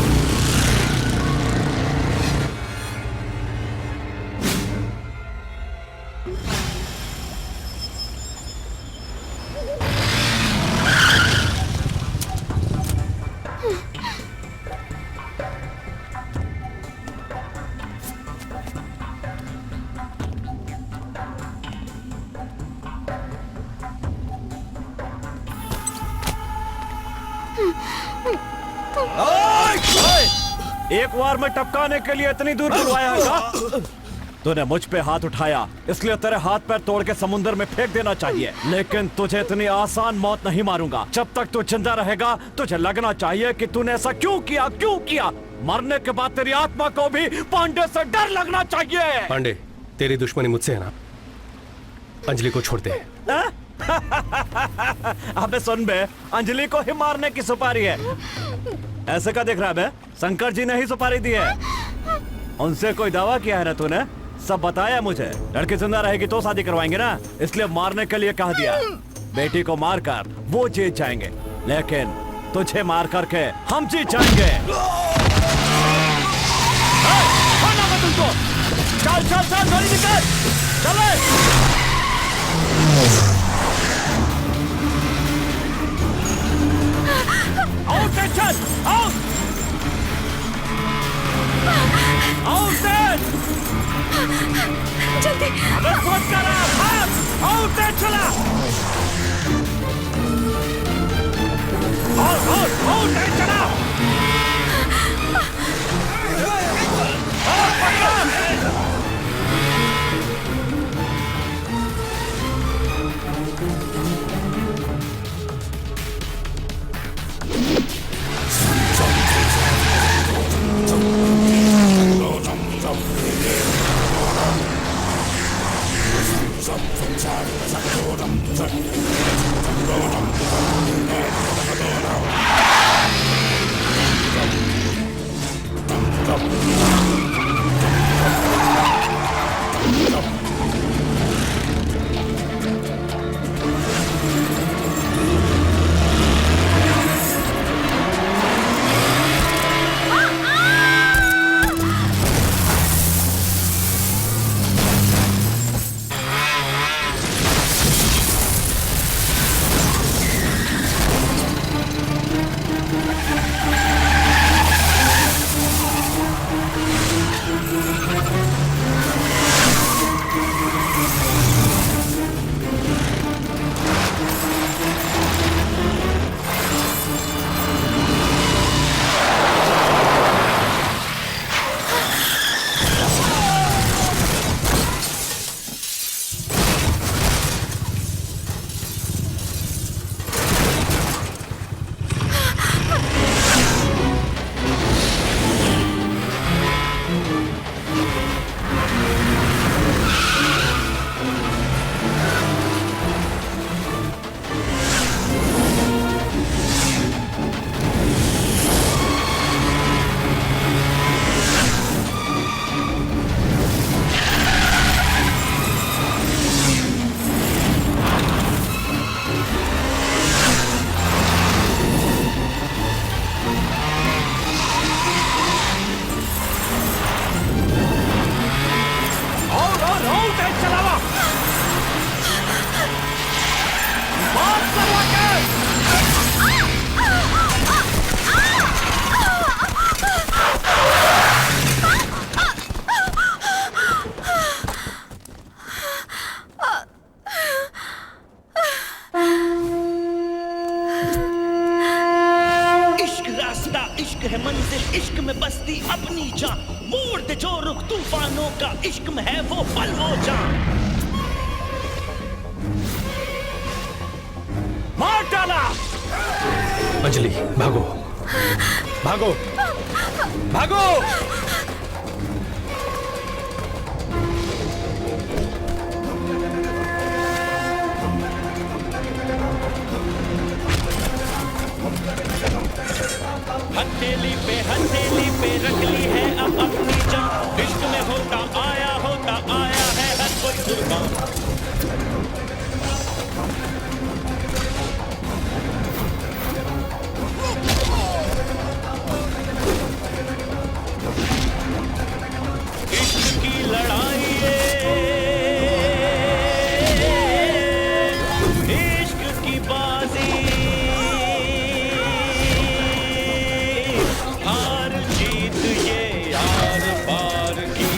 एक बार में टपकाने के लिए इतनी दूर बुलवाया है का? तूने मुझ पे हाथ उठाया, इसलिए तेरे हाथ पैर तोड़ के समुद्र में फेंक देना चाहिए। लेकिन तुझे इतनी आसान मौत नहीं मारूंगा। जब तक तू जिंदा रहेगा तुझे लगना चाहिए कि तूने ऐसा क्यों किया। मरने के बाद तेरी आत्मा को भी पांडे से डर लगना चाहिए। पांडे, तेरी दुश्मनी मुझसे है ना? अंजलि को छोड़ दे। अबे सुन बे, अंजलि को ही मारने की सुपारी है। ऐसे का देख रहा है बे? शंकर जी ने ही सुपारी दी है। उनसे कोई दावा किया है ना तूने? सब बताया मुझे। लड़की जिंदा रहेगी तो शादी करवाएंगे ना, इसलिए मारने के लिए कह दिया। बेटी को मारकर वो जीत जाएंगे, लेकिन तुझे मार करके हम जीत जाएंगे। तुमको चल चल चल, गोली निकल, चले। Out चल, out! Out! जल्दी! अबे सोच कर भाग! Out चला! Out चला! मोड़ दे जो रुख तूफानों का, इश्क में है वो पल वो जान। मार डाला। अंजलि भागो भागो भागो। हथेली पे रख ली है अब अपनी जान, इश्क में होता आया है हर कोई कुर्बान। इश्क की लड़ाई इश्क की बाजी, हार जीत ये यार पार की,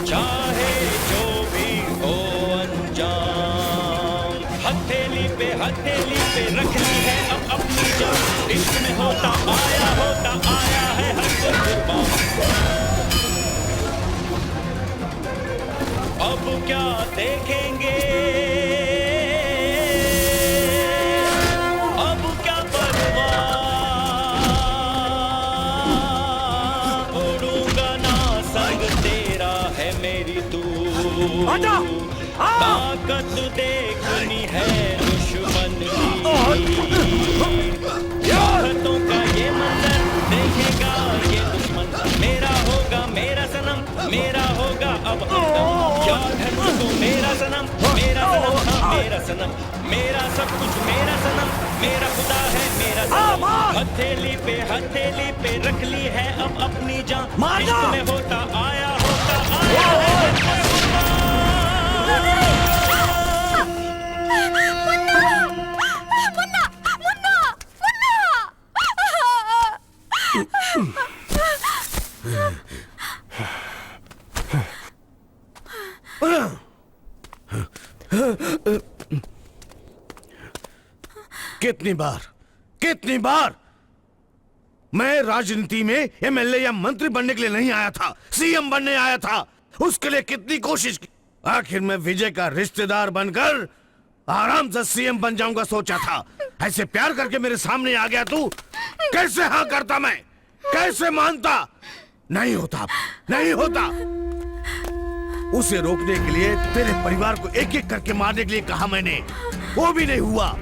चाहे जो भी हो अंजाम। हथेली पे रख ली है अब अपनी जान, इश्क में होता आया है हर कोई कुर्बान। अब क्या देखेंगे, अब क्या परवाह, उड़ूंगा ना संग तेरा है मेरी तू, ताकत देखनी है दुश्मन की, चाहतों का ये मंजर देखेगा ये दुश्मन, मेरा होगा मेरा सनम, मेरा होगा अब अंतम, याद है तुझको मेरा सनम, मेरा सनम, हाँ मेरा सनम, मेरा सब कुछ मेरा सनम, मेरा खुदा है मेरा सनम। हथेली पे रख ली है अब अपनी जान, इश्क में होता आया है कितनी बार मैं राजनीति में एमएलए या मंत्री बनने के लिए नहीं आया था, सीएम बनने आया था। उसके लिए कितनी कोशिश की, आखिर मैं विजय का रिश्तेदार बनकर आराम से सीएम बन जाऊंगा सोचा था। ऐसे प्यार करके मेरे सामने आ गया तू, कैसे हाँ करता मैं, कैसे मानता? नहीं होता, नहीं होता। उसे रोकने के लिए तेरे परिवार को एक एक करके मारने के लिए कहा मैंने, वो भी नहीं हुआ।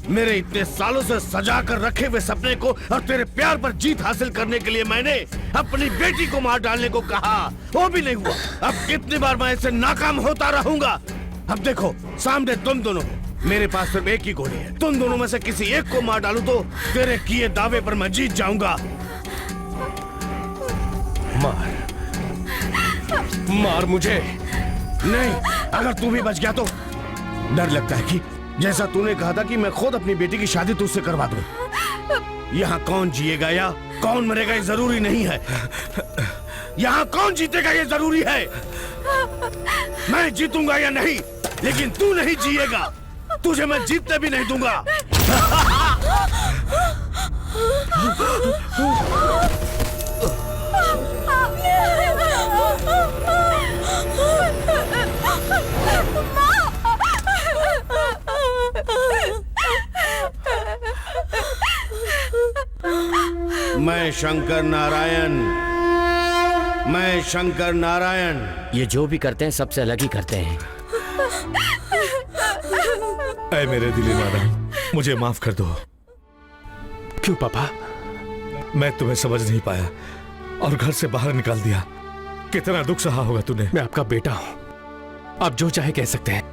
मेरे इतने सालों से सजा कर रखे हुए सपने को और तेरे प्यार पर जीत हासिल करने के लिए मैंने अपनी बेटी को मार डालने को कहा, वो भी नहीं हुआ। अब कितनी बार मैं ऐसे नाकाम होता रहूंगा? अब देखो सामने तुम दोनों, मेरे पास सिर्फ एक ही गोली है, तुम दोनों में से किसी एक को मार डालूं तो तेरे किए दावे पर मैं जीत जाऊंगा। मार मुझे। नहीं, अगर तू भी बच गया तो डर लगता है कि जैसा तूने कहा था कि मैं खुद अपनी बेटी की शादी तुझसे करवा दूं। यहाँ कौन जिएगा या कौन मरेगा ये जरूरी नहीं है, यहाँ कौन जीतेगा ये जरूरी है। मैं जीतूंगा या नहीं, लेकिन तू नहीं जिएगा, तुझे मैं जीतने भी नहीं दूंगा। मैं शंकर नारायण। ये जो भी करते हैं सबसे अलग ही करते हैं। ऐ मेरे दिली नाना, मुझे माफ कर दो। क्यों पापा? मैं तुम्हें समझ नहीं पाया और घर से बाहर निकाल दिया। कितना दुख सहा होगा तूने। मैं आपका बेटा हूं, आप जो चाहे कह सकते हैं,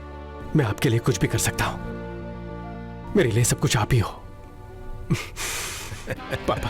मैं आपके लिए कुछ भी कर सकता हूं। मेरे लिए सब कुछ आप ही हो। पापा